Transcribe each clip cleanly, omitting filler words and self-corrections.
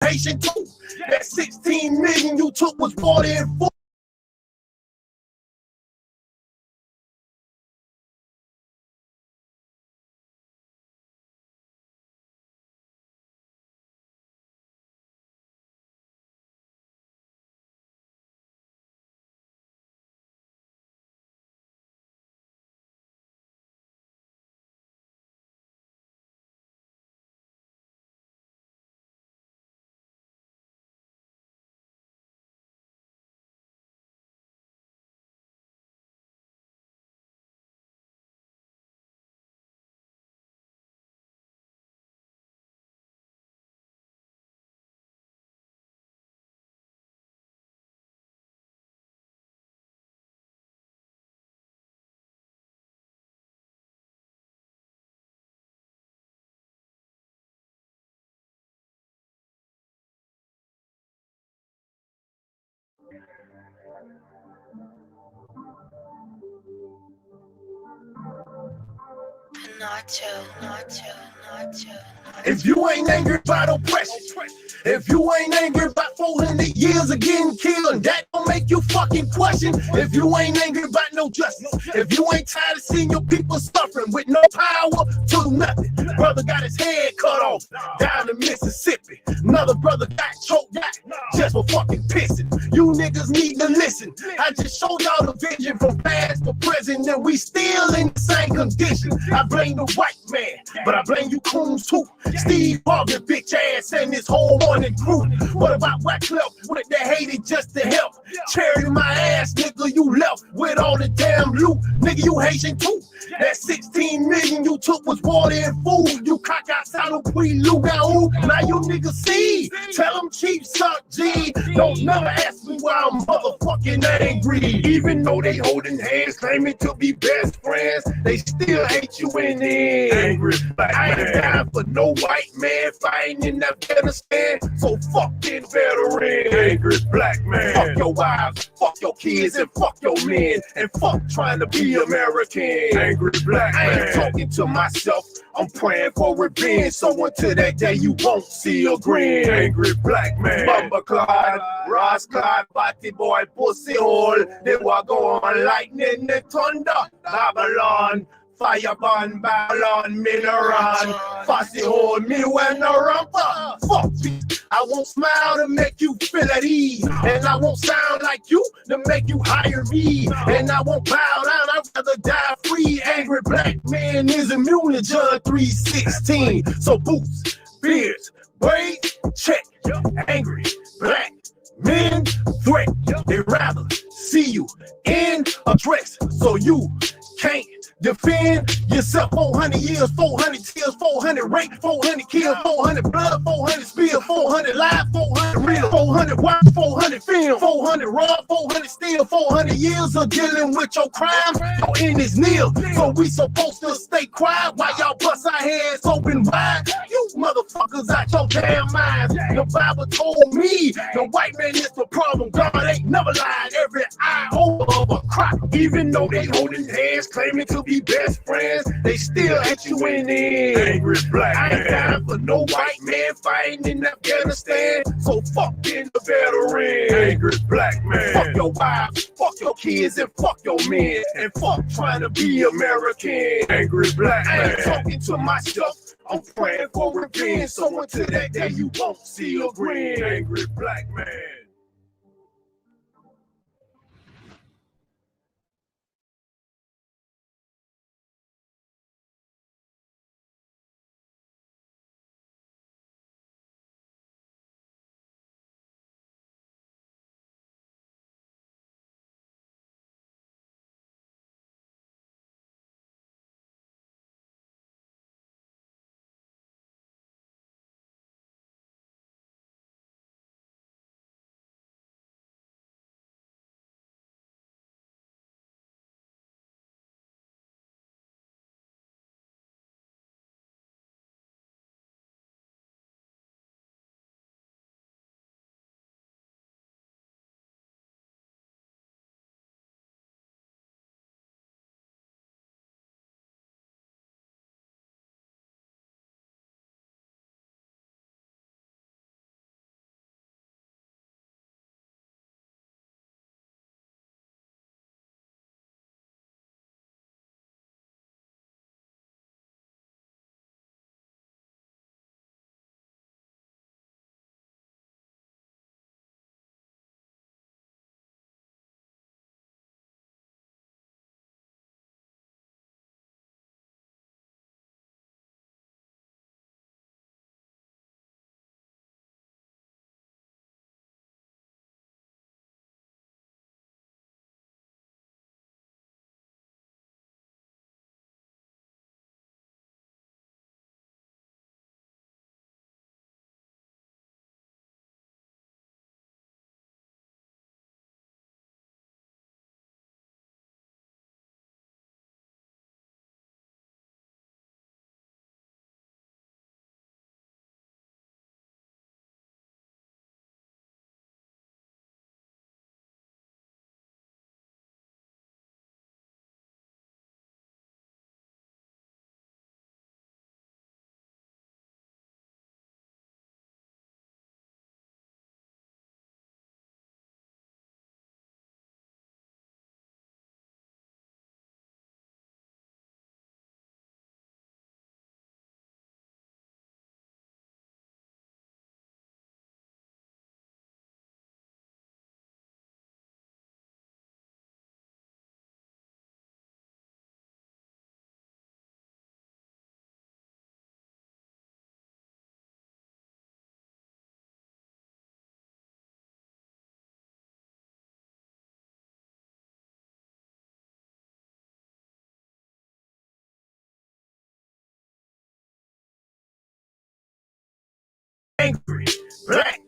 Haitian too. That 16 million you took was bought in full. If you ain't angry about oppression, if you ain't angry about 400 years of getting killed, that don't make you fucking question. If you ain't angry about no justice, if you ain't tired of seeing your people suffering with no power to do nothing. Brother got his head cut off down in Mississippi. Another brother got choked out just for fucking pissing. You niggas need to listen. I just showed y'all the vision from past to present, and we still in the same condition. I blame the white man, but I blame you coons too. Steve Harvey, bitch ass, and this whole morning crew. What about Wyclef with the hated just to help? Charity my ass, nigga, you left with all the damn loot. Nigga, you Haitian too. That 16 million you took was water and food. You cock outside of Lugaou. Now you niggas see. Tell them cheap suck G. Don't never ask me why I'm motherfucking angry. Even though they holding hands, claiming to be best friends, they still hate you in the end. Angry black man. I ain't down for no white man fighting in Afghanistan. So fucking veteran. Angry black man. Fuck your wives, fuck your kids, and fuck your men, and fuck trying to be American. Angry black man. I ain't talking to myself, I'm praying for revenge. So until that day you won't see a grin. Angry black man. Bumba Clyde, Ross Clyde, Batty Boy, Pussy Hole. They were going lightning and thunder. Babylon, Fireburn, Babylon, Mineron, Fussy Hole, me when no rumper. Fuck you. I won't smile to make you feel at ease, and I won't sound like you to make you hire me, and I won't bow down, I'd rather die free. Angry black man is immune to John 3:16. So boots, beards, braids, check. Angry black men threat. They'd rather see you in a dress, so you can't defend yourself. 400 years, 400 tears, 400 rape, 400 kills, 400 blood, 400 spill, 400 live, 400 real, 400 watch, 400 film, 400 rob, 400 steal, 400 years of dealing with your crimes. Your end is nil. So we supposed to stay quiet while y'all bust our heads open wide. You motherfuckers out your damn minds. The Bible told me the white man is the problem. God ain't never lied. Every iota of a crop. Even though they holding hands, claiming to be best friends, they still hate you in the end. Angry black man. I ain't down for no white man fighting in Afghanistan. So fucking the veteran. Angry black man. Fuck your wives, fuck your kids, and fuck your men, and fuck trying to be American. Angry black man. I ain't talking to myself, I'm praying for revenge. So until that day you won't see a grin. Angry black man. angry black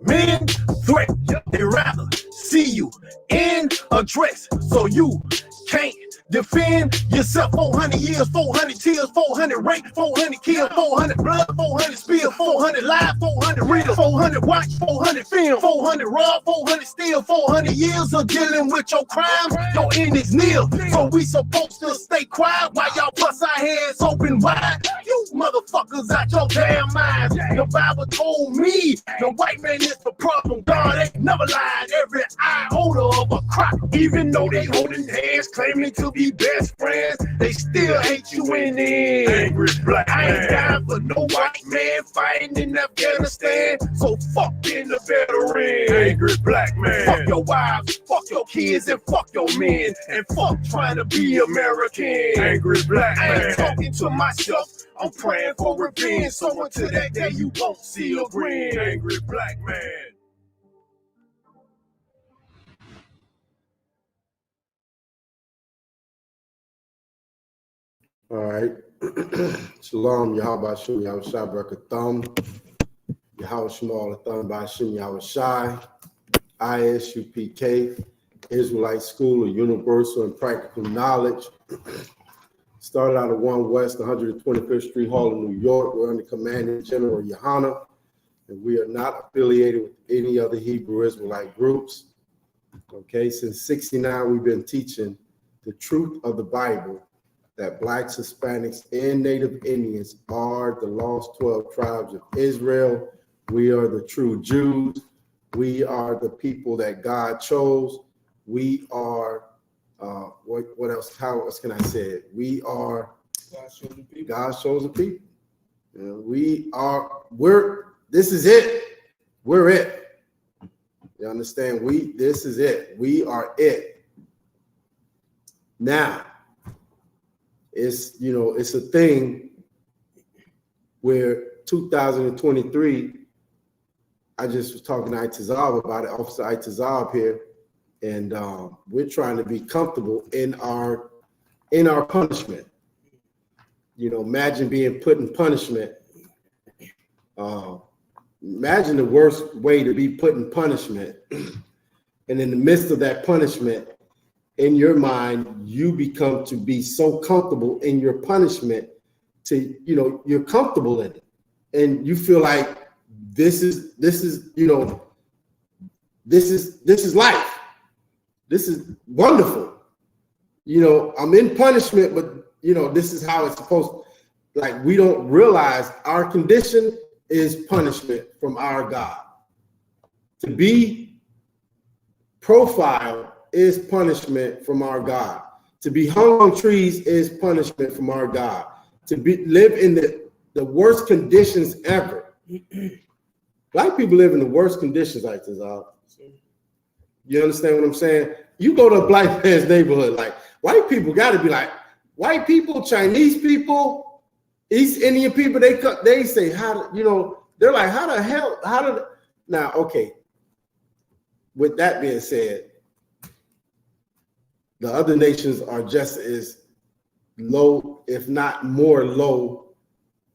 men threat. They rather see you in a dress, so you can't defend yourself. 400 years, 400 tears, 400 rape, 400 kill, 400 blood, 400 spill, 400 live, 400 real, 400 watch, 400 film, 400 rob, 400 steal, 400 years of dealing with your crimes. Your end is nil, so we supposed to stay quiet while y'all bust our heads open wide. You motherfuckers out your damn minds. The Bible told me the white man is the problem. God ain't never lied. Every iota of a crop, even though they holding hands, claiming to be best friends, they still hate you in the end. Angry black man. I ain't dying for no white man fighting in Afghanistan, so fuck being a veteran. Angry black man. Fuck your wives, fuck your kids, and fuck your men, and fuck trying to be American. Angry black man. I ain't talking to myself, I'm praying for revenge, so until that day you won't see a grin. Angry black man. All right. Shalom, Yahweh Shem, Yahweh Shai, Thumb, Yahweh Shemal, Thumb, Bashim, Yahweh Shai, Isupk, Israelite School of Universal and Practical Knowledge. Started out at 1 West 125th Street Hall in New York. We're under Commanding General Yohana, and we are not affiliated with any other Hebrew Israelite groups. Okay, since '69, we've been teaching the truth of the Bible, that Blacks, Hispanics, and Native Indians are the lost 12 tribes of Israel. We are the true Jews. We are the people that God chose. We are, what else? How else can I say it? We are God's chosen people. This is it. We're it. You understand? This is it. We are it. Now, it's a thing where 2023, I just was talking to Itazab about it, Officer Itazab here, and we're trying to be comfortable in our punishment. Imagine being put in punishment. Imagine the worst way to be put in punishment, and in the midst of that punishment, in your mind, you become to be so comfortable in your punishment you're comfortable in it. And you feel like this is life. This is wonderful. I'm in punishment, but this is how it's supposed to, like, we don't realize our condition is punishment from our God. To be profiled is punishment from our God. To be hung on trees is punishment from our God. To live in the worst conditions ever. Black people live in the worst conditions like this. You understand what I'm saying? You go to a black man's neighborhood, like, white people got to be like, white people, Chinese people, East Indian people, they say, they're like, how the hell, now, okay. With that being said, the other nations are just as low, if not more low,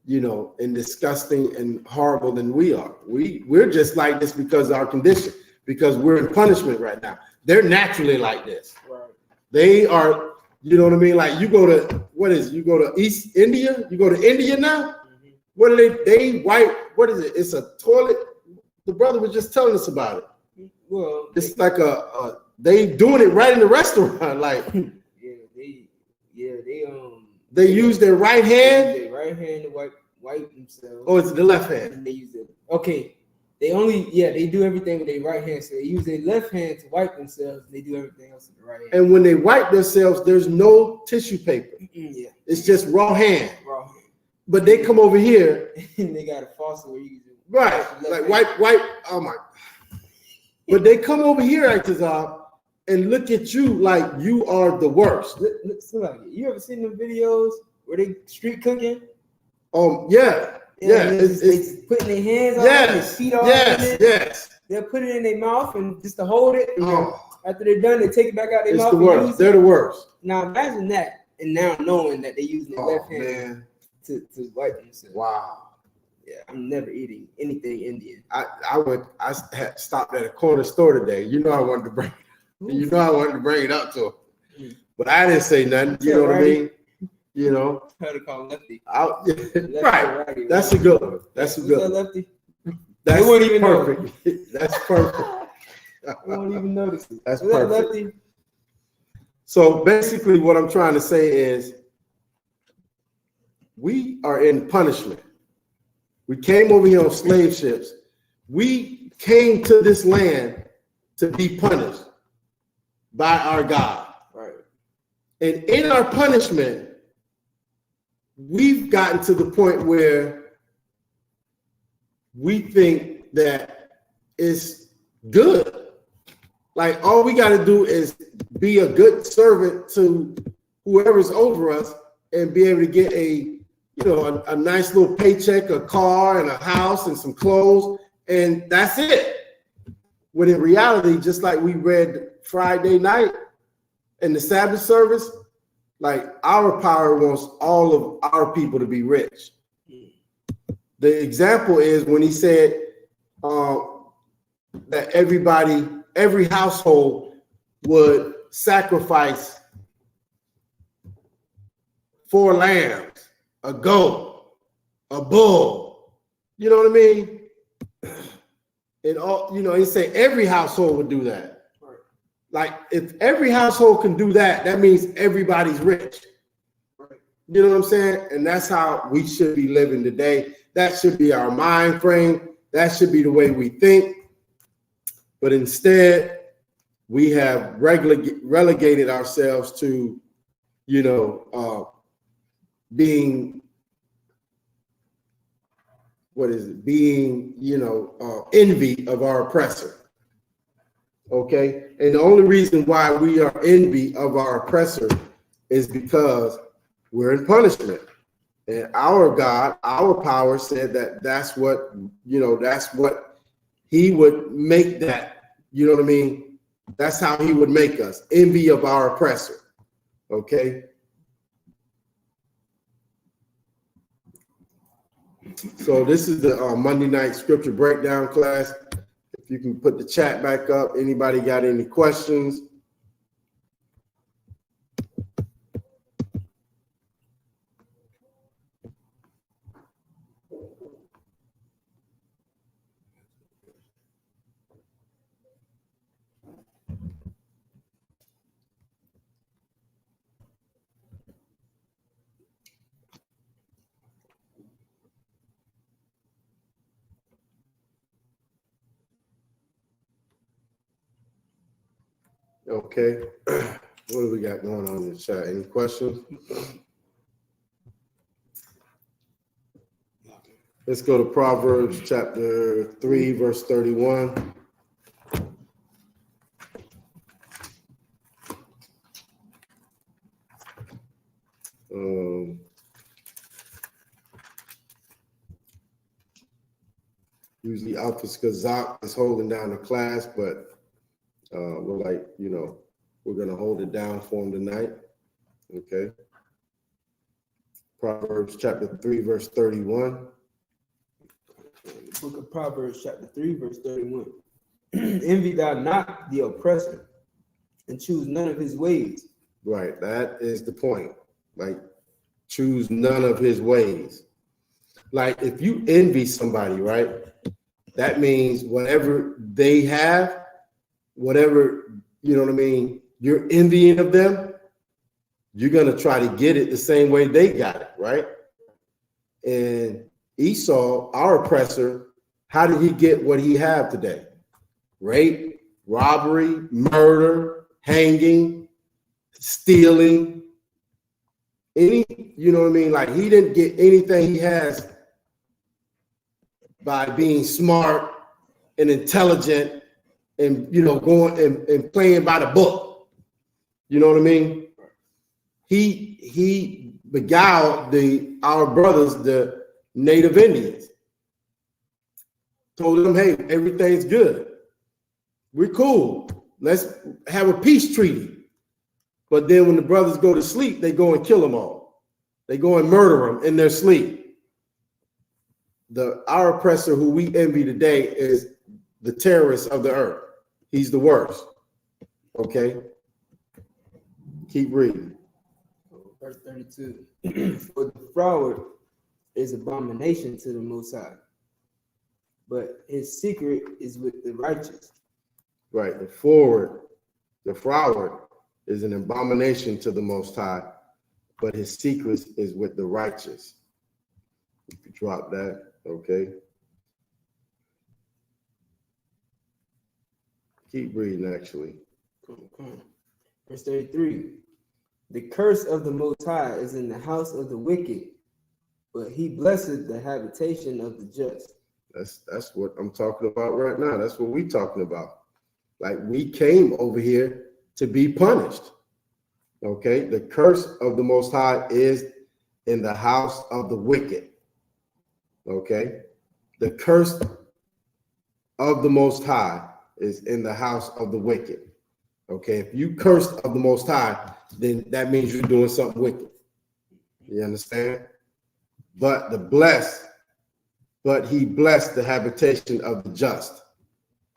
and disgusting and horrible than we are. We're just like this because of our condition, because we're in punishment right now. They're naturally like this. Right. They are, you know what I mean? Like, you go to East India, you go to India now. Mm-hmm. What are they white, what is it? It's a toilet. The brother was just telling us about it. Well, it's like they doing it right in the restaurant, like they use their right hand. Their right hand to wipe themselves. Oh, it's the left hand. And they use it. Okay, they do everything with their right hand. So they use their left hand to wipe themselves. And they do everything else with the right hand. And when they wipe themselves, there's no tissue paper. Yeah, it's just raw hand. Raw hand. But they come over here and they got a faucet where you can right, like wipe. Oh my. But they come over here, Itazab, and look at you like you are the worst. You ever seen the videos where they street cooking? Yeah. It's putting their hands on it, their feet on it. Yes. They'll put it in their mouth and just to hold it. And after they're done, they take it back out their mouth. The worst. They're the worst. Now imagine that, and now knowing that they're using their left hand to wipe themselves. Wow. Yeah, I'm never eating anything Indian. I had stopped at a corner store today. You know I wanted to bring it up to him. But I didn't say nothing. You know what I mean? You know. How to call Lefty. Right. Righty, That's a good one. That's a good one. Lefty? That's won't even perfect. That's perfect. I won't even notice it. That's perfect. Lefty? So basically what I'm trying to say is we are in punishment. We came over here on slave ships. We came to this land to be punished by our God. Right. And in our punishment, we've gotten to the point where we think that it's good. Like all we got to do is be a good servant to whoever's over us and be able to get a nice little paycheck, a car and a house and some clothes, and that's it. When in reality, just like we read Friday night in the Sabbath service, like our power wants all of our people to be rich. The example is when he said that every household would sacrifice 4 lambs, a goat, a bull. You know what I mean? And all, he said every household would do that. Right. Like if every household can do that, that means everybody's rich. Right. You know what I'm saying? And that's how we should be living today. That should be our mind frame. That should be the way we think. But instead, we have relegated ourselves to, being, envy of our oppressor. Okay. And the only reason why we are envy of our oppressor is because we're in punishment. And our God, our power said that that's what he would make that, you know what I mean? That's how he would make us, envy of our oppressor. Okay. So this is the Monday night scripture breakdown class. If you can put the chat back up. Anybody got any questions? Okay. What do we got going on in the chat? Any questions? Let's go to Proverbs chapter 3, verse 31. Usually Alpha Skazak is holding down the class, but we're going to hold it down for him tonight. Okay. Proverbs chapter 3, verse 31. Book of Proverbs chapter 3, verse 31. Envy thou not the oppressor, and choose none of his ways. Right. That is the point. Like, choose none of his ways. Like, if you envy somebody, right, that means whatever they have, whatever, you know what I mean, you're envying of them, you're going to try to get it the same way they got it, right? And Esau, our oppressor, how did he get what he have today? Rape, robbery, murder, hanging, stealing, you know what I mean? Like, he didn't get anything he has by being smart and intelligent and, going and playing by the book. You know what I mean? He beguiled our brothers, the Native Indians. Told them, hey, everything's good. We're cool. Let's have a peace treaty. But then when the brothers go to sleep, they go and kill them all. They go and murder them in their sleep. our oppressor who we envy today is the terrorist of the earth. He's the worst. Okay? Keep reading. Verse 32. For the froward is abomination to the Most High, but his secret is with the righteous. Right. The froward is an abomination to the Most High, but his secret is with the righteous. If you drop that, okay. Keep reading, actually. Verse 33. The curse of the Most High is in the house of the wicked, but he blessed the habitation of the just. That's what I'm talking about right now. That's what we're talking about. Like, we came over here to be punished. Okay? The curse of the Most High is in the house of the wicked. Okay? The curse of the Most High is in the house of the wicked. Okay? If you curse of the Most High, then that means you're doing something wicked. You understand? But he blessed the habitation of the just.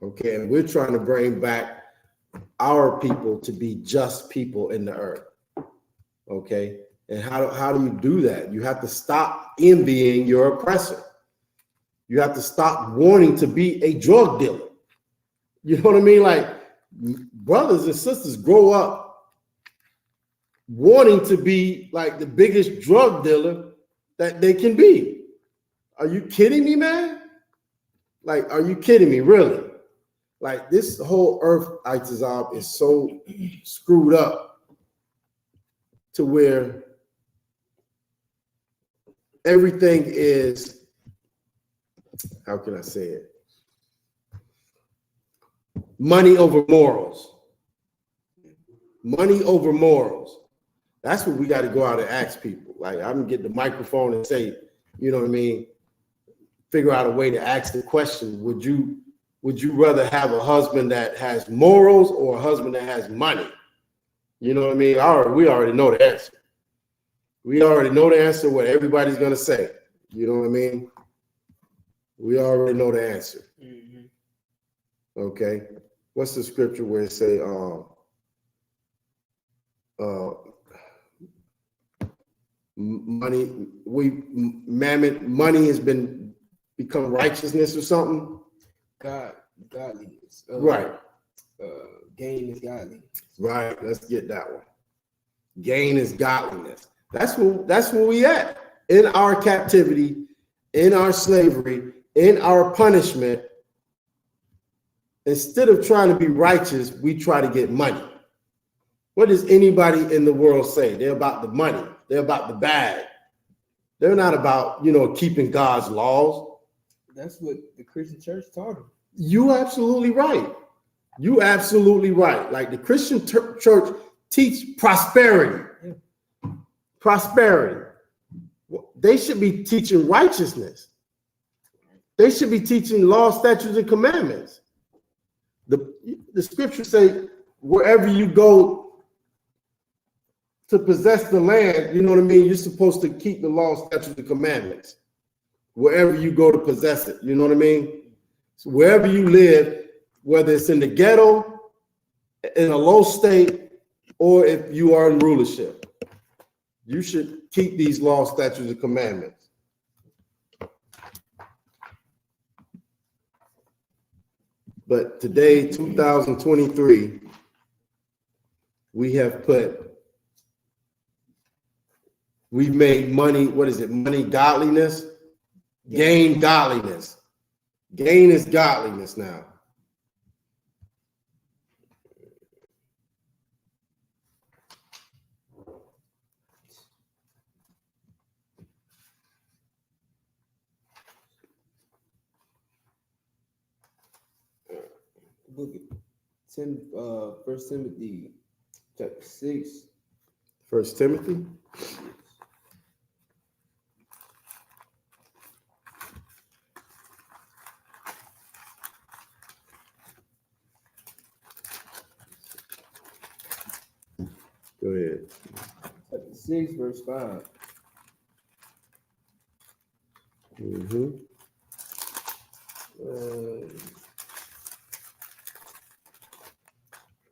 Okay, and we're trying to bring back our people to be just people in the earth. Okay, and how do you do that? You have to stop envying your oppressor. You have to stop wanting to be a drug dealer. You know what I mean? Like, brothers and sisters grow up wanting to be like the biggest drug dealer that they can be. Are you kidding me, man? Like, are you kidding me, really? Like, this whole earth, Isupk, is so screwed up to where everything is, how can I say it? Money over morals. Money over morals. That's what we got to go out and ask people. Like, I'm gonna get the microphone and say, you know what I mean? Figure out a way to ask the question: Would you rather have a husband that has morals or a husband that has money? You know what I mean? We already know the answer. We already know the answer. What everybody's gonna say. You know what I mean? We already know the answer. Mm-hmm. Okay. What's the scripture where it say, money has become righteousness or something? Godliness. Right. Gain is godliness. Right. Let's get that one. Gain is godliness. That's where we at. In our captivity, in our slavery, in our punishment. Instead of trying to be righteous, we try to get money. What does anybody in the world say? They're about the money. They're about the bag. They're not about, keeping God's laws. That's what the Christian church taught them. You absolutely right. You absolutely right. Like, the Christian church teach prosperity. Yeah. Prosperity. They should be teaching righteousness. They should be teaching law, statutes, and commandments. The scriptures say, wherever you go to possess the land, you know what I mean? You're supposed to keep the law, statutes, and commandments. Wherever you go to possess it, you know what I mean? So wherever you live, whether it's in the ghetto, in a low state, or if you are in rulership, you should keep these laws, statutes, and commandments. But today, 2023, we've made money, what is it? Money godliness? Gain godliness. Gain is godliness now. Book of 1 Timothy chapter 6. 1 Timothy? Go ahead. Chapter 6, verse 5. Mm-hmm.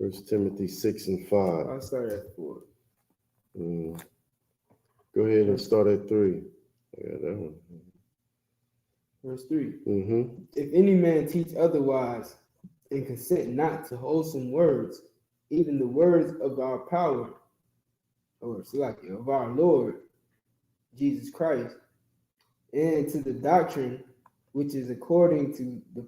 1 Timothy 6 and 5. I'll start at 4. Go ahead and start at 3. I got that one. Verse 3. Mm-hmm. If any man teach otherwise and consent not to wholesome words, even the words of our power, or select of our Lord Jesus Christ, and to the doctrine which is according to the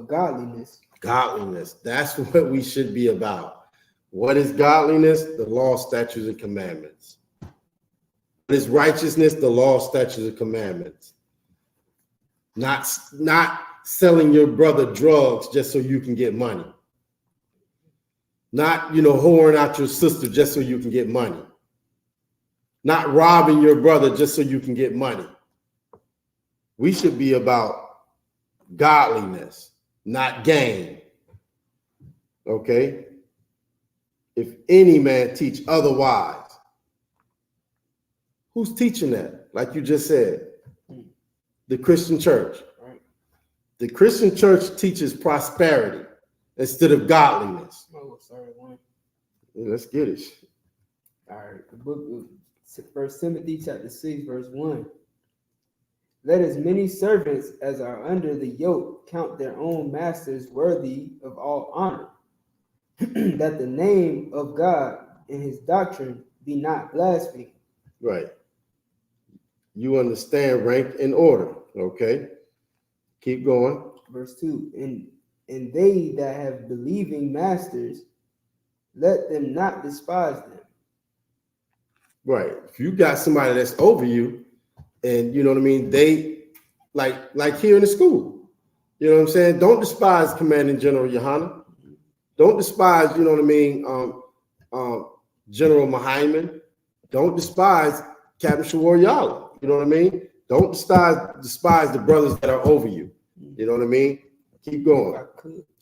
godliness. Godliness. That's what we should be about. What is godliness? The law, statutes, and commandments. What is righteousness? The law, statutes, and commandments. Not selling your brother drugs just so you can get money. Not, whoring out your sister just so you can get money. Not robbing your brother just so you can get money. We should be about godliness, not gain. Okay? If any man teach otherwise, who's teaching that? Like you just said, the Christian church. The Christian church teaches prosperity instead of godliness. Oh, sorry, one. Yeah, let's get it. All right, the book of 1 Timothy chapter 6, verse 1. Let as many servants as are under the yoke count their own masters worthy of all honor, that the name of God and his doctrine be not blasphemed. Right. You understand rank and order. Okay. Keep going. Verse 2. And they that have believing masters, let them not despise them. Right. If you got somebody that's over you, and you know what I mean, they like here in the school, you know what I'm saying? Don't despise Commanding General Yohana. Don't despise, you know what I mean, General Mahaiman. Don't despise Captain Shawaryala. You know what I mean? Don't despise the brothers that are over you. You know what I mean? Keep going.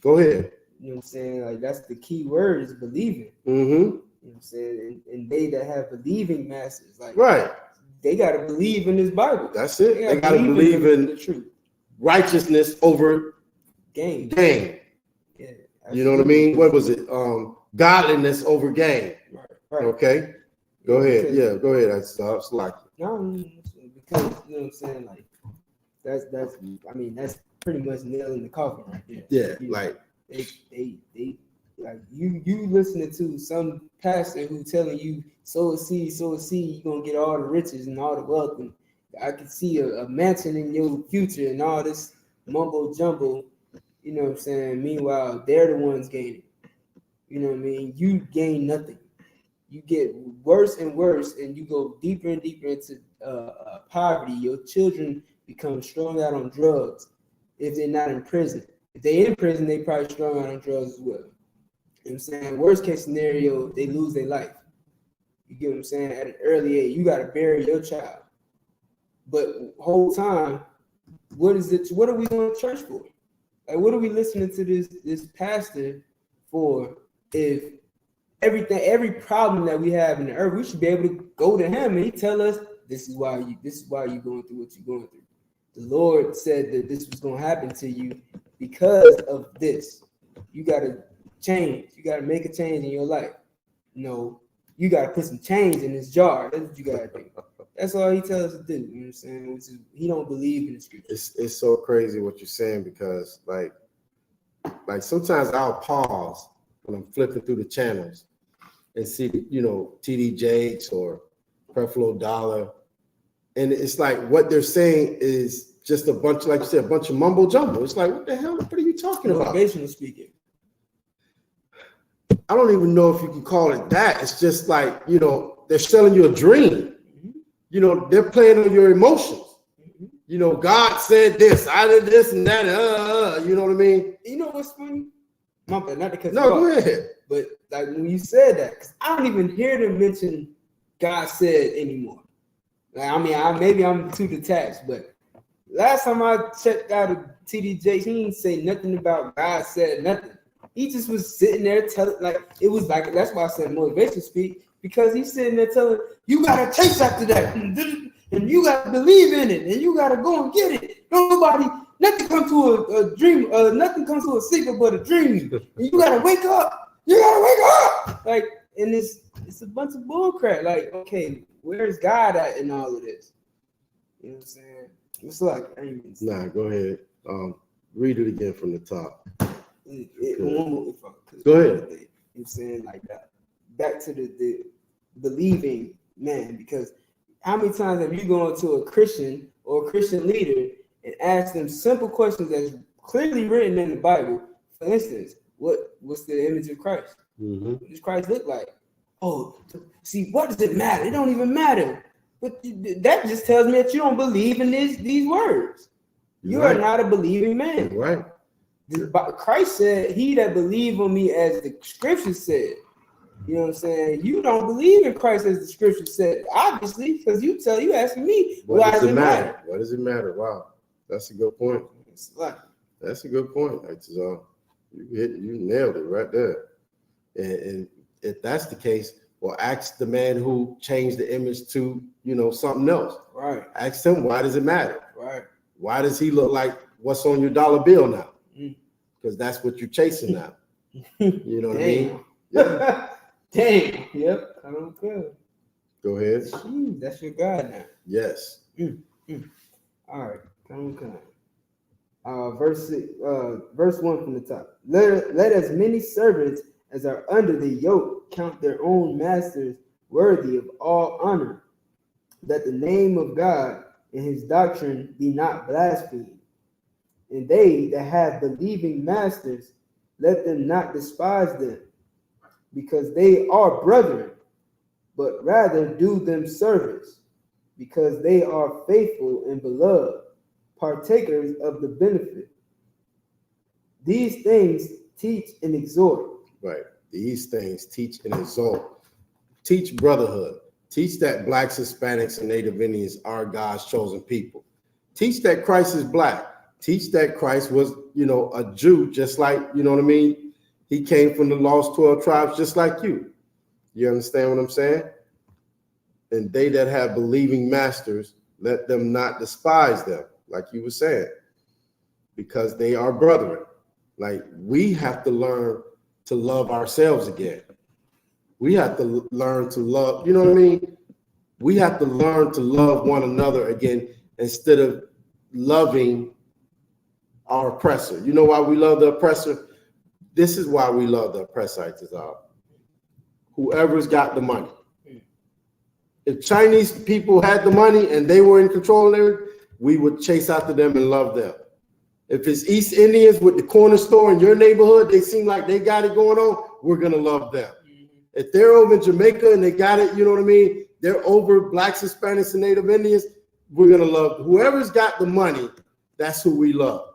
Go ahead. You know what I'm saying? Like, that's the key word, is believing. Mm-hmm. You know what I'm saying? And they that have believing masters, like, right, they got to believe in this Bible. That's it. They got to believe in the truth. Righteousness over gain. Yeah, you know what I mean? What was it? Godliness over gain. Right. Okay. Go ahead. Yeah, go ahead. That's like no, because you know what I'm saying. Like that's pretty much nailing the coffin right there. Yeah, like they like you listening to some pastor who telling you sow a seed, you're gonna get all the riches and all the wealth, and I can see a mansion in your future and all this mumbo jumbo. You know what I'm saying? Meanwhile, they're the ones gaining. You know what I mean? You gain nothing. You get worse and worse, and you go deeper and deeper into poverty. Your children become strung out on drugs if they're not in prison. If they're in prison, they probably strung out on drugs as well. You know what I'm saying? Worst case scenario, they lose their life. You get what I'm saying? At an early age, you got to bury your child. But whole time, what is it? What are we going to church for? Like, what are we listening to this pastor for? If every problem that we have in the earth, we should be able to go to him and he tell us this is why you're going through what you're going through. The Lord said that this was going to happen to you because of this. You got to change. You got to make a change in your life. No, you got to put some change in this jar. That's what you got to do. That's all he tells us to do. You know what I'm saying? Which is, he don't believe in the scripture. It's so crazy what you're saying, because like sometimes I'll pause when I'm flipping through the channels and see, TD Jakes or Creflo Dollar. And it's like what they're saying is just a bunch, like you said, a bunch of mumbo jumbo. It's like, what the hell? What are you talking about? Motivational speaking. I don't even know if you can call it that. It's just like, they're selling you a dream. Mm-hmm. They're playing on your emotions. Mm-hmm. God said this, I did this and that. You know what I mean? You know what's funny? Not to cut no, go ahead. But like when you said that, because I don't even hear them mention God said anymore. Like, maybe I'm too detached, but last time I checked out a TD Jakes, he didn't say nothing about God said nothing. He just was sitting there telling, that's why I said motivation speak, because he's sitting there telling you gotta chase after that, and you gotta believe in it, and you gotta go and get it. Nothing comes to a dream, nothing comes to a secret but a dream. And you gotta wake up You gotta wake up. Like, and it's a bunch of bullcrap. Like, okay, where's God at in all of this? You know what I'm saying? It's like, nah, go ahead. Read it again from the top. Go ahead. You know what I'm saying? Like that. Back to the believing man, because how many times have you gone to a Christian or a Christian leader and asked them simple questions that's clearly written in the Bible? For instance, what's the image of Christ? Mm-hmm. What does Christ look like? Oh, see, what does it matter? It don't even matter. But that just tells me that you don't believe in these words. You are not a believing man. Right. Christ said, "He that believe on me, as the scripture said." You know what I'm saying? You don't believe in Christ as the scripture said, obviously, because you asking me, why does it matter? What does it matter? Wow, that's a good point. That's a good point. You nailed it right there. And if that's the case, well, ask the man who changed the image to, something else. Right. Ask him, why does it matter? Right. Why does he look like what's on your dollar bill now? Because that's what you're chasing now. You know what I mean? Yeah. Dang. Yep. I don't care. Go ahead. That's your God now. Yes. All right. Come on. Verse 1 from the top. Let as many servants as are under the yoke count their own masters worthy of all honor, that the name of God and his doctrine be not blasphemed. And they that have believing masters, let them not despise them, because they are brethren, but rather do them service, because they are faithful and beloved, partakers of the benefit. These things teach and exhort. Right. These things teach and exhort. Teach brotherhood. Teach that blacks, Hispanics, and Native Indians are God's chosen people. Teach that Christ is black. Teach that Christ was, a Jew, just like, you know what I mean? He came from the lost 12 tribes, just like you. You understand what I'm saying? And they that have believing masters, let them not despise them, like you were saying, because they are brethren. Like, we have to learn to love ourselves again. We have to learn to love, you know what I mean? We have to learn to love one another again instead of loving our oppressor. You know why we love the oppressor? This is why we love the oppressor. Whoever's got the money. If Chinese people had the money and they were in control of it, we would chase after them and love them. If it's East Indians with the corner store in your neighborhood, they seem like they got it going on, we're going to love them. If they're over in Jamaica and they got it, you know what I mean? They're over blacks, Hispanics, and Native Indians, we're going to love them. Whoever's got the money, that's who we love.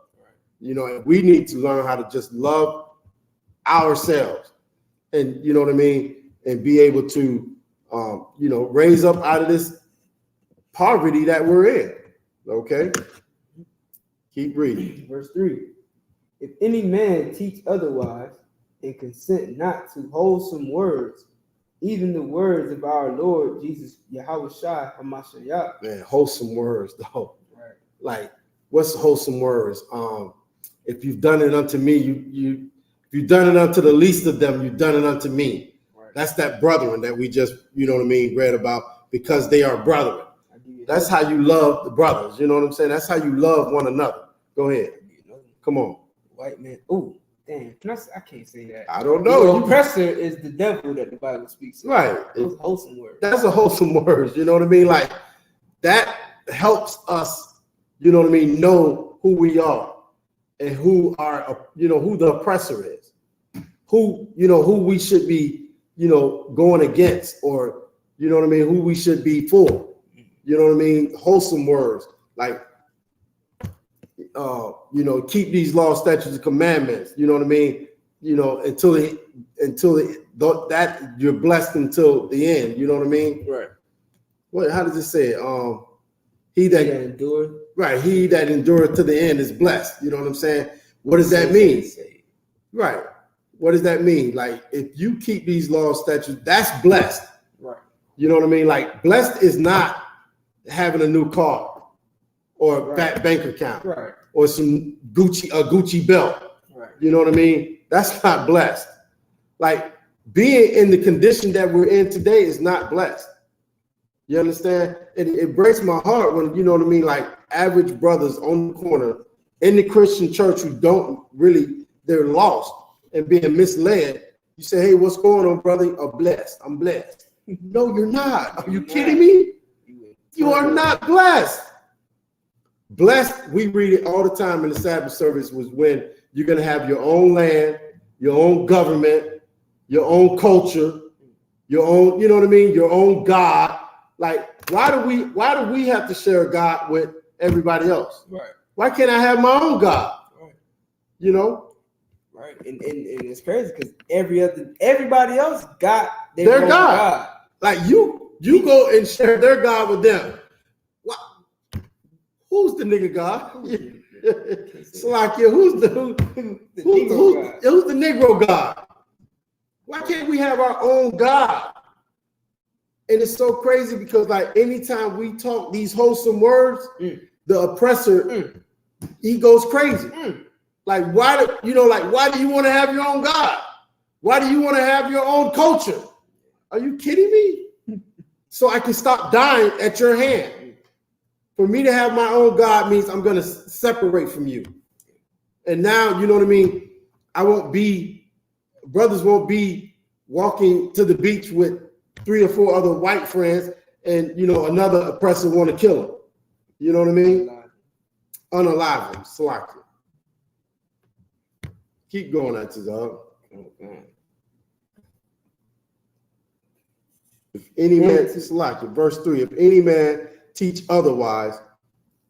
And we need to learn how to just love ourselves and, you know what I mean? And be able to, raise up out of this poverty that we're in. Okay? Keep reading. Verse 3. If any man teach otherwise and consent not to wholesome words, even the words of our Lord Jesus Yahushua HaMashiach. Man, wholesome words, though. Right. Like, what's wholesome words? If you've done it unto me, if you've done it unto the least of them, you've done it unto me. Right. That's that brethren that we just, read about, because they are brethren. That's how you love the brothers. You know what I'm saying? That's how you love one another. Go ahead. Come on. White man. Oh, damn. I can't say that. I don't know. The oppressor is the devil that the Bible speaks of. Right. Those wholesome words. That's a wholesome words. You know what I mean? Like, that helps us, know who we are and who who the oppressor is. Who we should be, going against, or, who we should be for. You know what I mean? Wholesome words. Like, keep these laws, statutes, and commandments. You know what I mean? Until that you're blessed until the end. You know what I mean? Right. What? How does it say? He that endured. Right. He that endureth to the end is blessed. You know what I'm saying? What does that mean? Right. What does that mean? Like, if you keep these laws, statutes, that's blessed. Right. You know what I mean? Like, blessed is not having a new car or a fat bank account, right, or some Gucci belt. Right. You know what I mean? That's not blessed. Like being in the condition that we're in today is not blessed. You understand? It breaks my heart when, you know what I mean, like average brothers on the corner in the Christian church who don't really, they're lost and being misled. You say, hey, what's going on, brother? I'm blessed. I'm blessed. No, you're not. Are you kidding me? You are not blessed. Blessed, we read it all the time in the Sabbath service, was when you're going to have your own land, your own government, your own culture, your own, you know what I mean? Your own God. Like, why do we have to share a God with everybody else? Right. Why can't I have my own God? Right. You know? Right. And it's crazy because everybody else got their own God. Like you go and share their God with them. What? Who's the nigga God? Salakia, who's the Negro God? Why can't we have our own God? And it's so crazy because like anytime we talk these wholesome words, the oppressor, he goes crazy. Like why do you want to have your own God? Why do you want to have your own culture? Are you kidding me? So I can stop dying at your hand. For me to have my own God means I'm going to separate from you. And now, you know what I mean? Brothers won't be walking to the beach with 3 or 4 other white friends and, another oppressor want to kill him. You know what I mean? Unalive him. Slack it. Keep going, that's dog. If any man, slack it. Verse 3, if any man teach otherwise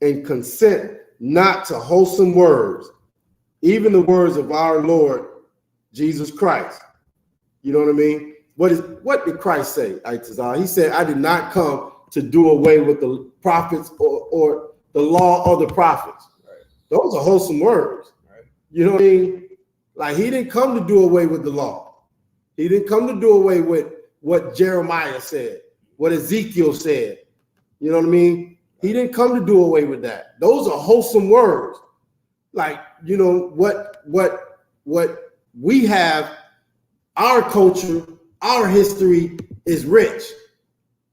and consent not to wholesome words, even the words of our Lord Jesus Christ. You know what I mean? What did Christ say? He said, I did not come to do away with the prophets or the law of the prophets. Right. Those are wholesome words. Right. You know what I mean? Like he didn't come to do away with the law. He didn't come to do away with what Jeremiah said, what Ezekiel said. You know what I mean? He didn't come to do away with that. Those are wholesome words. Like, what we have, our culture, our history is rich,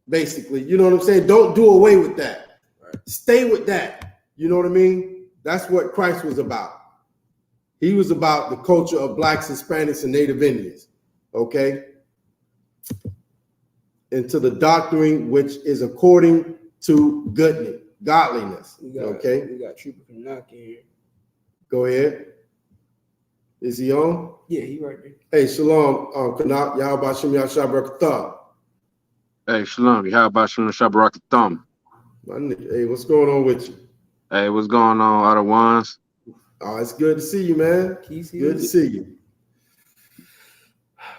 basically. You know what I'm saying? Don't do away with that. Right. Stay with that. You know what I mean? That's what Christ was about. He was about the culture of Blacks, Hispanics, and Native Indians. Okay? And to the doctrine which is according to godliness. Okay? We got Trooper Kanak in here. Go ahead. Is he on? Yeah, he right there. Hey, shalom, Kanak. Yahweh Shem Yahshua Barakatah. Hey, shalom. Yahweh Shem Yahshua Barakatah. Hey, what's going on with you? Hey, what's going on, other ones? Oh, it's good to see you, man. Good to see you.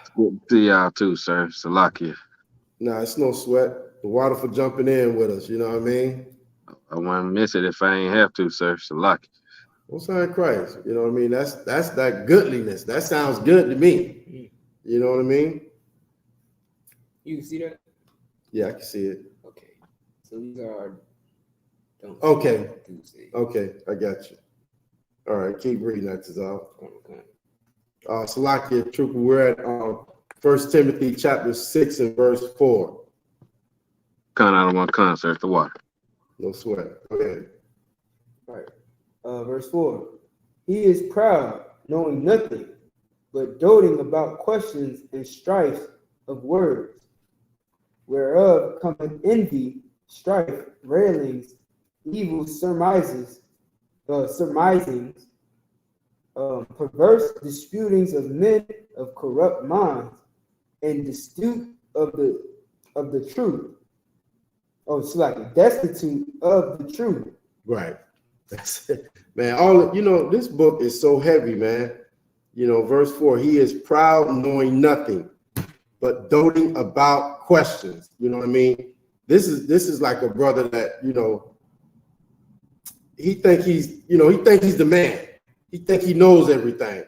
It's good to see y'all too, sir. Salakia. Nah, it's no sweat. The water for jumping in with us, you know what I mean? I wouldn't miss it if I ain't have to, sir. Salakia. Most High Christ, you know what I mean? That's that goodliness. That sounds good to me. You know what I mean? You can see that? Yeah, I can see it. Okay. So these are Okay, I got you. All right, keep reading that, Tazal. Okay. Salakia, Trooper, we're at 1 Timothy chapter 6 and verse 4. Out of one concert, the water. No sweat. Go ahead. All right. Verse 4. He is proud, knowing nothing, but doting about questions and strife of words, whereof cometh envy, strife, railings, evil surmisings, perverse disputings of men of corrupt minds, and dispute of the truth. Oh, it's like destitute of the truth. Right. That's it. Man, this book is so heavy, man. Verse 4, he is proud, knowing nothing, but doting about questions. You know what I mean? This is like a brother that, he think he's the man. He think he knows everything.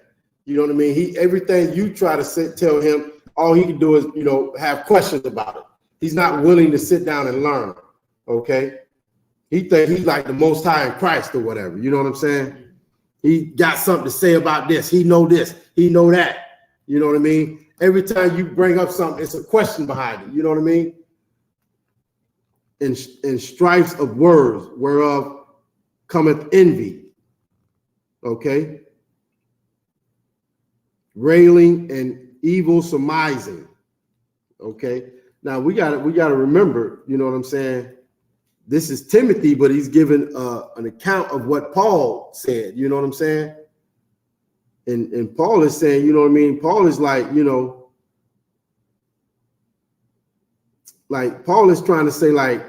You know what I mean? Everything you try to tell him, all he can do is, have questions about it. He's not willing to sit down and learn. Okay. He think he's like the Most High in Christ or whatever. You know what I'm saying? He got something to say about this. He know this. He know that. You know what I mean? every time you bring up something, it's a question behind it. You know what I mean? And strifes of words, whereof cometh envy. Okay? Railing and evil surmising. Okay? Now we gotta remember, you know what I'm saying? This is Timothy, but he's given an account of what Paul said, you know what I'm saying? And Paul is saying, you know what I mean? Paul is like, you know, like Paul is trying to say, like,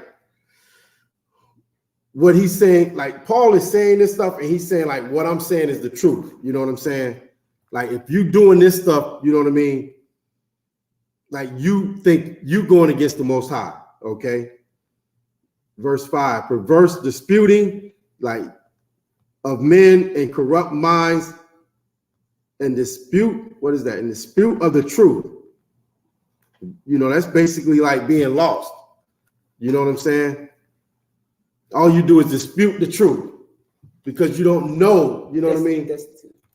what he's saying, like Paul is saying this stuff, and he's saying, like, what I'm saying is the truth. You know what I'm saying? Like, if you doing this stuff, you know what I mean? Like, you think you going against the Most High, okay? Verse 5, perverse disputing, like, of men and corrupt minds, and dispute, what is that? And dispute of the truth. You know, that's basically like being lost. You know what I'm saying? All you do is dispute the truth because you don't know, you know what I mean?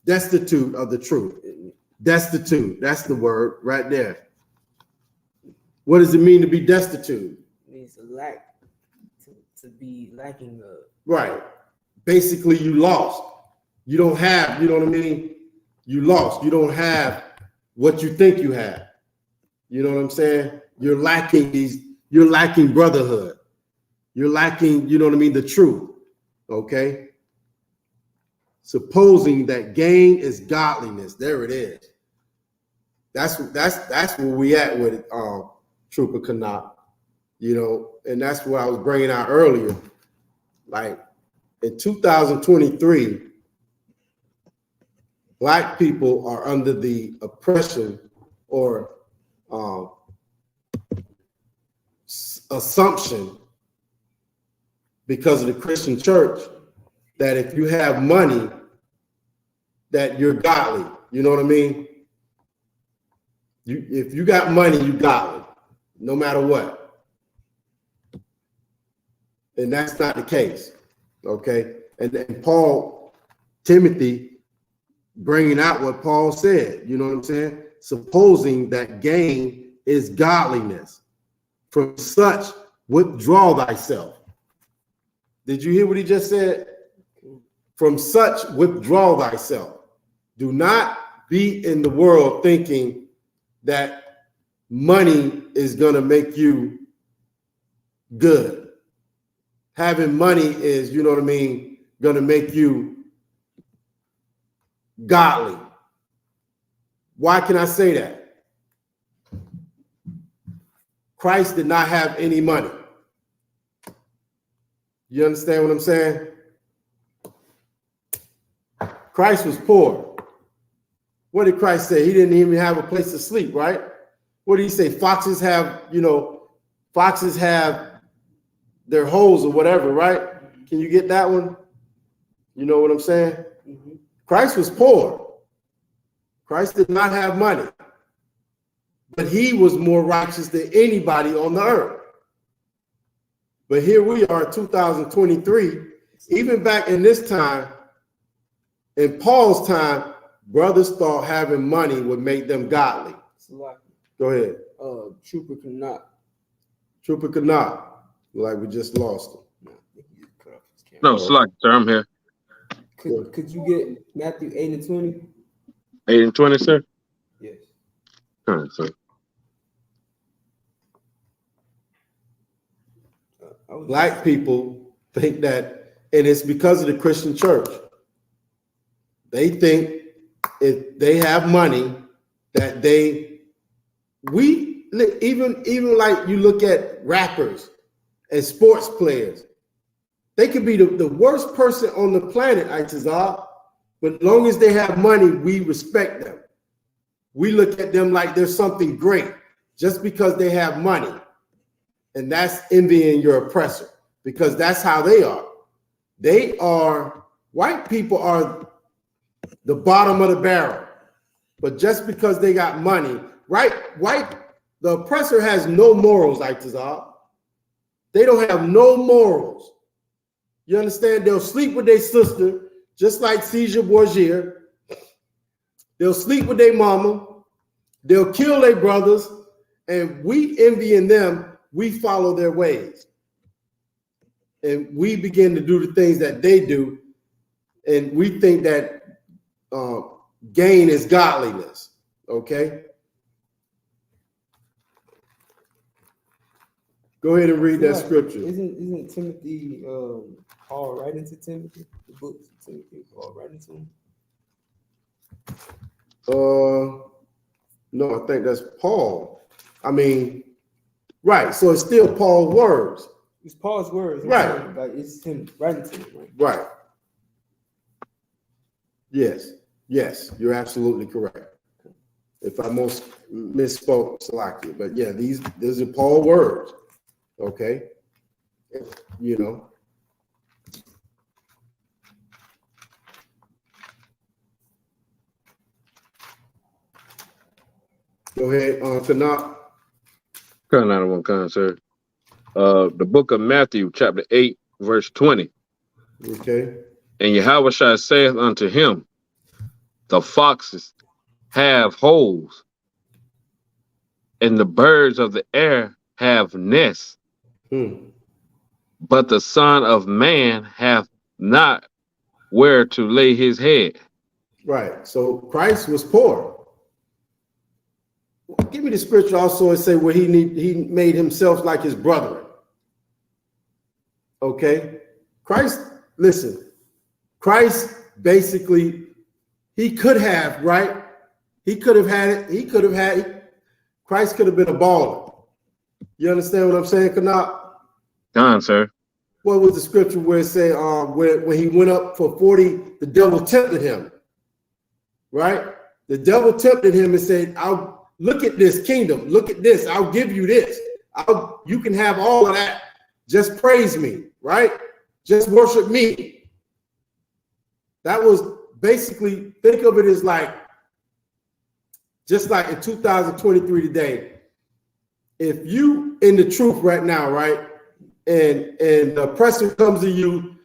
Destitute of the truth. Destitute, that's the word right there. What does it mean to be destitute? It means a lack, to be lacking of. Right. Basically, you lost. You don't have, you know what I mean? You lost. You don't have what you think you have. You know what I'm saying? You're lacking brotherhood. You're lacking, you know what I mean, the truth. Okay? Supposing that gain is godliness. There it is. That's where we at with it, Trooper Kanat. You know, and that's what I was bringing out earlier. Like in 2023, Black people are under the oppression or assumption because of the Christian church that if you have money, that you're godly. You know what I mean? If you got money, you godly, no matter what. And that's not the case, okay? And Paul, Timothy, bringing out what Paul said, you know what I'm saying? Supposing that gain is godliness. From such withdraw thyself. Did you hear what he just said? From such withdraw thyself. Do not be in the world thinking that money is going to make you good. Having money is, you know what I mean, going to make you godly. Why can I say that? Christ did not have any money. You understand what I'm saying? Christ was poor. What did Christ say? He didn't even have a place to sleep, right? What did he say? Foxes have, foxes have their holes or whatever, right? Can you get that one? You know what I'm saying? Mm-hmm. Christ was poor. Christ did not have money. But he was more righteous than anybody on the earth. But here we are, 2023. Even back in this time, in Paul's time, brothers thought having money would make them godly. Go ahead. Trooper cannot. Trooper cannot. Like we just lost him. No, Slack, sir, I'm here. Could you get Matthew 8 and 20? 8 and 20, sir? Yes. All right, sir. Black people think that, and it's because of the Christian church. They think if they have money, that even like you look at rappers and sports players, they could be the worst person on the planet, Itazar, but as long as they have money, we respect them. We look at them like there's something great just because they have money. And that's envying your oppressor, because that's how they are. White people are the bottom of the barrel, but just because they got money, right? The oppressor has no morals, Itazar. They don't have no morals. You understand? They'll sleep with their sister, just like Caesar Borgia. They'll sleep with their mama. They'll kill their brothers, and we envying them, we follow their ways. And we begin to do the things that they do, and we think that gain is godliness, okay? Go ahead and read that scripture. Isn't Timothy Paul writing to Timothy? The book to Timothy, Paul writing to him? No, I think that's Paul. I mean, right. So it's still Paul's words. It's Paul's words. Right. Like it's him writing to him. Right. Right. Yes. Yes, you're absolutely correct. If I most misspoke, Salakia, but yeah, these are Paul words. Okay. You know. Go ahead, Tanakh. Kind of one kind, sir. The book of Matthew, chapter 8, verse 20. Okay. And Yahweh saith unto him, the foxes have holes, and the birds of the air have nests, but the Son of Man hath not where to lay his head. Right. So Christ was poor. Give me the scripture also and say where he made himself like his brethren. Okay. Christ, listen, Christ basically, he could have, right? He could have had it. Christ could have been a baller. You understand what I'm saying, Kanat? Done, sir. What was the scripture where it said when he went up for 40, the devil tempted him, right? The devil tempted him and said, I'll look at this kingdom. Look at this. I'll give you this. You can have all of that. Just praise me, right? Just worship me. That was basically, think of it as like, just like in 2023 today, if you in the truth right now, right? And the oppressor comes to you,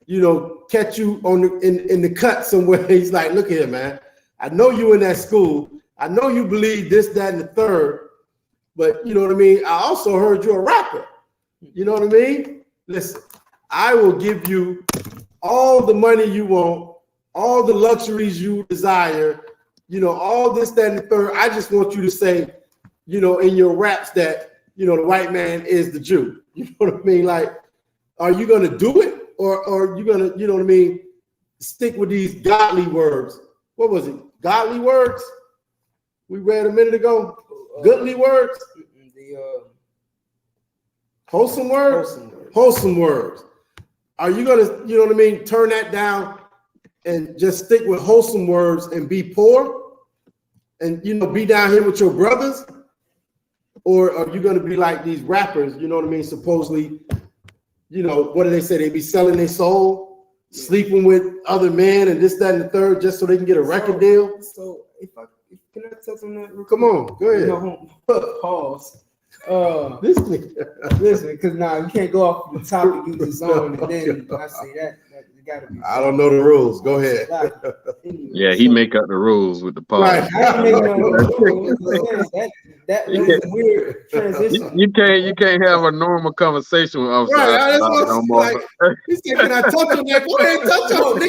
you know, catch you on in the cut somewhere. He's like, look here, man. I know you in that school. I know you believe this, that, and the third, but you know what I mean? I also heard you're a rapper. You know what I mean? Listen, I will give you all the money you want, all the luxuries you desire, you know, all this, that, and the third. I just want you to say, you know, in your raps that, you know, the white man is the Jew. You know what I mean? Like, are you going to do it? Or are you going to, you know what I mean, stick with these godly words? What was it? Godly words? We read a minute ago. Goodly words? Wholesome words? Wholesome words. Are you going to, you know what I mean, turn that down and just stick with wholesome words and be poor and, you know, be down here with your brothers? Or are you going to be like these rappers, you know what I mean, supposedly, you know, what do they say? They be selling their soul, sleeping with other men and this, that, and the third, just so they can get a record deal? So can I touch on that? Come on, go ahead. No, pause. Listen, because now you can't go off the topic you just on, and then I say that it gotta be. I don't know the rules. Go ahead. Anyway, yeah, he make up the rules with the pod. Right. I didn't make no rules. That was a weird transition. You can't have a normal conversation with Officer. Right. Like, he said, "Can I touch on that?" Go ahead, touch on it.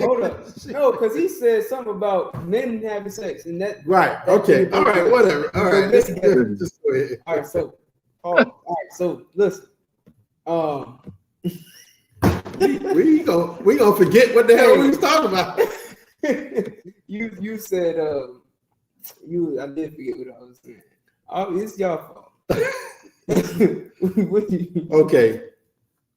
Hold up. No, because he said something about men having sex, and that. Right. Okay. All right. Whatever. All right. Just go ahead. All right. So, So listen. we gonna forget what the hell we was talking about. You said I did forget what I was saying. It's y'all fault. Okay.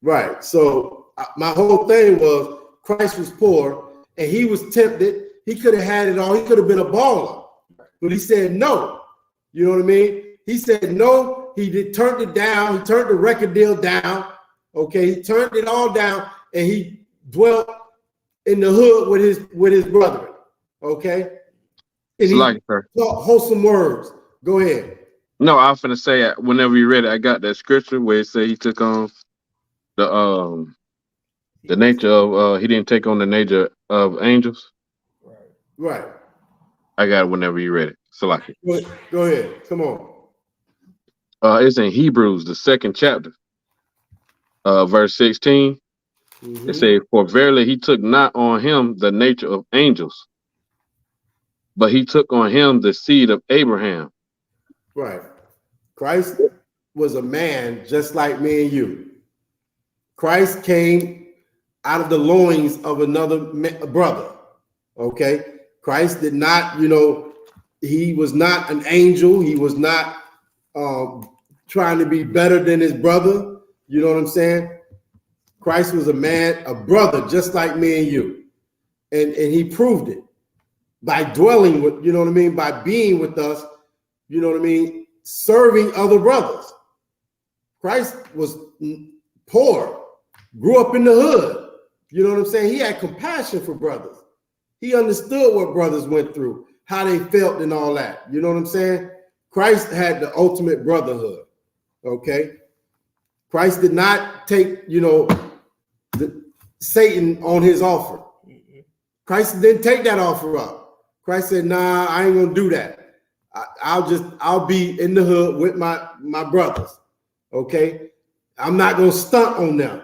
Right. So my whole thing was Christ was poor and he was tempted. He could have had it all. He could have been a baller, but he said no. You know what I mean? He said no. He turned it down. He turned the record deal down. Okay, he turned it all down and he dwelt in the hood with his brethren. Okay, and he like her. Wholesome words. Go ahead. No, I was finna say whenever you read it, I got that scripture where it said he took on the nature of he didn't take on the nature of angels. Right. I got it whenever you read it. Salaki. Go ahead. Come on. It's in Hebrews, the 2nd chapter, verse 16. It says, "For verily he took not on him the nature of angels, but he took on him the seed of Abraham." Right. Christ was a man just like me and you. Christ came out of the loins of another brother. Okay. Christ did not, he was not an angel. He was not trying to be better than his brother. You know what I'm saying? Christ was a man, a brother, just like me and you. And he proved it by dwelling with, by being with us, serving other brothers. Christ was poor, grew up in the hood. You know what I'm saying? He had compassion for brothers. He understood what brothers went through, how they felt and all that. You know what I'm saying? Christ had the ultimate brotherhood. Okay. Christ did not take, Satan on his offer. Christ didn't take that offer up. Christ said, "Nah, I ain't gonna do that. I'll be in the hood with my brothers. Okay. I'm not gonna stunt on them.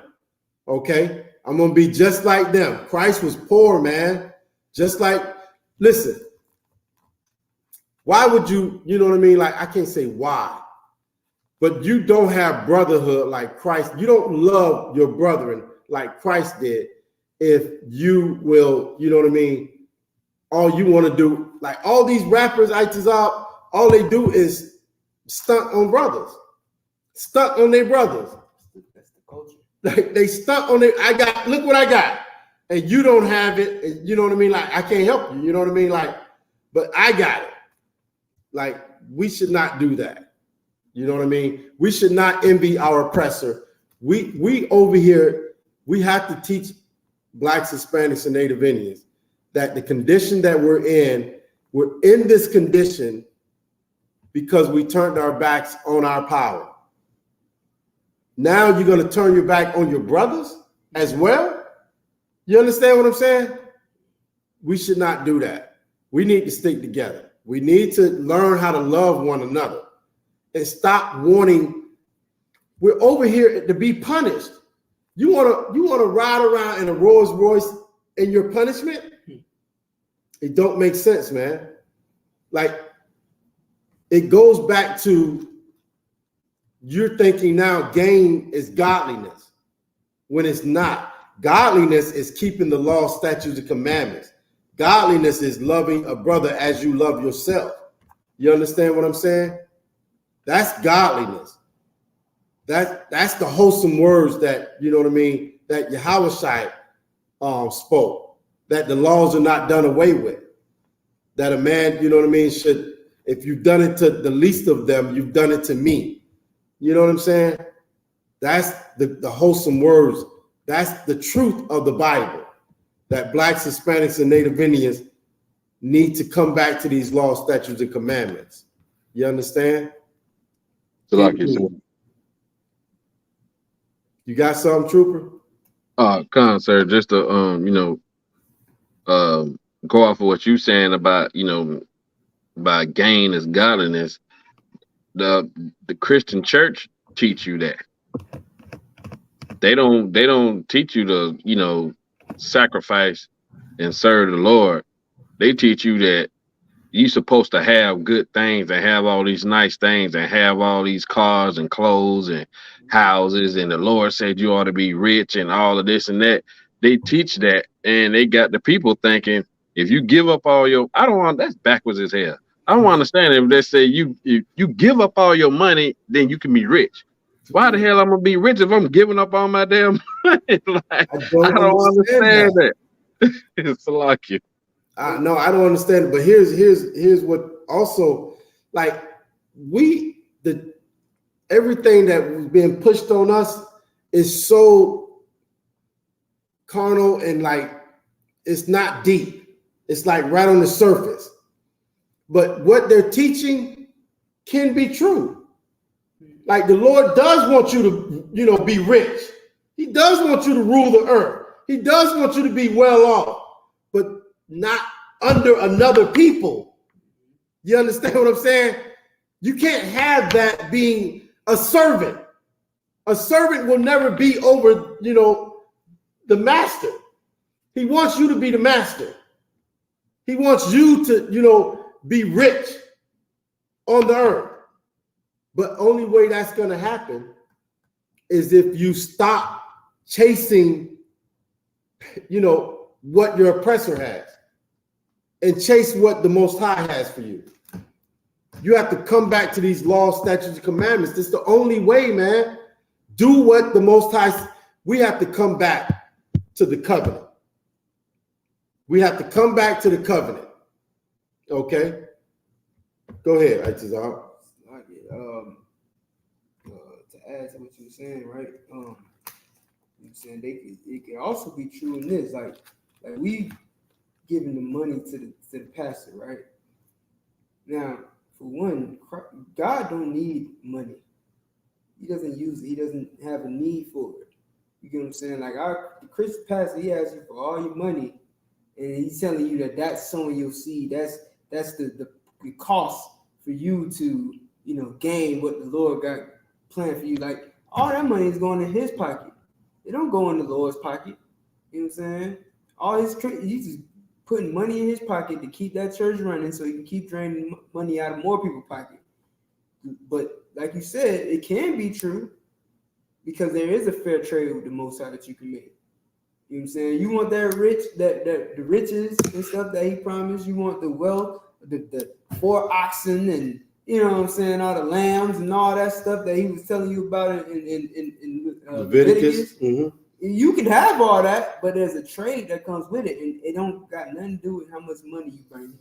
Okay. I'm gonna be just like them." Christ was poor, man. Just like, listen, why would you, Like, I can't say why, but you don't have brotherhood like Christ. You don't love your brethren like Christ did. If you will, all you want to do, like all these rappers, all they do is stunt on brothers, stunt on their brothers. That's the culture. Like they stunt on it. Look what I got. And you don't have it. And you know what I mean? Like, I can't help you. You know what I mean? Like, but I got it. Like, we should not do that. You know what I mean? We should not envy our oppressor. We over here, we have to teach Blacks, Hispanics, and Native Indians that the condition that we're in this condition because we turned our backs on our power. Now you're going to turn your back on your brothers as well? You understand what I'm saying? We should not do that. We need to stick together. We need to learn how to love one another and stop wanting. We're over here to be punished. You want to ride around in a Rolls Royce in your punishment? It don't make sense, man. Like, it goes back to you're thinking now gain is godliness when it's not. Godliness is keeping the law, statutes, and commandments. Godliness is loving a brother as you love yourself. You understand what I'm saying? That's godliness. That's the wholesome words that, that Yahushua spoke, that the laws are not done away with. That a man, should, if you've done it to the least of them, you've done it to me. You know what I'm saying? That's the wholesome words. That's the truth of the Bible, that Blacks, Hispanics, and Native Indians need to come back to these laws, statutes, and commandments. You understand? You got something, Trooper? Con, sir, just to go off of what you're saying about, about gain is godliness. The Christian church teach you that. They don't teach you to, sacrifice and serve the Lord. They teach you that you're supposed to have good things and have all these nice things and have all these cars and clothes and houses, and the Lord said you ought to be rich and all of this and that. They teach that, and they got the people thinking if you give up all your, that's backwards as hell. I don't understand if they say you give up all your money, then you can be rich. Why the hell I'm gonna be rich if I'm giving up all my damn money? Like, I don't understand that. It's like you. No, I don't understand it. But here's what also, like, everything that was being pushed on us is so carnal and like it's not deep. It's like right on the surface. But what they're teaching can be true. Like, the Lord does want you to, be rich. He does want you to rule the earth. He does want you to be well off, but not under another people. You understand what I'm saying? You can't have that being a servant. A servant will never be over, the master. He wants you to be the master. He wants you to, be rich on the earth. But only way that's going to happen is if you stop chasing, what your oppressor has and chase what the Most High has for you. You have to come back to these laws, statutes, and commandments. This is the only way, man. Do what the Most High. We have to come back to the covenant. We have to come back to the covenant. Okay? Go ahead, Itazar. To add to what you were saying, right? You're saying it can also be true in this, like we giving the money to the pastor, right? Now, for one, God don't need money. He doesn't use it. He doesn't have a need for it. You get what I'm saying? Like the Christian pastor, he asks you for all your money, and he's telling you that that's sowing your seed. That's the cost for you to gain what the Lord got planned for you. Like all that money is going in his pocket. It don't go in the Lord's pocket. You know what I'm saying? All he's just putting money in his pocket to keep that church running, so he can keep draining money out of more people's pocket. But like you said, it can be true because there is a fair trade with the Most High that you can make. You know what I'm saying? You want that the riches and stuff that he promised. You want the wealth, the 4 oxen and all the lambs and all that stuff that he was telling you about in Leviticus. Mm-hmm. You can have all that, but there's a trade that comes with it, and it don't got nothing to do with how much money you bring him.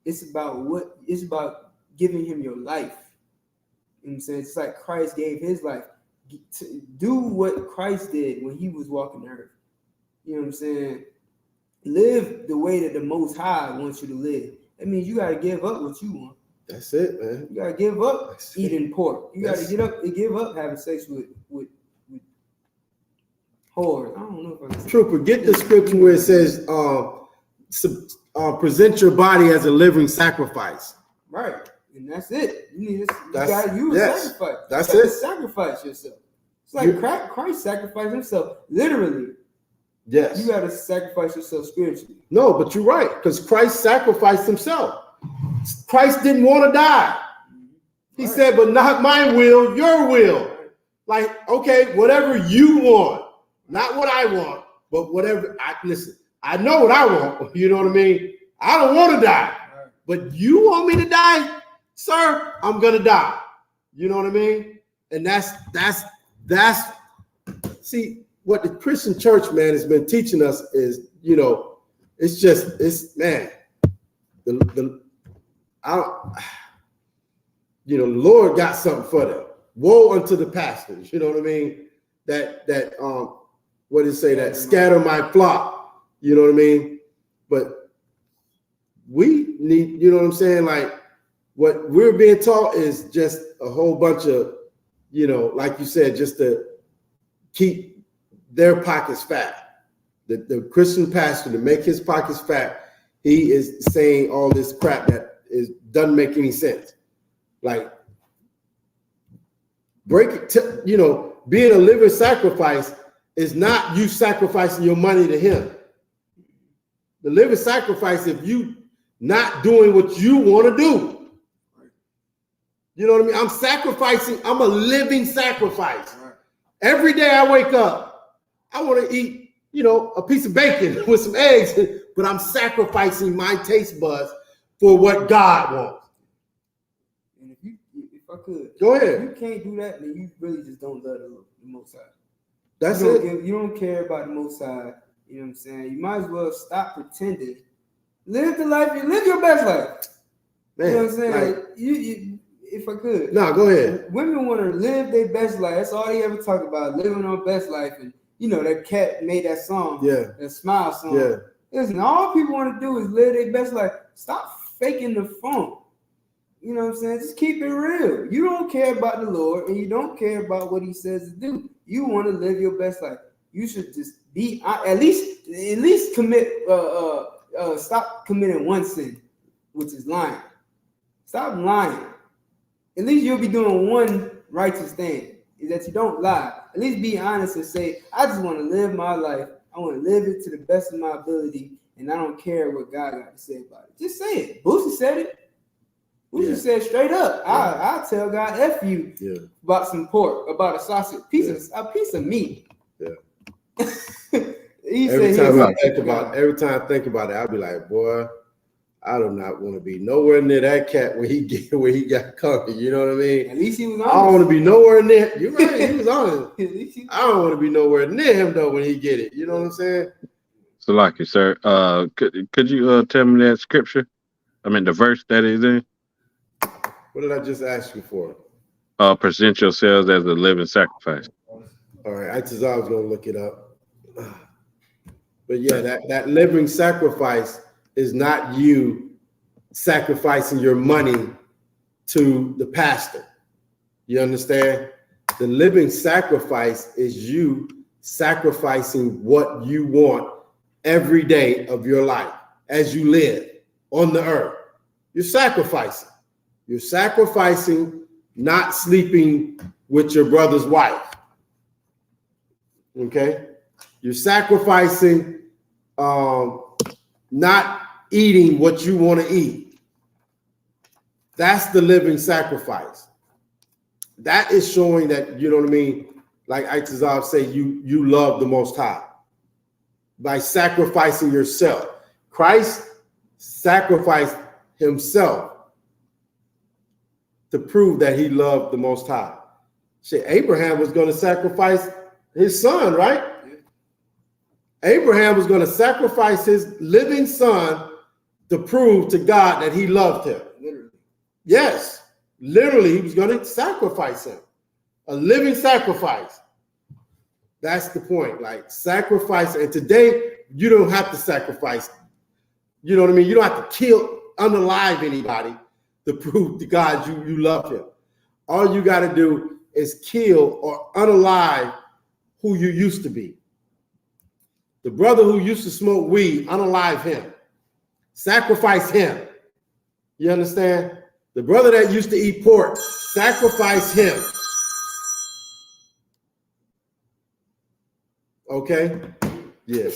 It's about giving him your life. You know what I'm saying? It's like Christ gave his life. To do what Christ did when he was walking the earth. You know what I'm saying? Live the way that the Most High wants you to live. That means you got to give up what you want. That's it, man. You got to give up eating pork. You got to give up having sex with whores. I don't know if I can. Trooper, get the scripture where it says, present your body as a living sacrifice. Right. And that's it. You got to use sacrifice. That's you it. Sacrifice yourself. It's like Christ sacrificed himself, literally. Yes. You got to sacrifice yourself spiritually. No, but you're right, because Christ sacrificed himself. Christ didn't want to die. He said, but not my will, your will. Like, okay, whatever you want, not what I want, but whatever. Listen, I know what I want. You know what I mean? I don't want to die, but you want me to die, sir? I'm gonna die. You know what I mean? And that's see what the Christian church, man, has been teaching us is, the Lord got something for them. Woe unto the pastors, you know what I mean? That what did it say? That scatter my flock, you know what I mean? But we need, you know what I'm saying? Like what we're being taught is just a whole bunch of, like you said, just to keep their pockets fat. The Christian pastor, to make his pockets fat, he is saying all this crap that doesn't make any sense. Like being a living sacrifice is not you sacrificing your money to him. The living sacrifice, if you not doing what you want to do. You know what I mean? I'm sacrificing. I'm a living sacrifice. Every day I wake up, I want to eat, a piece of bacon with some eggs, but I'm sacrificing my taste buds for what God wants. And if I could, go ahead. If you can't do that, then you really just don't love the Most High. That's it. You don't care about the Most High. You know what I'm saying? You might as well stop pretending. Live the life. Live your best life. Man, you know what I'm saying? Like, you if I could. No, go ahead. Women want to live their best life. That's all they ever talk about, living our best life. And that cat made that song. Yeah. That smile song. Yeah. Listen, all people want to do is live their best life. Stop faking the funk. You know what I'm saying? Just keep it real. You don't care about the Lord, and you don't care about what he says to do. You want to live your best life. You should just be at least commit stop committing one sin, which is lying. Stop lying. At least you'll be doing one righteous thing, is that you don't lie. At least be honest and say, I just want to live my life. I want to live it to the best of my ability, and I don't care what God got to say about it. Just say it. Boosie said it. Boosie said straight up, I'll tell God F you about some pork, about a sausage, a piece of meat. Yeah. Every time I think about it, I'll be like, boy, I do not want to be nowhere near that cat when he got conquered. You know what I mean? At least he was honest. I don't want to be nowhere near. You're right. He was honest. I don't want to be nowhere near him though when he get it. You know what I'm saying? So, like you, sir, could you tell me that scripture? I mean, the verse that is in. What did I just ask you for? Present yourselves as a living sacrifice. All right, I was gonna look it up. But yeah, that living sacrifice is not you sacrificing your money to the pastor. You understand? The living sacrifice is you sacrificing what you want every day of your life as you live on the earth. You're sacrificing. You're sacrificing not sleeping with your brother's wife. Okay? You're sacrificing not eating what you want to eat. That's the living sacrifice. That is showing that, you know what I mean? Like Isupk say, you love the Most High by sacrificing yourself. Christ sacrificed himself to prove that he loved the Most High. Shit, Abraham was going to sacrifice his son, right? Yeah. Abraham was going to sacrifice his living son to prove to God that he loved him. Literally. Yes, literally, he was going to sacrifice him. A living sacrifice. That's the point. Like sacrifice. And today, you don't have to sacrifice. You know what I mean? You don't have to kill, unalive anybody to prove to God you love him. All you got to do is kill or unalive who you used to be. The brother who used to smoke weed, unalive him. Sacrifice him. You understand? The brother that used to eat pork, sacrifice him. Okay? Yeah.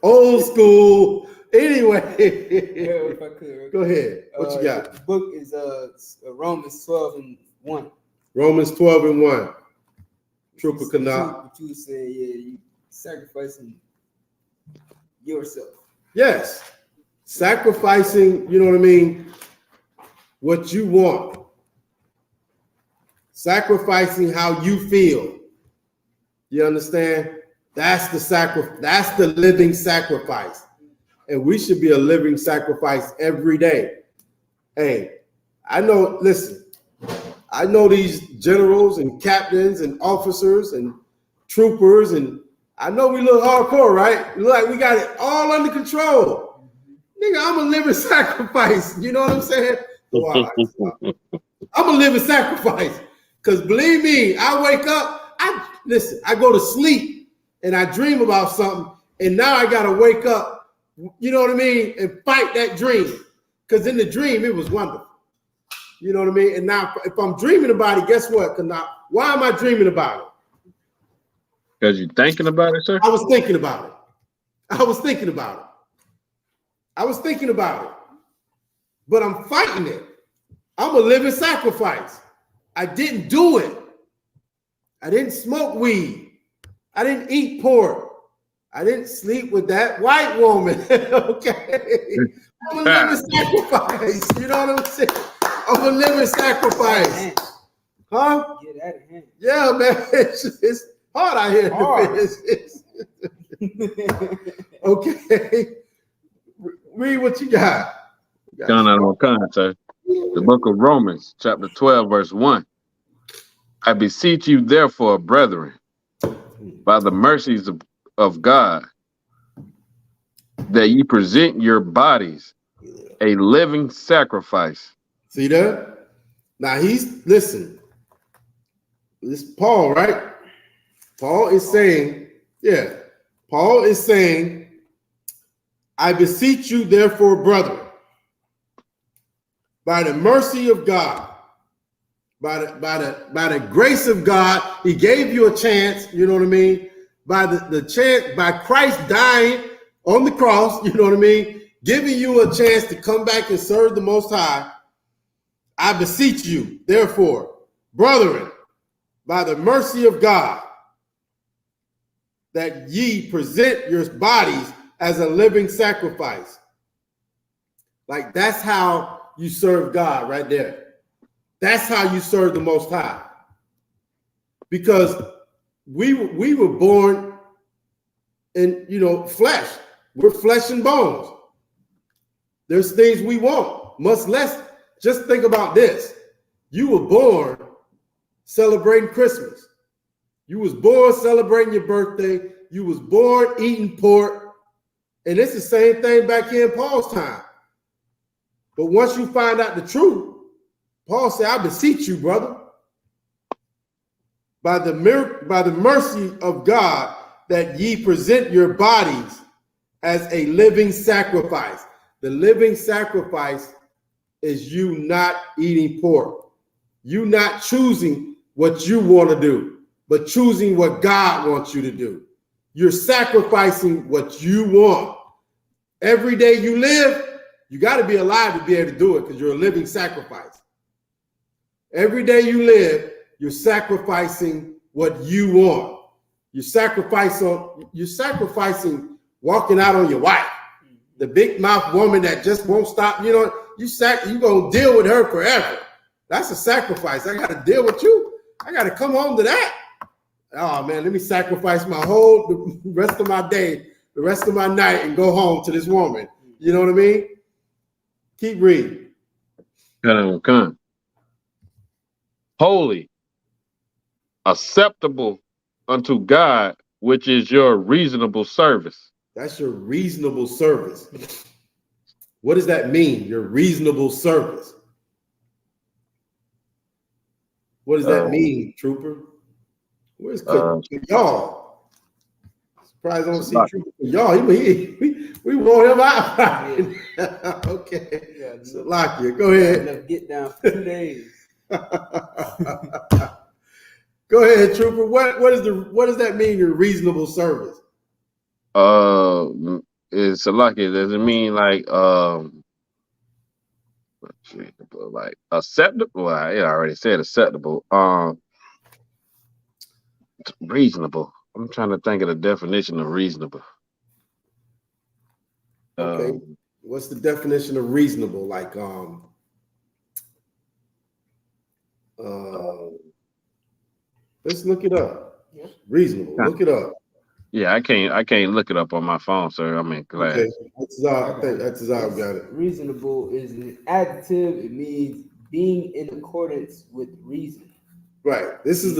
Old school. Anyway. Yeah, if I could. Go ahead. What you got? The book is Romans 12:1. Romans 12:1. Trooper Kanal. What you said, you sacrificing yourself. Yes. Sacrificing, you know what I mean? What you want. Sacrificing how you feel. You understand? That's the living sacrifice. And we should be a living sacrifice every day. Hey, I know these generals and captains and officers and troopers, and I know we look hardcore, right? We look like we got it all under control. Nigga, I'm a living sacrifice. You know what I'm saying? I'm a living sacrifice. Because believe me, I wake up, I go to sleep and I dream about something, and now I got to wake up, you know what I mean, and fight that dream. Because in the dream, it was wonderful. You know what I mean? And now if I'm dreaming about it, guess what? Why am I dreaming about it? Because you're thinking about it, sir? I was thinking about it. But I'm fighting it. I'm a living sacrifice. I didn't do it. I didn't smoke weed. I didn't eat pork. I didn't sleep with that white woman. Okay. I'm a living sacrifice. You know what I'm saying? I'm a living sacrifice. Huh? Get out of hand. Yeah, man. It's hard out here. Hard. Okay. Read what you got. Gone out of my comment, sir. The book of Romans, chapter 12, verse 1. I beseech you, therefore, brethren, by the mercies of God, that ye present your bodies a living sacrifice. See that? Now listen, this is Paul, right? Paul is saying, I beseech you, therefore, brethren. by the mercy of God, by the grace of God, he gave you a chance, you know what I mean? By the chance, by Christ dying on the cross, you know what I mean? Giving you a chance to come back and serve the Most High. I beseech you, therefore, brethren, by the mercy of God, that ye present your bodies as a living sacrifice. Like, that's how you serve God right there. That's how you serve the Most High. Because we were born in, flesh. We're flesh and bones. There's things we want. Much less, just think about this. You were born celebrating Christmas. You was born celebrating your birthday. You was born eating pork. And it's the same thing back here in Paul's time. But once you find out the truth, Paul said, I beseech you, brother, by the mercy of God, that ye present your bodies as a living sacrifice. The living sacrifice is you not eating pork. You not choosing what you want to do, but choosing what God wants you to do. You're sacrificing what you want. Every day you live, you got to be alive to be able to do it, because you're a living sacrifice. Every day you live, you're sacrificing what you want. You're sacrificing walking out on your wife, the big mouth woman that just won't stop. You're gonna deal with her forever. That's a sacrifice. I got to deal with you. I got to come home to that. Oh man, let me sacrifice the rest of my day, the rest of my night, and go home to this woman. You know what I mean? Keep reading. Come. Holy, acceptable unto God, which is your reasonable service. That's your reasonable service. What does that mean? Your reasonable service. What does that mean, Trooper? Where's y'all? Surprised I don't see Trooper. Y'all, we want him out. Okay. Yeah, Salakia, go ahead. Get down for 2 days. Go ahead, Trooper. What does that mean? Your reasonable service? It's Salakia. Does it mean like acceptable? Well, I already said acceptable. Reasonable. I'm trying to think of the definition of reasonable. Okay. What's the definition of reasonable? Like, let's look it up. Reasonable. Look it up. Yeah, I can't look it up on my phone, sir. I'm in class. Okay. I think that's how I got it. Reasonable is an adjective. It means being in accordance with reason. Right. This is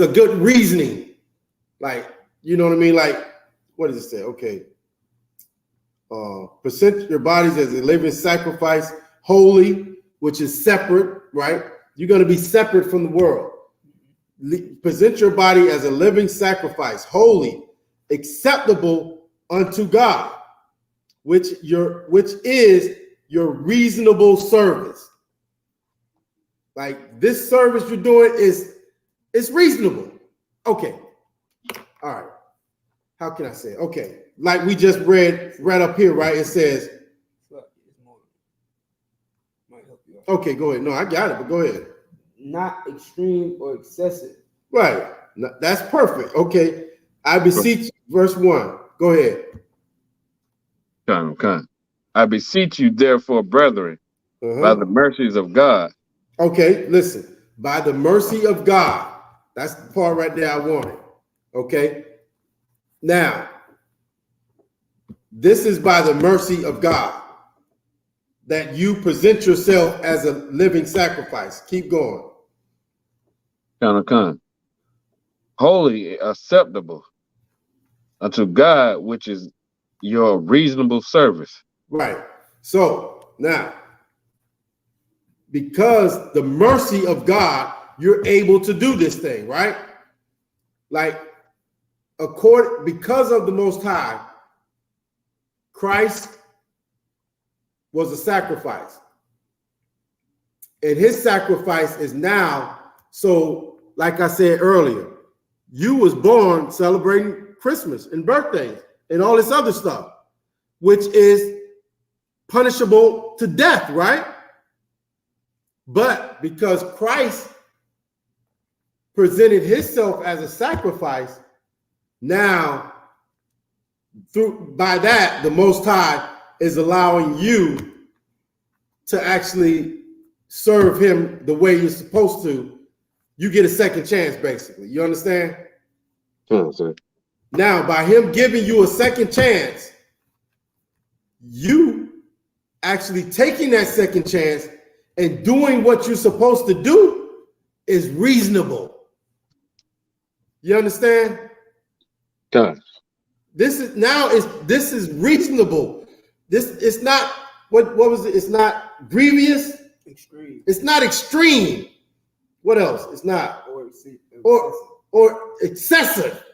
a good reasoning. Like, you know what I mean? Like, what does it say? Okay. Present your bodies as a living sacrifice, holy, which is separate, right? You're going to be separate from the world. Present your body as a living sacrifice, holy, acceptable unto God, which is your reasonable service. Like, this service you're doing it's reasonable. Okay. All right. How can I say it? Okay. Like we just read up here, right? It says, okay, go ahead. No, I got it, but go ahead. Not extreme or excessive. Right. That's perfect. Okay. I beseech you, verse 1. Go ahead. Come. I beseech you, therefore, brethren, by the mercies of God. Okay, listen. By the mercy of God. That's the part right there I wanted. Okay. Now, this is by the mercy of God that you present yourself as a living sacrifice. Keep going. Come. Holy, acceptable unto God, which is your reasonable service. Right. So now, because the mercy of God, you're able to do this thing, right? Like, because of the Most High, Christ was a sacrifice. And his sacrifice is now, so like I said earlier, you was born celebrating Christmas and birthdays and all this other stuff, which is punishable to death, right? But because Christ presented himself as a sacrifice, now by that, the Most High is allowing you to actually serve him the way you're supposed to. You get a second chance, basically. You understand? Sir. Now, by him giving you a second chance, you actually taking that second chance and doing what you're supposed to do is reasonable. You understand? God. This is reasonable. This it's not what was it? It's not grievous. Extreme. It's not extreme. What else? It's not or excessive.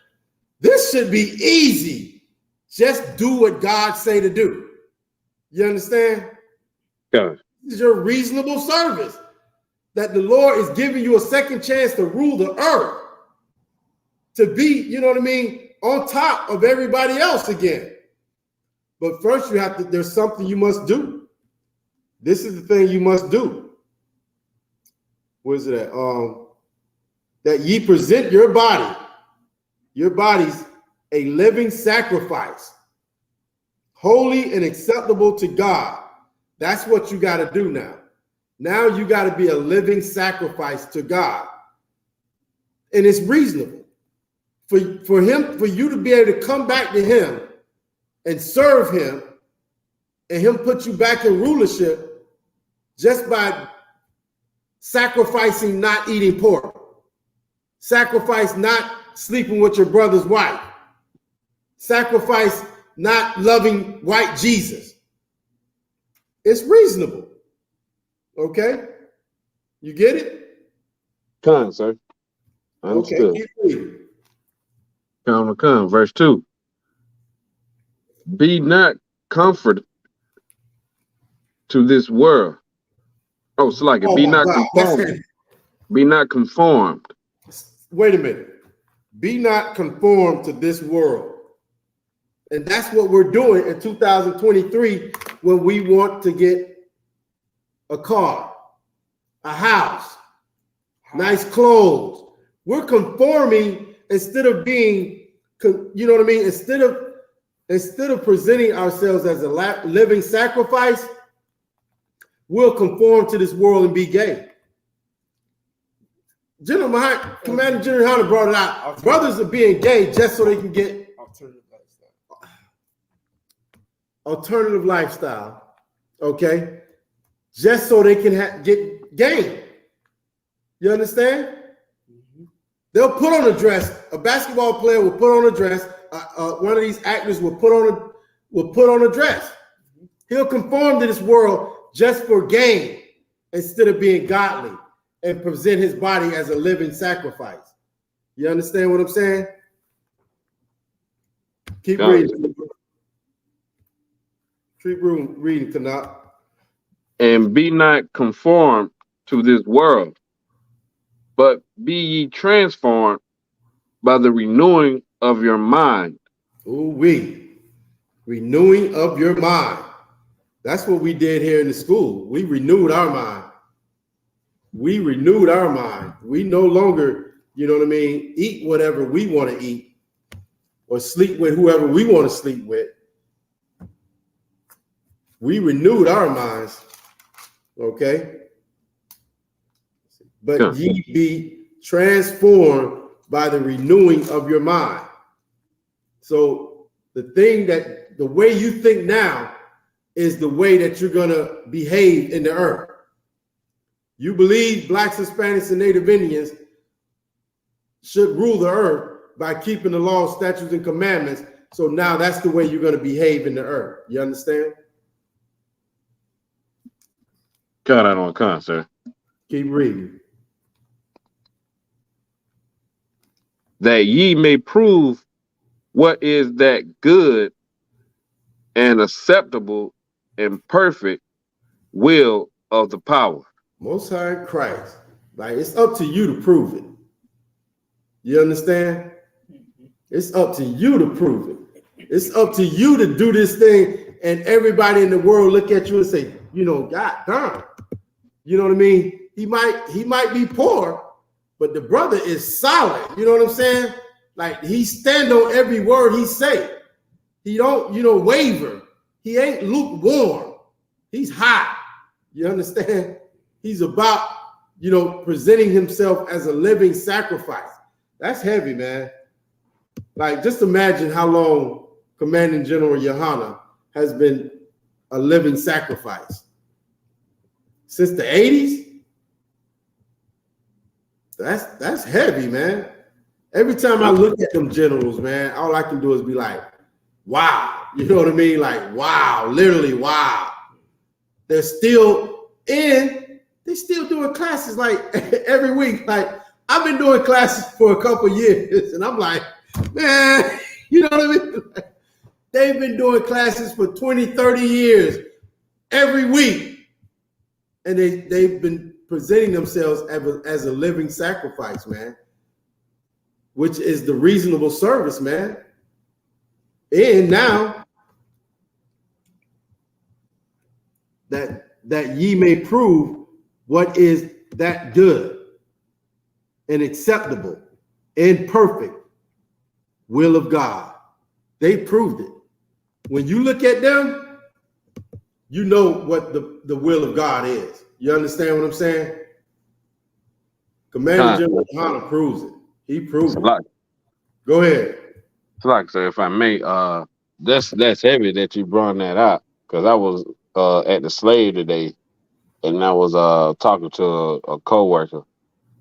This should be easy. Just do what God say to do. You understand? God. This is your reasonable service. That the Lord is giving you a second chance to rule the earth. To be, you know what I mean, on top of everybody else again. But first there's something you must do. This is the thing you must do. What is it at? That ye present your bodies a living sacrifice, holy and acceptable to God. That's what you got to do now. Now you got to be a living sacrifice to God. And it's reasonable for you to be able to come back to him and serve him and him put you back in rulership just by sacrificing not eating pork, sacrifice not sleeping with your brother's wife, sacrifice not loving white Jesus. It's reasonable. Okay? You get it? Come, sir. Understood. Okay, keep reading. Come, verse 2. Be not comforted to this world. Oh, so like it. Be not conformed. Be not conformed. Wait a minute. Be not conformed to this world. And that's what we're doing in 2023 when we want to get a car, a house, nice clothes. We're conforming instead of being, you know what I mean? Instead of presenting ourselves as a living sacrifice, we'll conform to this world and be gay. Commander General Hunter brought it out. Brothers are being gay just so they can get alternative lifestyle. Okay, just so they can get gain. You understand? Mm-hmm. They'll put on a dress. A basketball player will put on a dress. One of these actors will put on a dress. He'll conform to this world just for gain instead of being godly and present his body as a living sacrifice. You understand what I'm saying? Keep reading. Keep reading, Kanat. And be not conformed to this world, but be ye transformed by the renewing of your mind. Renewing of your mind. That's what we did here in the school. We renewed our mind. We no longer, you know what I mean, eat whatever we want to eat or sleep with whoever we want to sleep with. We renewed our minds, okay? But ye be transformed by the renewing of your mind. So the way you think now is the way that you're going to behave in the earth. You believe blacks, Hispanics, and Native Indians should rule the earth by keeping the laws, statutes, and commandments. So now that's the way you're going to behave in the earth. You understand? God, I don't come, sir. Keep reading. That ye may prove what is that good and acceptable and perfect will of the power. Most High in Christ. Like, it's up to you to prove it. You understand? It's up to you to prove it. It's up to you to do this thing, and everybody in the world look at you and say, you know, God darn. You know what I mean? He might be poor, but the brother is solid. You know what I'm saying? Like, he stand on every word he say. He don't, waver. He ain't lukewarm. He's hot. You understand? He's about, presenting himself as a living sacrifice. That's heavy, man. Like, just imagine how long Commanding General Yohana has been a living sacrifice. Since the 80s? That's heavy, man. Every time I look at them generals, man, all I can do is be like, wow. You know what I mean? Like, wow, literally, wow. They're still doing classes like every week. Like, I've been doing classes for a couple years, and I'm like, man, you know what I mean? They've been doing classes for 20, 30 years every week. And they've been presenting themselves as a living sacrifice, man, which is the reasonable service, man. And now that ye may prove what is that good and acceptable and perfect will of God. They proved it. When you look at them, you know what the will of God is. You understand what I'm saying? Commander General Yohana proves it. He proves it. Go ahead. Like, so if I may, that's heavy that you brought that out, because I was at the slave today, and I was talking to a coworker,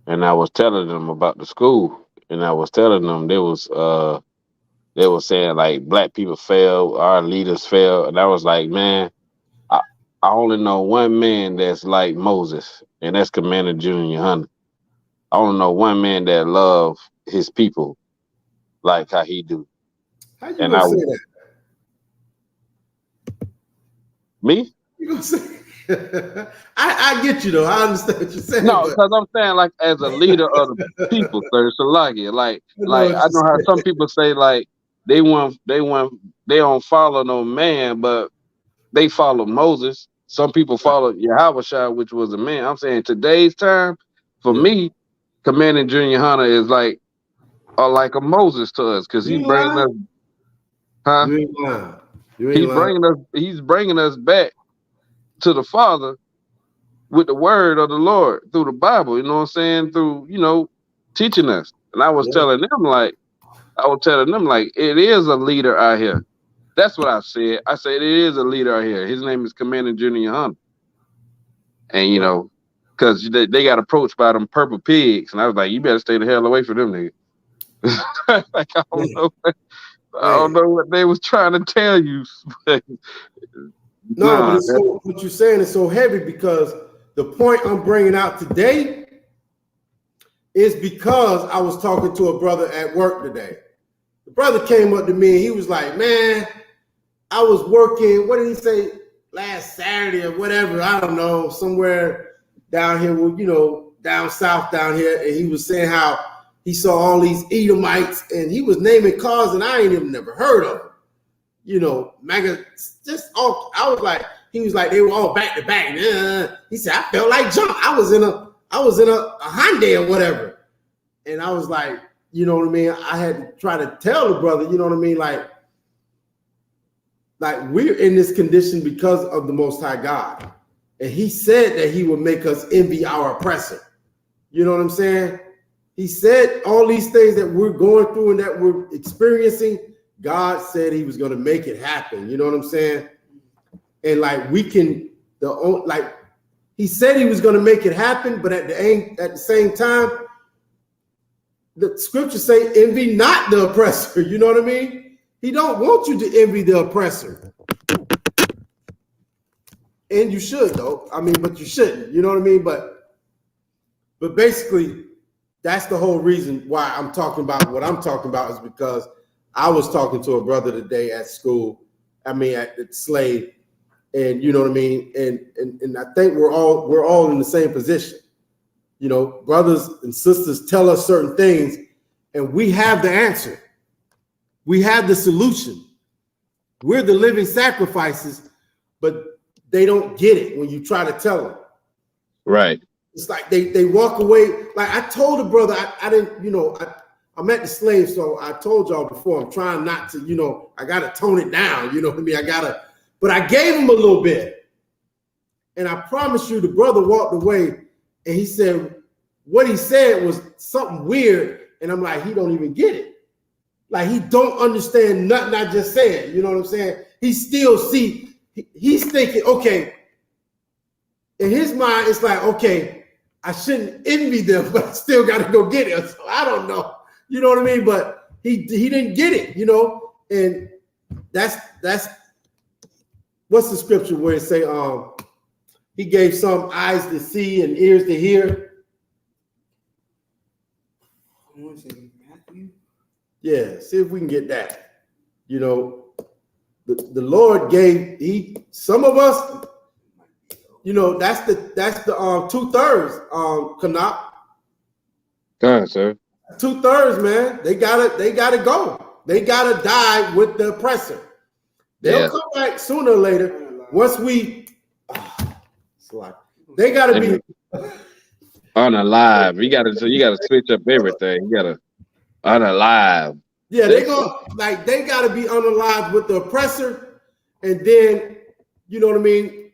and I was telling them about the school, and I was telling them they were saying like black people fail, our leaders fail, and I was like, man, I only know one man that's like Moses, and that's Commander Junior Yohana. I only know one man that love his people like how he do. How you gonna say that? Me? You gonna say? I get you though. I understand what you're saying. No, because I'm saying like as a leader of the people, sir. So like I know how some people say like they don't follow no man, but they follow Moses. Some people follow Yahweh, which was a man. I'm saying today's time, for me, Commanding Junior Hunter is like a Moses to us, because he's bringing us, You ain't lying. He's bringing us back to the Father with the word of the Lord through the Bible. You know what I'm saying? Through teaching us. And I was telling them like, it is a leader out here. That's what I said. I said it is a leader out here. His name is Commander Junior Hunter. And because they got approached by them purple pigs, and I was like, you better stay the hell away from them niggas. Like, I don't know what they was trying to tell you. But what you're saying is so heavy, because the point I'm bringing out today is because I was talking to a brother at work today. The brother came up to me and he was like, man, I was working, what did he say, last Saturday or whatever, I don't know, somewhere down here, down south down here, and he was saying how he saw all these Edomites, and he was naming cars and I ain't even never heard of them. I was like, he was like, they were all back to back. He said, I felt like jump. I was in a Hyundai or whatever. And I was like, you know what I mean? I had to try to tell the brother, you know what I mean? Like we're in this condition because of the Most High God. And he said that he would make us envy our oppressor. You know what I'm saying? He said all these things that we're going through and that we're experiencing, God said he was going to make it happen. You know what I'm saying? And he said he was going to make it happen, but at the same time, the scriptures say, envy not the oppressor. You know what I mean? He don't want you to envy the oppressor. And you should, though. I mean, but you shouldn't. You know what I mean? But basically, that's the whole reason why I'm talking about what I'm talking about, is because I was talking to a brother today at school, at the slave, And you know what I mean? And I think we're all in the same position. You know, brothers and sisters tell us certain things, and we have the answer. We have the solution. We're the living sacrifices, but they don't get it when you try to tell them. Right. It's like they walk away. Like I told the brother, I didn't, you know, I met the slave, so I told y'all before, I'm trying not to, you know, I got to tone it down, you know what I mean? But I gave him a little bit. And I promise you, the brother walked away and he said, what he said was something weird. And I'm like, he don't even get it. Like he don't understand nothing I just said. You know what I'm saying? He still he's thinking, okay, in his mind, it's like, okay, I shouldn't envy them, but I still got to go get it. So I don't know. You know what I mean? But he didn't get it, you know? And that's what's the scripture where it say, he gave some eyes to see and ears to hear. Yeah, see if we can get that. You know, the Lord gave some of us, you know, that's the 2/3 Canuck. Go ahead, sir. 2/3, man. They gotta go. They gotta die with the oppressor. They'll come back sooner or later. Once we they gotta be unalive. You gotta switch up everything. You gotta unalive. Yeah, they gotta be unalive with the oppressor, and then you know what I mean.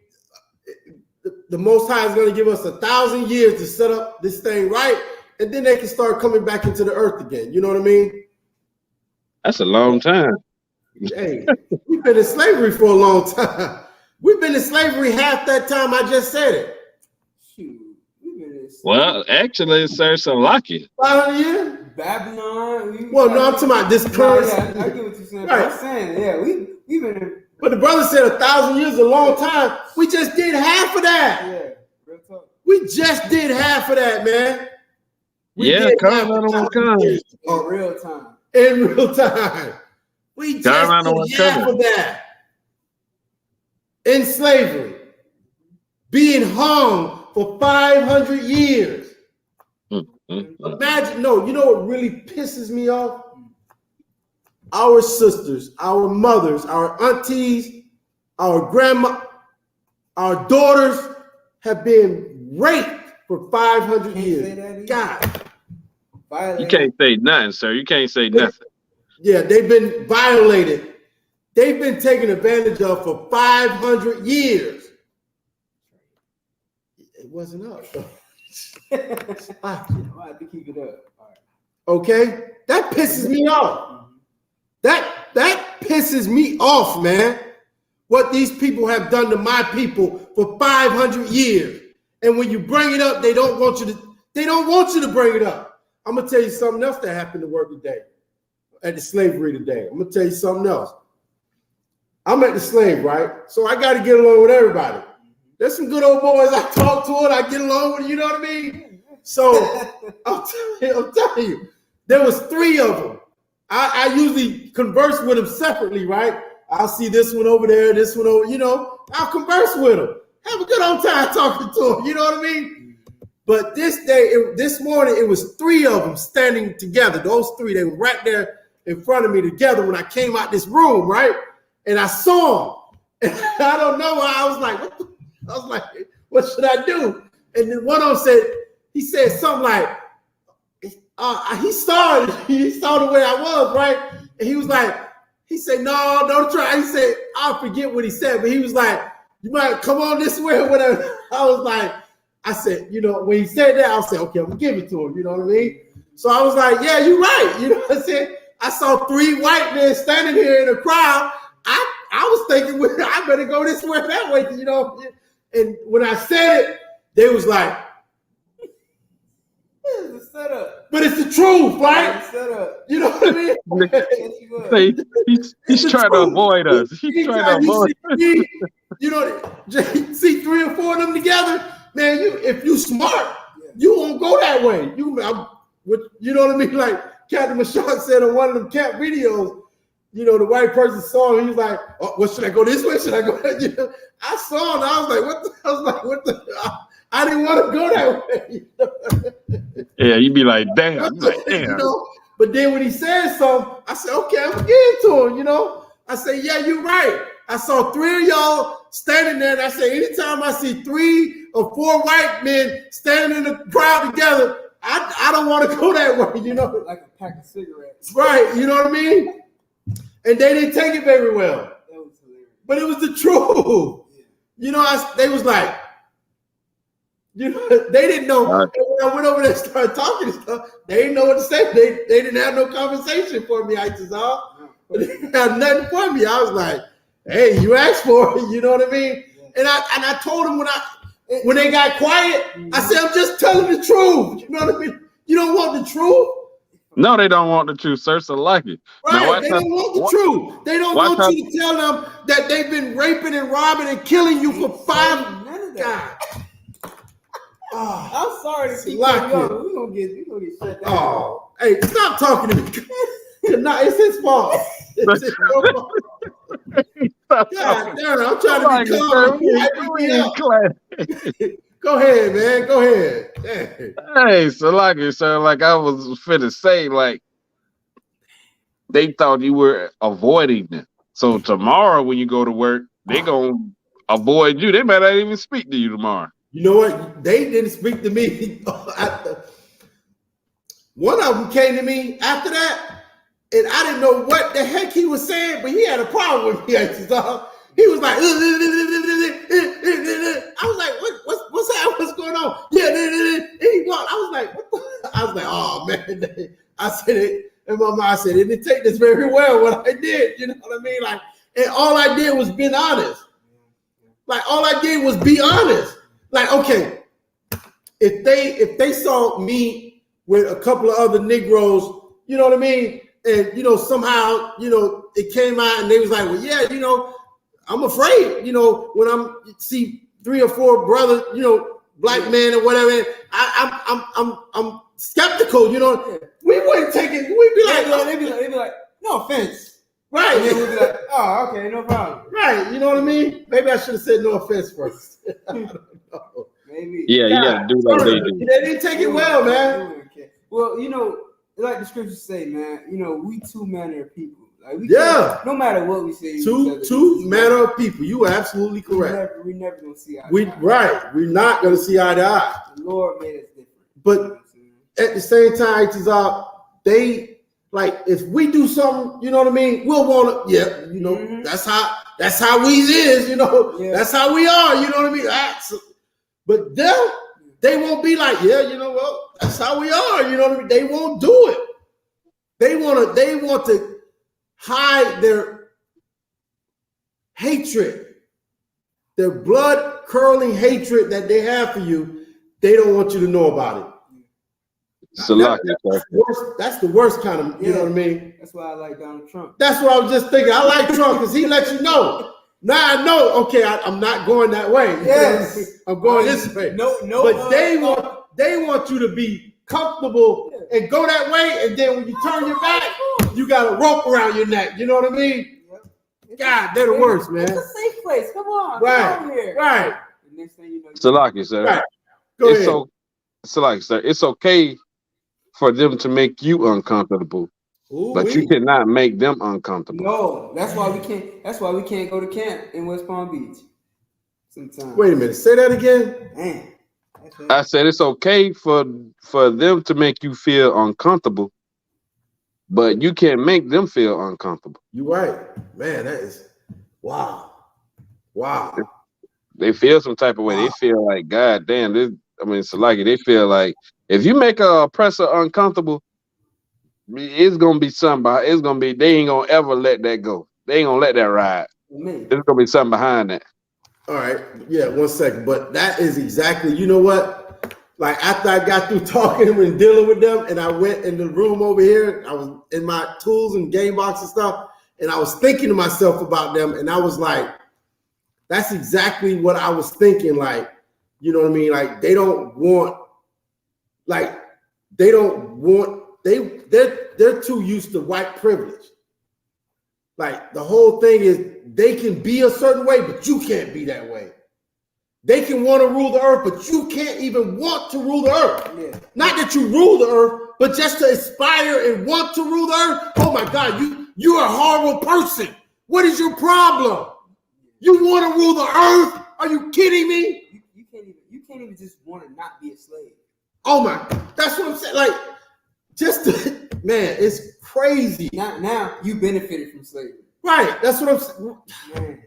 The Most High is gonna give us 1,000 years to set up this thing right, and then they can start coming back into the earth again. You know what I mean? That's a long time. Hey, we've been in slavery for a long time. We've been in slavery half that time I just said it. Shoot, well, actually, sir, so lucky. 500 years? Babylon. Well, no, I'm talking about this current. Yeah, I get what you're saying. Right. I'm saying, yeah, we've been in. But the brother said 1,000 years is a long time. We just did half of that. Yeah, real talk. We just did half of that, man. In real time. In real time. We just did half of that. In slavery. Being hung for 500 years. Imagine, you know what really pisses me off? Our sisters, our mothers, our aunties, our grandma, our daughters have been raped for 500 years. God. You can't say nothing, sir. You can't say nothing. Yeah, they've been violated. They've been taken advantage of for 500 years. It wasn't up. I have to keep it up. All right. Okay? That pisses me off. That pisses me off, man. What these people have done to my people for 500 years. And when you bring it up, they don't want you to bring it up. I'm gonna tell you something else that happened to work today. At the slavery today. I'm gonna tell you something else. I'm at the slave, right? So I gotta get along with everybody. There's some good old boys I talk to it, I get along with, you know what I mean? So I'm telling you, there was 3 of them. I usually converse with them separately, right? I'll see this one over there, this one over, you know, I'll converse with them. Have a good old time talking to them, you know what I mean? But this morning, it was 3 of them standing together. Those 3, they were right there in front of me together when I came out this room, right? And I saw them. And I don't know why. I was like, what should I do? And then one of them said something like, he saw the way I was, right? And he said, no, don't try. He said, I'll forget what he said, but he was like, you might come on this way or whatever. I said, you know, when he said that, I said, okay, I'm gonna give it to him, you know what I mean? So I was like, yeah, you're right. You know what I'm saying? I saw 3 white men standing here in the crowd. I was thinking, I better go this way, that way, you know? And when I said it, they was like, It's a setup. But it's the truth, right? It's a setup. You know what I mean? He's trying to avoid us. He's trying to avoid us. You know, see 3 or 4 of them together, man. If you smart, you won't go that way. You know what I mean? Like Captain Mashak said on one of them camp videos, the white person saw him. He was like, "Oh, what should I go this way? Should I go?" I saw him. I was like, "What the?" I was like, "What the?" I didn't want to go that way. Yeah, you'd be like, damn. But then when he said something, I said, "Okay, I'm gonna get into him." I said, "Yeah, you're right." I saw 3 of y'all standing there, and I said, "Anytime I see 3 or 4 white men standing in the crowd together, I don't want to go that way." Like a pack of cigarettes. Right? You know what I mean? And they didn't take it very well. That was hilarious. But it was the truth. Yeah. They was like, they didn't know. Right. When I went over there and started talking and stuff, they didn't know what to say. They didn't have no conversation for me, Itazal. They didn't have nothing for me. I was like, "Hey, you asked for it," you know what I mean? Yeah. And I told them when they got quiet, I said, "I'm just telling the truth." You know what I mean? You don't want the truth? No, they don't want the truth, sir. So like it. Right, they don't want the truth. They don't want you to tell them that they've been raping and robbing and killing you for 5 minutes. I'm sorry to keep going. We're gonna get shut down. Oh, hey, stop talking to me. No, it's his fault. It's his fault. God damn, I'm trying to be calm. Go ahead, man. Go ahead. Hey, so like it, sir, like I was finna say, like they thought you were avoiding them. So tomorrow when you go to work, they gonna avoid you. They might not even speak to you tomorrow. You know what? They didn't speak to me. One of them came to me after that, and I didn't know what the heck he was saying, but he had a problem with me. He was like, I was like, what's that? What's going on? Yeah, and he walked. I was like, what the? I was like, oh man. I said it, and my mom said, it didn't take this very well what I did. You know what I mean? Like, and all I did was be honest. Like, all I did was be honest. Like, okay, if they saw me with a couple of other Negroes, you know what I mean? And somehow, it came out and they was like, well, yeah, I'm afraid, when I'm see 3 or 4 brothers, black men or whatever, I'm skeptical, We wouldn't take it. We'd be like, they'd be like, no offense. Right. And then we'd be like, oh, okay, no problem. Right. You know what I mean? Maybe I should have said no offense first. I don't know. Maybe. Yeah, you gotta do like they do. They didn't take it well, man. Well, like the scriptures say, man, we 2 manner of people. Like no matter what we say, two manner of people. You are absolutely correct. We never gonna see eye to eye. Right. We're not gonna see eye to eye. The Lord made us different. But at the same time, they like if we do something, you know what I mean, we'll want to, that's how we is, that's how we are, you know what I mean? But they won't be like, that's how we are, you know what I mean? They won't do it. They want to hide their hatred, their blood curdling hatred that they have for you. They don't want you to know about it. That's the worst kind of, you know what I mean? That's why I like Donald Trump. That's what I was just thinking. I like Trump because he lets you know. Now I know, okay, I'm not going that way. Yes. I'm going this way. No. But they want you to be comfortable and go that way, and then when you turn your back, you got a rope around your neck. You know what I mean? Yep. God, they're the worst, man. It's a safe place. Come on. Right. Come over here. Right. The next thing you know, Salaki, sir. Right. Go ahead. Salaki, sir. It's okay for them to make you uncomfortable, but you cannot make them uncomfortable. No, that's why we can't. That's why we can't go to camp in West Palm Beach. Sometimes. Wait a minute. Say that again. Man. I said it's okay for them to make you feel uncomfortable, but you can't make them feel uncomfortable. You're right, man. That is wow. They feel some type of way. Wow. They feel like, God damn, it's like they feel like if you make a oppressor uncomfortable, it's gonna be something. It's gonna be they ain't gonna ever let that go. They ain't gonna let that ride. There's gonna be something behind that. All right, yeah, 1 second. But that is exactly, you know what? Like after I got through talking and dealing with them, and I went in the room over here, I was in my tools and game box and stuff, and I was thinking to myself about them, and I was like, that's exactly what I was thinking. Like, you know what I mean? Like they're too used to white privilege. Like the whole thing is they can be a certain way, but you can't be that way. They can want to rule the earth, but you can't even want to rule the earth. Yeah. Not that you rule the earth, but just to aspire and want to rule the earth. Oh my God, you're a horrible person. What is your problem? You want to rule the earth? Are you kidding me? You can't even just want to not be a slave. Oh my, that's what I'm saying. Like, man, it's crazy. Now you benefited from slavery. Right, that's what I'm saying. Man.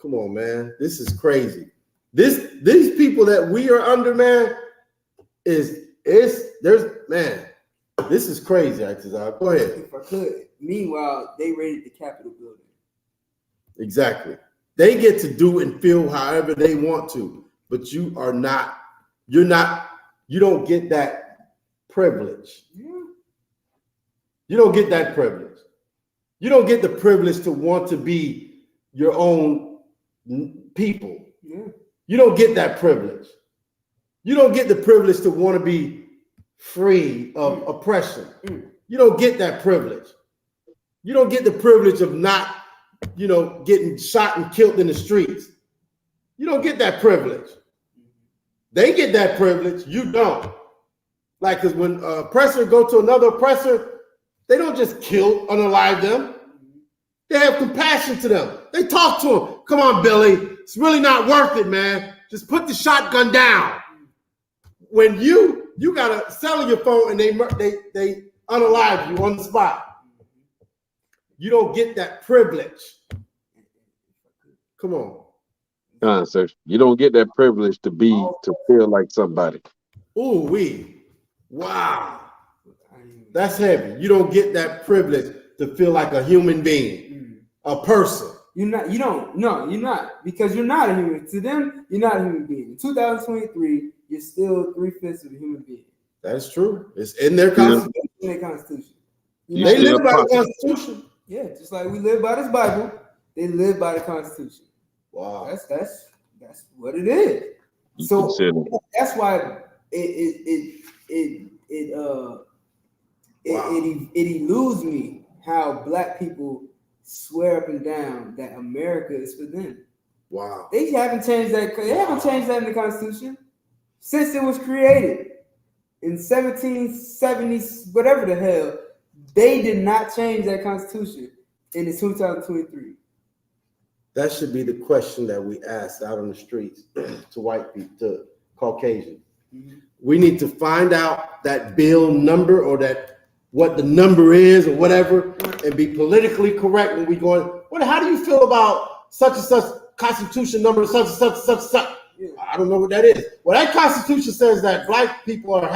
Come on, man. This is crazy. These people that we are under, man, this is crazy, Atazar. Go ahead. If I could. Meanwhile, they raided the Capitol building. Exactly. They get to do and feel however they want to, but you don't get that privilege. Yeah. You don't get that privilege. You don't get the privilege to want to be your own people. Yeah. You don't get that privilege. You don't get the privilege to want to be free of oppression. You don't get that privilege. You don't get the privilege of not, getting shot and killed in the streets. You don't get that privilege. They get that privilege. You don't. Like, because when oppressor go to another oppressor, they don't just kill, unalive them. They have compassion to them. They talk to them. Come on, Billy. It's really not worth it, man. Just put the shotgun down. When you got a cellular phone and they unalive you on the spot. You don't get that privilege. Come on. Sir. You don't get that privilege to feel like somebody. Ooh, wow. That's heavy. You don't get that privilege to feel like a human being, a person. You're not, because you're not a human. To them, you're not a human being. In 2023, you're still 3/5 of a human being. That's true. It's in their constitution. In their constitution. They live by the Constitution. Yeah, just like we live by this Bible, they live by the Constitution. Wow. That's what it is. So that's why it eludes me how Black people swear up and down that America is for them. Wow. They haven't changed that. They haven't changed that in the Constitution since it was created in 1770s, whatever the hell. They did not change that Constitution in 2023. That should be the question that we ask out on the streets to white people, to Caucasians. Mm-hmm. We need to find out that bill number or what the number is or whatever, and be politically correct when we go. How do you feel about such and such Constitution number, such and such? Yeah. I don't know what that is. Well, that Constitution says that Black people are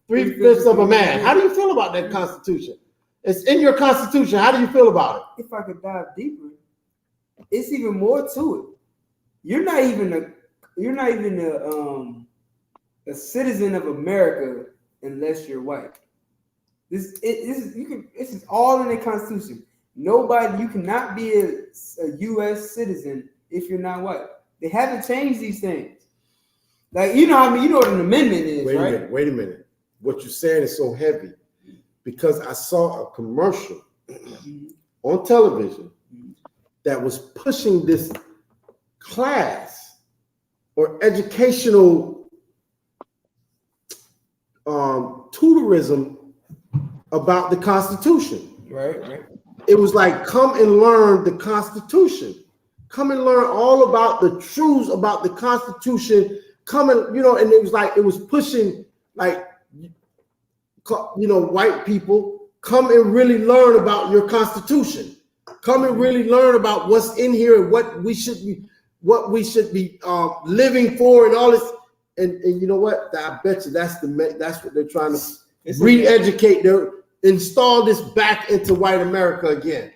3/5 of a man. How do you feel about that Constitution? It's in your Constitution. How do you feel about it? If I could dive deeper, it's even more to it. You're not even a citizen of America unless you're white. This is all in the Constitution. You cannot be a U.S. citizen if you're not white. They haven't changed these things. Like, you know what an amendment is, right? Wait a minute. What you're saying is so heavy because I saw a commercial on television that was pushing this class or educational tutorism about the Constitution. Right. It was like, come and learn the Constitution. Come and learn all about the truths about the Constitution. Come and, and it was like, it was pushing like, white people, come and really learn about your Constitution. Come and really learn about what's in here and what we should be living for and all this. And you know what? I bet you that's what they're trying to re-educate. Install this back into white America again.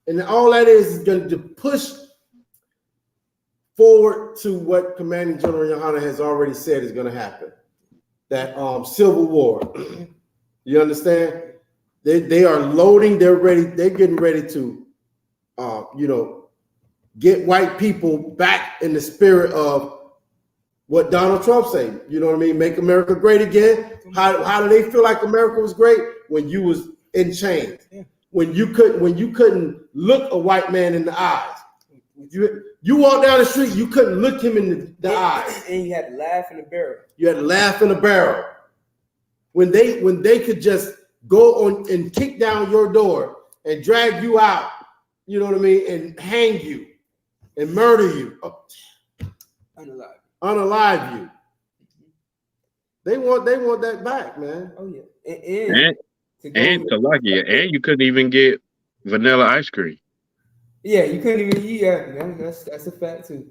And all that is going to push forward to what Commanding General Yohana has already said is going to happen. That civil war. You understand? They are loading, they're ready, they're getting ready to get white people back in the spirit of what Donald Trump said. You know what I mean? Make America great again. How do they feel like America was great? When you was in chains. when you couldn't look a white man in the eyes. You walk down the street, you couldn't look him in the eyes. And you had to laugh in the barrel. You had to laugh in the barrel. When they could just go on and kick down your door and drag you out, you know what I mean, and hang you and murder you. Unalive you. They want that back, man. Oh yeah. And Kalaki, and you couldn't even get vanilla ice cream. Yeah, you couldn't even eat. Yeah, that's a fact too.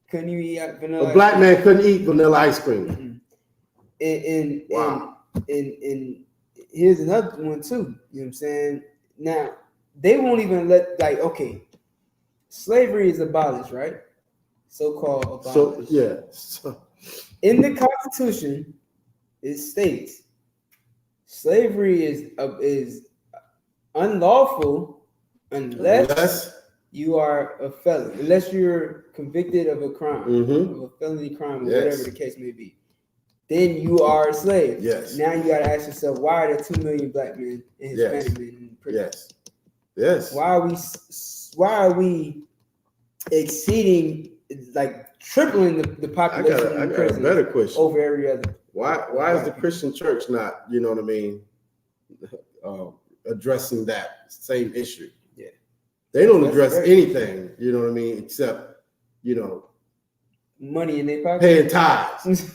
Couldn't even eat vanilla. A black man couldn't eat vanilla ice cream. Wow. And here's another one too. You know what I'm saying? Now they won't even okay, slavery is abolished, right? So-called abolished. So in the Constitution, it states slavery is unlawful unless you are a felon, unless you're convicted of a crime, of a felony crime, or whatever the case may be. Then you are a slave. Yes. Now you got to ask yourself, why are there 2 million black men and Hispanic men in prison? Yes. Why are we exceeding, tripling the population in prison? I got a better question. Over every other. Why is the Christian church not, you know what I mean, addressing that same issue? Yeah. They don't address anything, you know what I mean, except, money in their pocket. Paying tithes.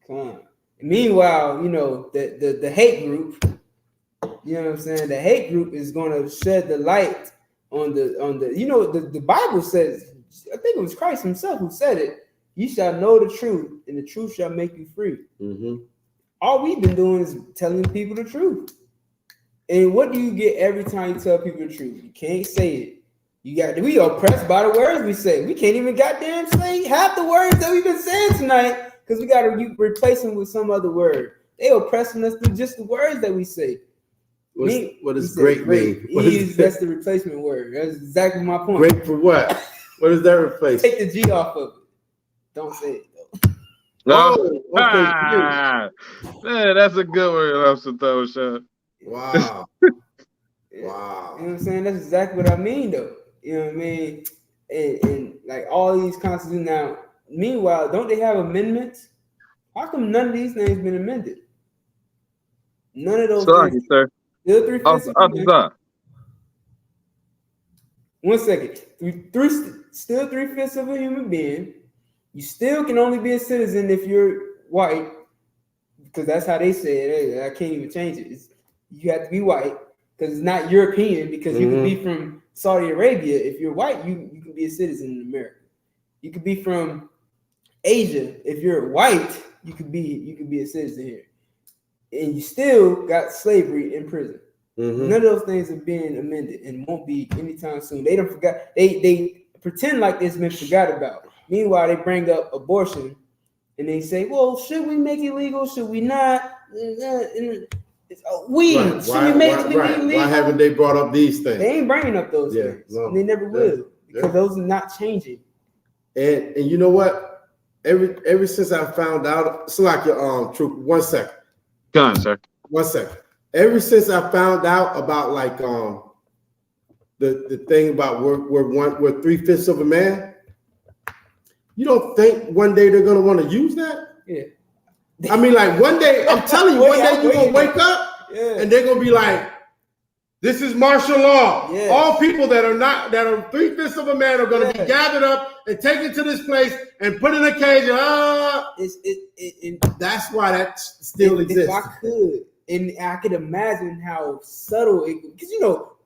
Come on. Meanwhile, the hate group, you know what I'm saying? The hate group is going to shed the light on the Bible says, I think it was Christ himself who said it, you shall know the truth and the truth shall make you free. All we've been doing is telling people the truth. And what do you get every time you tell people the truth? You can't say it. We oppressed by the words we say. We can't even goddamn say half the words that we've been saying tonight because we got to replace them with some other word. They oppressing us through just the words that we say. What does great mean? That's the replacement word. That's exactly my point. Great for what? What does that replace? Take the G off of it. Don't say it though. No. Man, that's a good word, Officer Thosha. Wow. Wow. You know what I'm saying? That's exactly what I mean, though. You know what I mean? And all these constitutions now. Meanwhile, don't they have amendments? How come none of these things been amended? None of those things. Sir. Still 3/5. 1 second. Still 3/5 of a human being. You still can only be a citizen if you're white, because that's how they say it. I can't even change it. You have to be white because it's not European. Because you can be from Saudi Arabia. If you're white, you can be a citizen in America. You could be from Asia. If you're white, you could be a citizen here. And you still got slavery in prison. None of those things are being amended and won't be anytime soon. They don't forget. They pretend like it's been forgot about. Meanwhile, they bring up abortion and they say, "Well, should we make it legal? Should we not? Weed. Should we make it legal? Why haven't they brought up these things? They ain't bringing up those things. No, they never will because those are not changing. And you know what? Ever since I found out, it's like your Troop. 1 second. Go on, sir. 1 second. Ever since I found out about the thing about we're 3/5 of a man, you don't think one day they're gonna want to use that? Yeah. I mean, one day, I'm telling you, one day you're gonna wake up and they're gonna be like, this is martial law. Yeah. All people that are 3/5 of a man are gonna be gathered up and taken to this place and put in a cage. That's why that still exists. If I could, and I could imagine how subtle it, because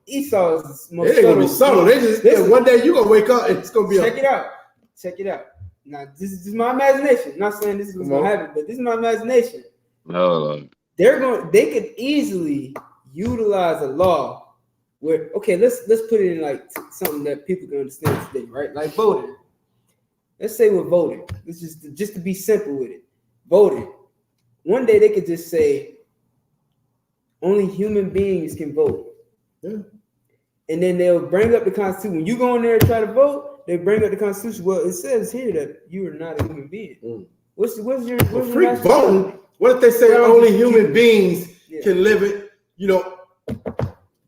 Esau is the most it ain't gonna be subtle. They just one day you're gonna wake up and it's gonna be Check it out. Now this is my imagination. I'm not saying this is what's gonna happen, but this is my imagination. No. They could easily utilize a law where, okay, let's put it in something that people can understand today, right? Like voting. Let's say we're voting. Let's just to be simple with it. Voting. One day they could just say only human beings can vote. Yeah. And then they'll bring up the Constitution. When you go in there and try to vote, they bring up the Constitution. Well, it says here that you are not a human being. What's your free voting? What if they say only human beings can live it?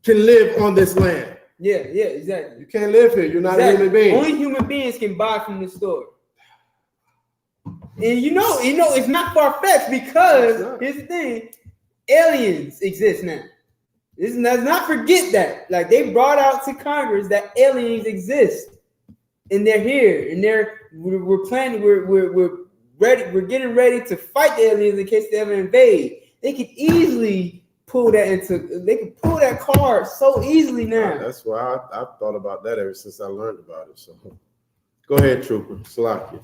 can live on this land. Yeah, exactly. You can't live here. You're not a human being. Only human beings can buy from the store. And you know, it's not far-fetched because here's the thing: aliens exist now. Let's not forget that. Like they brought out to Congress that aliens exist, and they're here, and we're planning. We're ready. We're getting ready to fight the aliens in case they ever invade. They could easily pull that they can pull that card so easily now. That's why I've thought about that ever since I learned about it. So go ahead, Trooper. Salakia.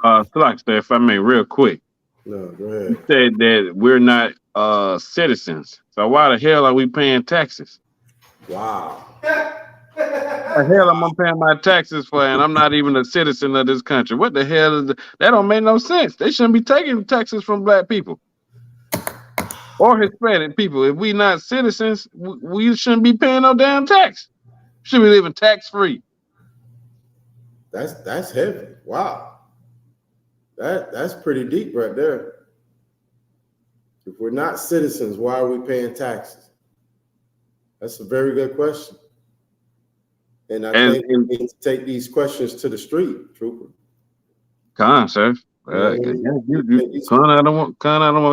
Salakia, if I may, real quick. No, go ahead. You said that we're not citizens. So why the hell are we paying taxes? Wow. The hell am I paying my taxes for, and I'm not even a citizen of this country? What the hell that don't make no sense. They shouldn't be taking taxes from black people or Hispanic people. If we not citizens, we shouldn't be paying no damn tax. Should be living tax free. That's heavy. Wow. That's pretty deep right there. If we're not citizens, why are we paying taxes? That's a very good question. And I think we need to take these questions to the street, Trooper. Con, sir. I don't want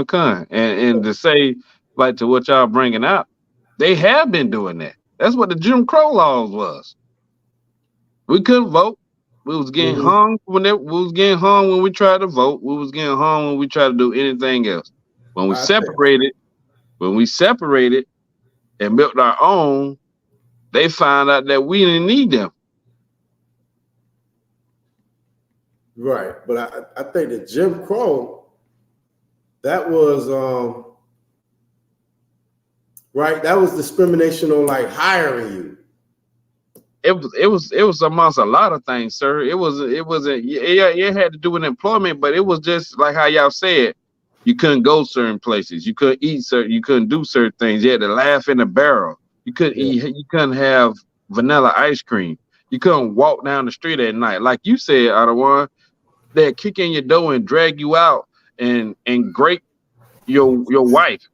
con. And to say, like, to what y'all bringing out, they have been doing that. That's what the Jim Crow laws was. We couldn't vote. We was getting hung when we tried to vote. We was getting hung when we tried to do anything else. When we separated and built our own, they found out that we didn't need them. Right, but I think that Jim Crow, that was right. That was discrimination on like hiring you. It was amongst a lot of things, sir. It had to do with employment, but it was just like how y'all said. You couldn't go certain places. You couldn't eat you couldn't do certain things. You had to laugh in a barrel. You couldn't eat. You couldn't have vanilla ice cream. You couldn't walk down the street at night, like you said, Adawan. They'd kick in your door and drag you out and grape your wife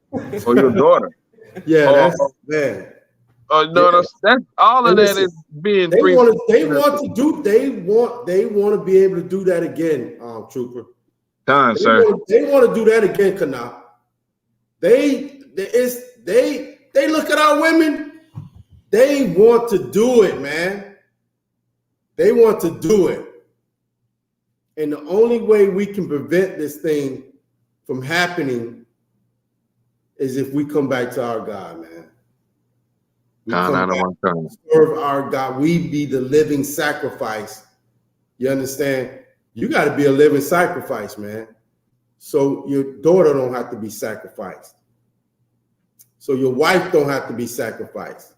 or your daughter. Yeah, that's bad. That's all of that is being. They want to be able to do that again, Trooper. They want to do that again, Kana. They look at our women. They want to do it, man. They want to do it. And the only way we can prevent this thing from happening is if we come back to our God, man. Serve our God. We be the living sacrifice. You understand? You got to be a living sacrifice, man. So your daughter don't have to be sacrificed. So your wife don't have to be sacrificed.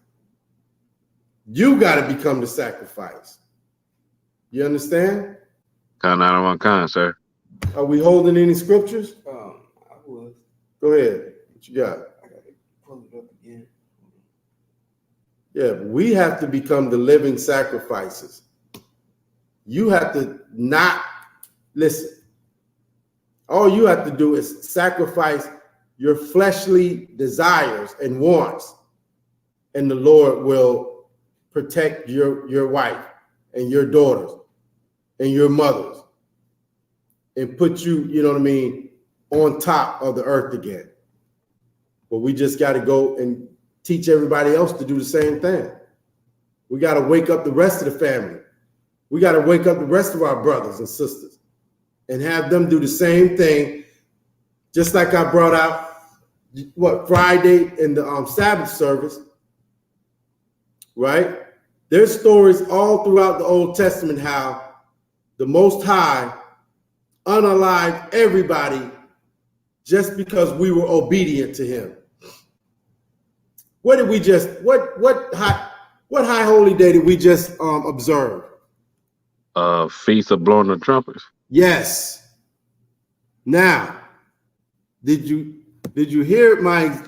You got to become the sacrifice. You understand? Sir. Are we holding any scriptures? I was. Go ahead. What you got? I got to pull it up again. Yeah, we have to become the living sacrifices. You have to not listen. All you have to do is sacrifice your fleshly desires and wants, and the Lord will protect your wife and your daughters and your mothers and put you, you know what I mean, on top of the earth again. But we just got to go and teach everybody else to do the same thing. We got to wake up the rest of the family. We got to wake up the rest of our brothers and sisters and have them do the same thing. Just like I brought out Friday in the Sabbath service, right? There's stories all throughout the Old Testament how the Most High unalived everybody just because we were obedient to him. What high holy day did we just observe? Feast of blowing the trumpets. Yes. Now, did you hear my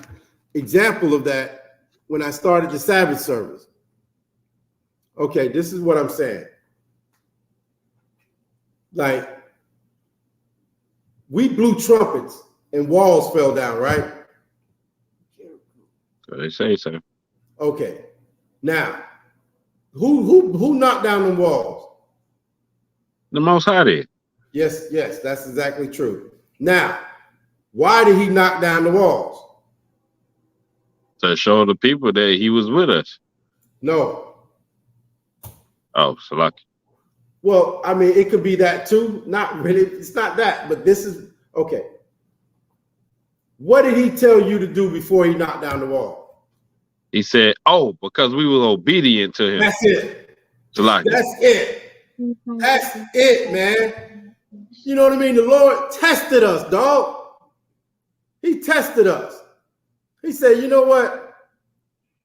example of that when I started the Sabbath service? Okay, this is what I'm saying. Like, we blew trumpets and walls fell down, right? So they say so. Okay. Now, who knocked down the walls? The Most High did. Yes, that's exactly true. Now, why did he knock down the walls? To show the people that he was with us. No. Oh, Salaki. Well, I mean, it could be that too. Not really. It's not that, but this is okay. What did he tell you to do before he knocked down the wall? He said, "Oh, because we were obedient to him." That's it. Salaki. That's it. That's it, man. You know what I mean? The Lord tested us, dog. He tested us. He said, you know what?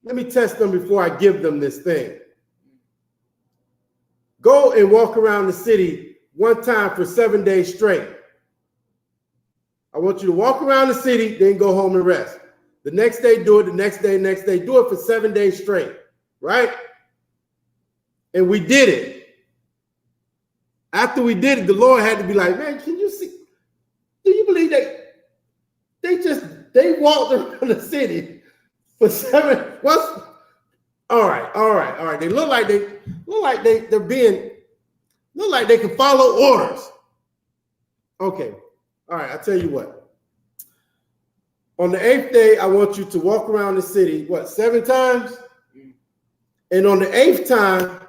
Let me test them before I give them this thing. Go and walk around the city one time for 7 days straight. I want you to walk around the city, then go home and rest. The next day, do it. The next day. Do it for 7 days straight, right? And we did it. After we did it, the Lord had to be like, man, can you see? Do you believe they walked around the city for 7? What's all right. They look like they can follow orders. Okay. All right, I'll tell you what. On the 8th day, I want you to walk around the city, 7 times? And on the 8th time,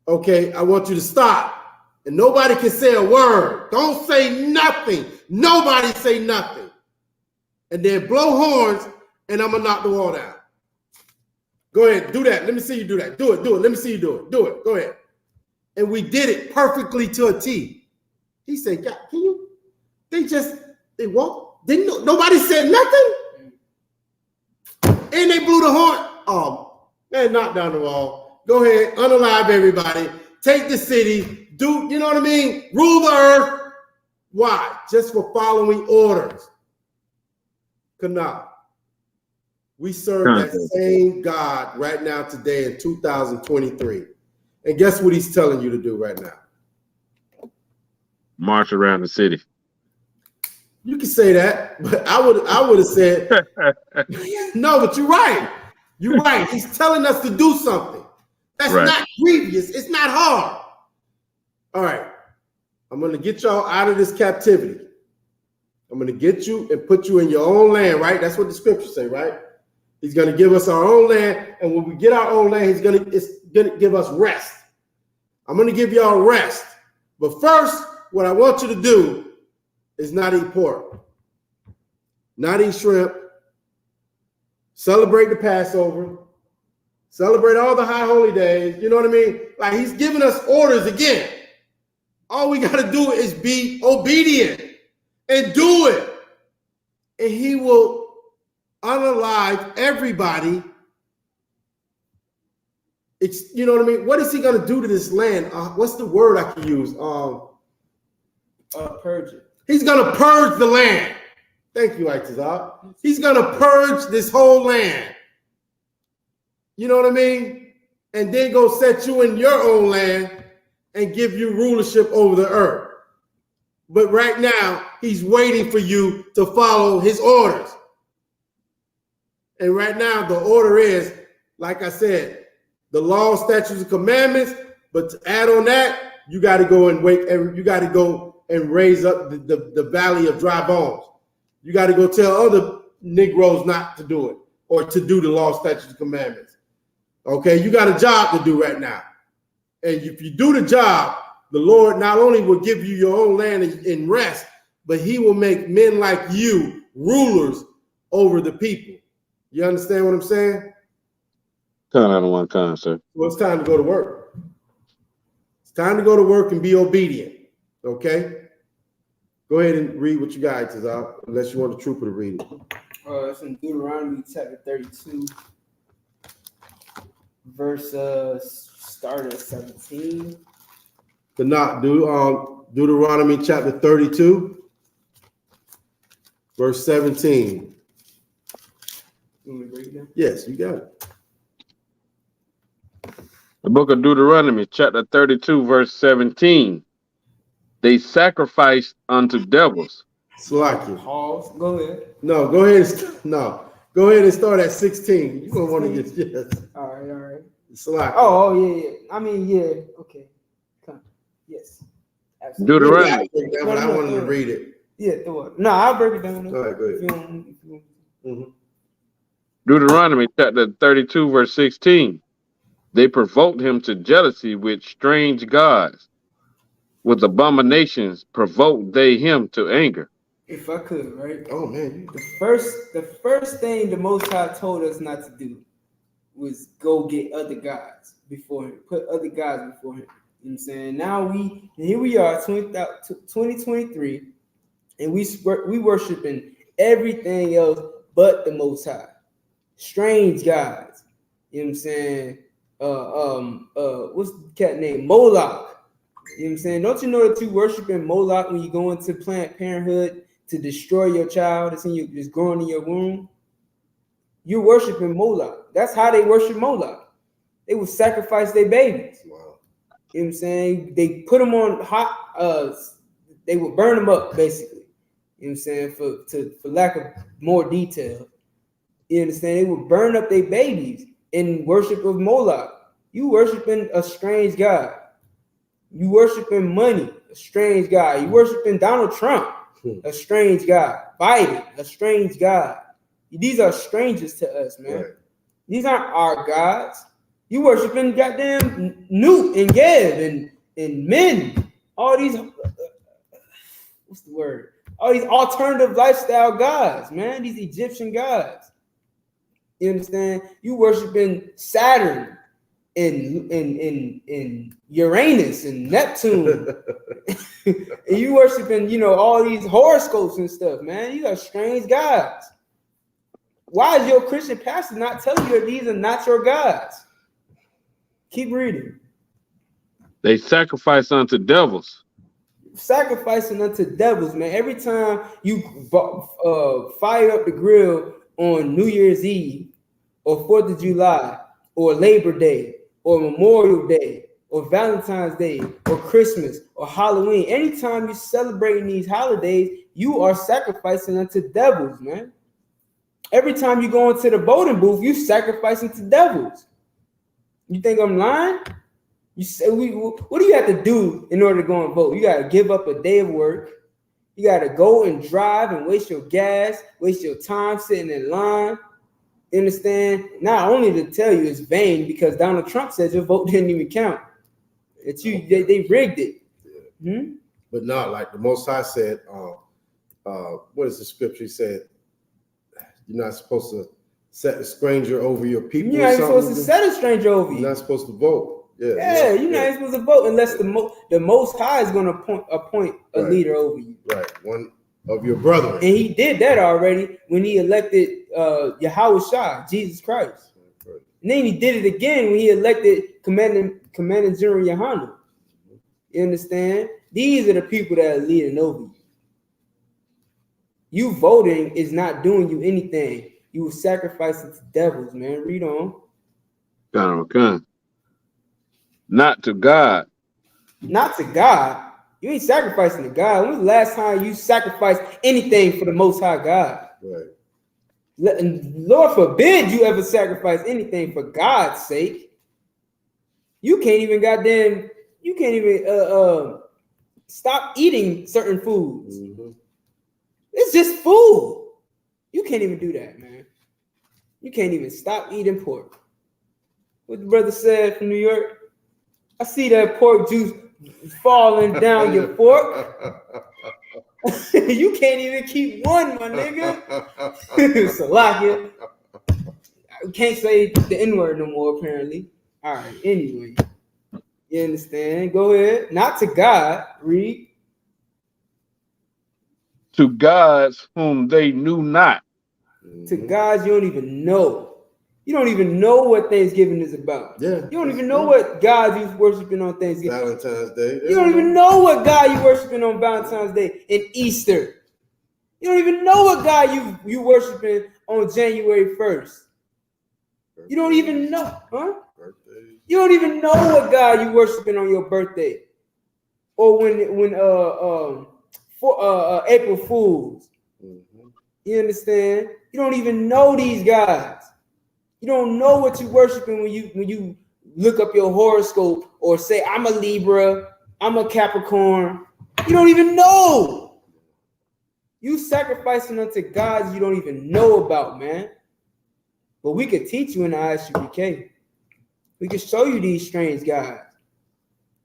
okay, I want you to stop. And nobody can say a word. Don't say nothing. Nobody say nothing. And then blow horns, and I'm going to knock the wall down. Go ahead, do that. Let me see you do that. Do it. Let me see you do it. Do it. Go ahead. And we did it perfectly to a T. He said, God, can you? They walked. Nobody said nothing. And they blew the horn. Oh, man, knock down the wall. Go ahead, unalive everybody. Take the city. Do, you know what I mean? Rule the earth. Why? Just for following orders. Kana. We serve that same God right now today in 2023. And guess what he's telling you to do right now? March around the city. You can say that, but I would have said, no, but you're right. You're right. He's telling us to do something. That's right. Not grievous. It's not hard. All right. I'm going to get y'all out of this captivity. I'm going to get you and put you in your own land, right? That's what the scriptures say, right? He's going to give us our own land. And when we get our own land, it's going to give us rest. I'm going to give y'all rest. But first, what I want you to do is not eat pork, not eat shrimp, celebrate the Passover, celebrate all the high holy days. You know what I mean? Like he's giving us orders again. All we got to do is be obedient and do it. And he will unalive everybody. You know what I mean? What is he going to do to this land? What's the word I can use? Purge it. He's going to purge the land. Thank you, Itazak. He's going to purge this whole land. You know what I mean? And then go set you in your own land and give you rulership over the earth. But right now, he's waiting for you to follow his orders. And right now, the order is, like I said, the law, statutes, and commandments. But to add on that, you got to go and raise up the valley of dry bones. You got to go tell other Negroes not to do it or to do the law, statutes, and commandments. Okay, you got a job to do right now. And if you do the job, the Lord not only will give you your own land and rest, but he will make men like you rulers over the people. You understand what I'm saying? Kind of one kind, sir. Well, it's time to go to work. It's time to go to work and be obedient. Okay? Go ahead and read what you got, Tazal, unless you want the trooper to read it. It's in Deuteronomy chapter 32, verse start at 17. But not Deuteronomy chapter 32, verse 17. You want me to read it down? Yes, you got it. The book of Deuteronomy, chapter 32, verse 17. They sacrificed unto devils. Slack you. Pause. Go ahead. No, go ahead. No, Go ahead and start at 16. You're gonna want to get yes. All right. Salaki. Oh, yeah. I mean, yeah. Okay. Come. Yes. Absolutely. Deuteronomy. But I wanted to read it. Yeah, throw it. No, I'll break it down. All right, go ahead. If you want. Mhm. Deuteronomy chapter 32, verse 16. They provoked him to jealousy with strange gods. With abominations provoked they him to anger. If I could, right? Oh man, The first thing the Most High told us not to do was go get other gods before him, put other gods before him. You know what I'm saying? Now here we are, 2023, and we worshiping everything else but the Most High. Strange gods. You know what I'm saying? What's the cat name? Moloch. You know what I'm saying? Don't you know that you worshiping Moloch when you go into Planned Parenthood to destroy your child that's just growing in your womb? You're worshiping Moloch. That's how they worship Moloch. They would sacrifice their babies. wow. You know what I'm saying? They put them on hot, they would burn them up, basically. You know what I'm saying? For lack of more detail. You understand? They would burn up their babies in worship of Moloch. You worshiping a strange God. You worshiping money, a strange God. You worshiping Donald Trump, a strange God. Biden, a strange God. These are strangers to us, man. Right. These aren't our gods. You worshiping goddamn Newt and Geb and men. All these, what's the word? All these alternative lifestyle gods, man. These Egyptian gods. You understand? You worshiping Saturn and Uranus and Neptune. And you worshiping, all these horoscopes and stuff, man. You are strange gods. Why is your Christian pastor not telling you that these are not your gods? Keep reading. They sacrifice unto devils. Sacrificing unto devils, man. Every time you fire up the grill on New Year's Eve or 4th of July or Labor Day or Memorial Day or Valentine's Day or Christmas or Halloween, anytime you're celebrating these holidays, you are sacrificing unto devils, man. Every time you go into the voting booth, you sacrificing to devils. You think I'm lying? You say what do you have to do in order to go and vote? You got to give up a day of work. You got to go and drive and waste your gas, waste your time sitting in line. You understand? Not only to tell you it's vain because Donald Trump says your vote didn't even count. It's they rigged it. Yeah. But not like the Most High said. What is the scripture? He said, "You're not supposed to set a stranger over your people." You're not supposed to set a stranger over you. You're not supposed to vote. Yeah, you're not supposed to vote unless the Most High is going to appoint a leader over you. Right, one of your brethren. And he did that already when he elected Yahweh Shah, Jesus Christ. Right. And then he did it again when he elected Commanding General Yohanan. You understand? These are the people that are leading over you. You voting is not doing you anything. You were sacrificing to devils, man. Read on. Okay. Not to God. Not to God. You ain't sacrificing to God. When was the last time you sacrificed anything for the Most High God? Right. Lord forbid you ever sacrifice anything for God's sake. You can't even stop eating certain foods. Mm-hmm. It's just food. You can't even do that, man. You can't even stop eating pork. What the brother said from New York? I see that pork juice falling down your fork. You can't even keep one, my nigga. Salakia. I can't say the N-word no more, apparently. All right, anyway. You understand? Go ahead. Not to God. Read. To gods whom they knew not. To gods you don't even know. You don't even know what Thanksgiving is about. Yeah. You don't even know what God you're worshiping on Thanksgiving. Valentine's Day. You don't even know what God you're worshiping on Valentine's Day and Easter. You don't even know what God you worshiping on January 1st. You don't even know, huh? Birthdays. You don't even know what God you worshiping on your birthday. Or when April Fools. Mm-hmm. You understand? You don't even know these guys. You don't know what you're worshiping when you look up your horoscope or say, I'm a Libra, I'm a Capricorn. You don't even know. You sacrificing unto gods you don't even know about, man. But we could teach you in the Isupk. We could show you these strange guys.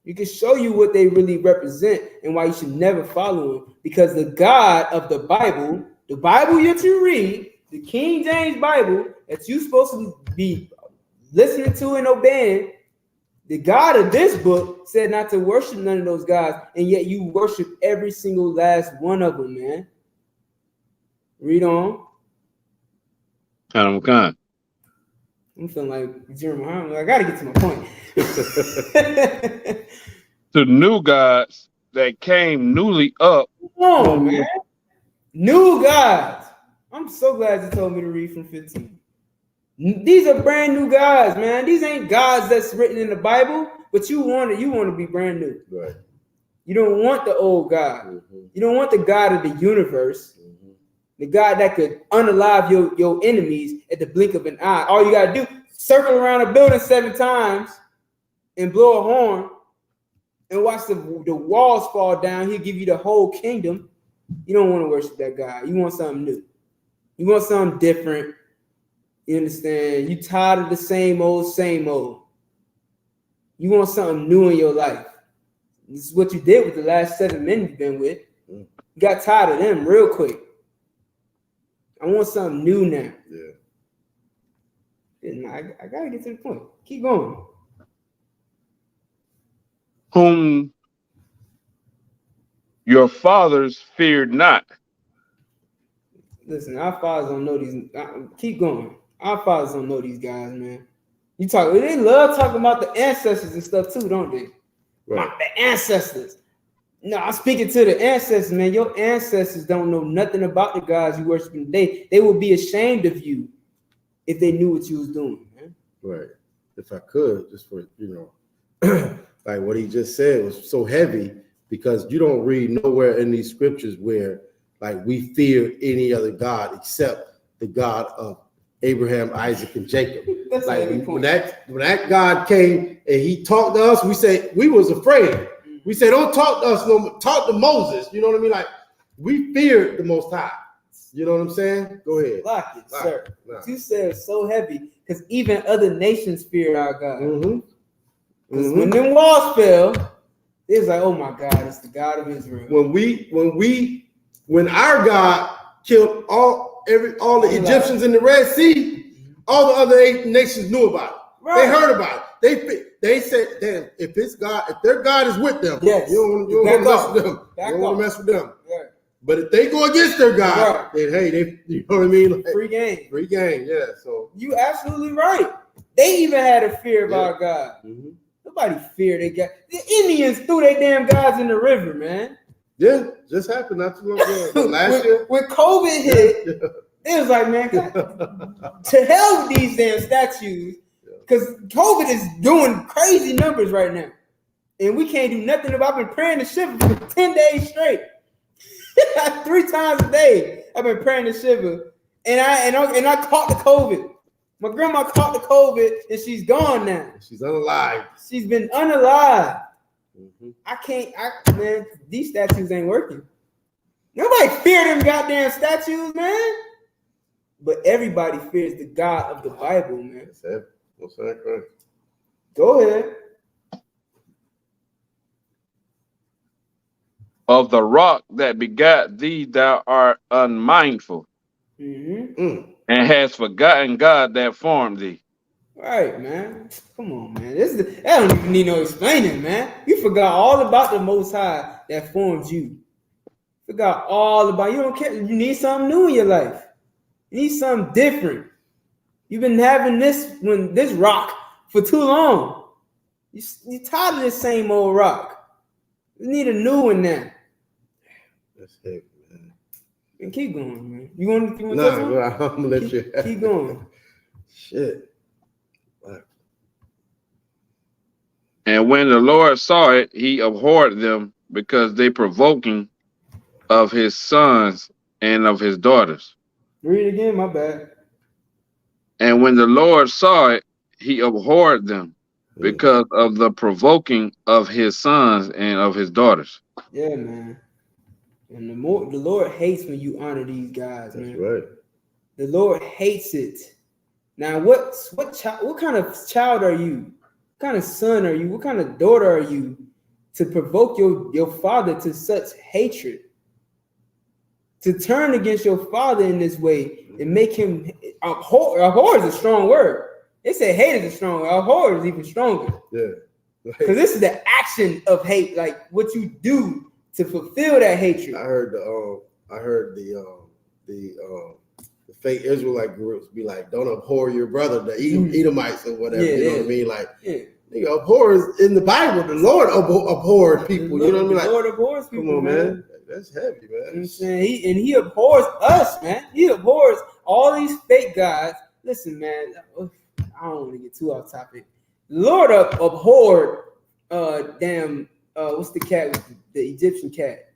We could show you what they really represent and why you should never follow them. Because the God of the Bible that you read, the King James Bible that you're supposed to be listening to and obeying, the God of this book said not to worship none of those gods, and yet you worship every single last one of them, man. Read on. I'm kind. I'm feeling like Jeremiah. I gotta get to my point. To new gods that came newly up. Come on, man. New gods. I'm so glad you told me to read from 15. These are brand new gods, man. These ain't gods that's written in the Bible, but you want to be brand new. Right. You don't want the old God. Mm-hmm. You don't want the God of the universe, the God that could unalive your enemies at the blink of an eye. All you gotta do, circle around a building 7 times and blow a horn and watch the walls fall down. He'll give you the whole kingdom. You don't want to worship that God. You want something new. You want something different. You understand? You tired of the same old, same old. You want something new in your life. This is what you did with the last 7 men you've been with. You got tired of them real quick. I want something new now. Yeah. I gotta get to the point. Keep going. Whom your fathers feared not. Listen, our fathers don't know these. Keep going. Our fathers don't know these guys, man. They love talking about the ancestors and stuff too, don't they? Right. The ancestors. No, I'm speaking to the ancestors, man. Your ancestors don't know nothing about the gods you worshiping today. They would be ashamed of you if they knew what you was doing, man. Right. If I could, just for, like what he just said was so heavy, because you don't read nowhere in these scriptures where like we fear any other God except the God of Abraham, Isaac, and Jacob. That's like when that God came and he talked to us, we was afraid. We said, don't talk to us no more. Talk to Moses. You know what I mean? Like we feared the Most High. You know what I'm saying? Go ahead. Lock it, sir. What you said is so heavy because even other nations feared our God. Because when them walls fell, it was like, oh my God, it's the God of Israel. When our God killed all the Egyptians in the Red Sea, all the other 8 nations knew about it. Right. They heard about it. They said, damn, if their God is with them, yes. you don't want to mess with them. You don't want to mess with them. Right. But if they go against their God, then hey, you know what I mean? Like, free game, yeah. So you absolutely right. They even had a fear of our God. Nobody feared their God. The Indians threw their damn gods in the river, man. Yeah, just happened not too long ago. Last year. When COVID hit, it was like, man, to hell with these damn statues. Because COVID is doing crazy numbers right now. And we can't do nothing about it. I've been praying to Shiva for 10 days straight. 3 times a day. I've been praying to Shiva. And I caught the COVID. My grandma caught the COVID and she's gone now. She's unalive. She's been unalive. Man, these statues ain't working. Nobody fear them goddamn statues, man. But everybody fears the God of the Bible, man. What's that, Chris? Go ahead. Of the rock that begot thee, thou art unmindful, and hast forgotten God that formed thee. Right, man. Come on, man. That don't even need no explaining, man. You forgot all about the Most High that formed you. Forgot all about. You don't care. You need something new in your life. You need something different. You've been having this rock for too long. You're tired of this same old rock. You need a new one now. That's heavy, man. And keep going, man. You want to No, I'm gonna let you keep going. Shit. And when the Lord saw it, he abhorred them because they provoking of his sons and of his daughters. Read it again, my bad. And when the Lord saw it, he abhorred them because of the provoking of his sons and of his daughters. Yeah, man. And the Lord hates when you honor these guys, man. That's right. The Lord hates it. Now, what kind of child are you? What kind of son are you? What kind of daughter are you to provoke your father to such hatred? To turn against your father in this way and make him abhor is a strong word. They say hate is a strong word. Abhor is even stronger. Yeah. Because this is the action of hate, like what you do to fulfill that hatred. I heard the fake Israelite groups be like, don't abhor your brother, the Edomites or whatever. Yeah, you know yeah. what I mean? Like, Yeah. nigga, abhor is in the Bible. The Lord abhors people. You know what I mean? The Like, Lord abhors people. come on, man. That's heavy, You know what I'm man. saying? He abhors us, man. He abhors all these fake gods. Listen, man, I don't want to get too off topic. The Lord abhorred what's the cat with the Egyptian cat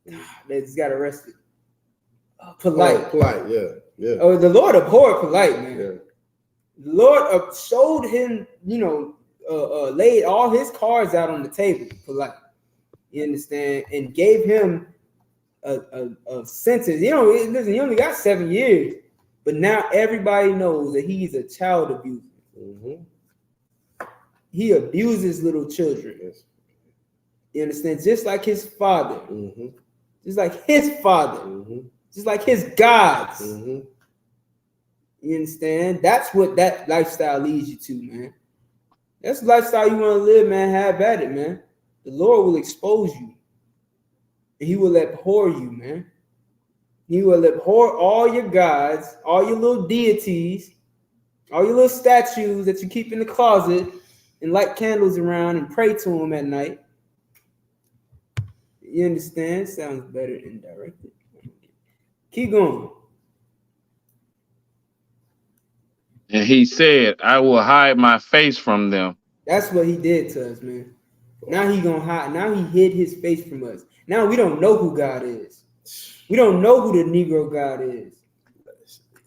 that just got arrested? Polite. Polite, yeah. Oh, the Lord abhorred Polite, man. Yeah. The Lord showed him, laid all his cards out on the table, Polite. You understand? And gave him a sentence. Listen, he only got 7 years, but now everybody knows that he's a child abuser. Mm-hmm. He abuses little children. Yes. You understand? Just like his father. Mm-hmm. Just like his father. Mm-hmm. Just like his gods. Mm-hmm. You understand? That's what that lifestyle leads you to, man. That's the lifestyle you want to live, man. Have at it, man. The Lord will expose you. And he will abhor you, man. He will abhor all your gods, all your little deities, all your little statues that you keep in the closet and light candles around and pray to him at night. You understand? Sounds better indirected. Keep going. And he said, I will hide my face from them. That's what he did to us, man. Now he gonna hide. Now he hid his face from us. Now we don't know who God is. We don't know who the Negro God is.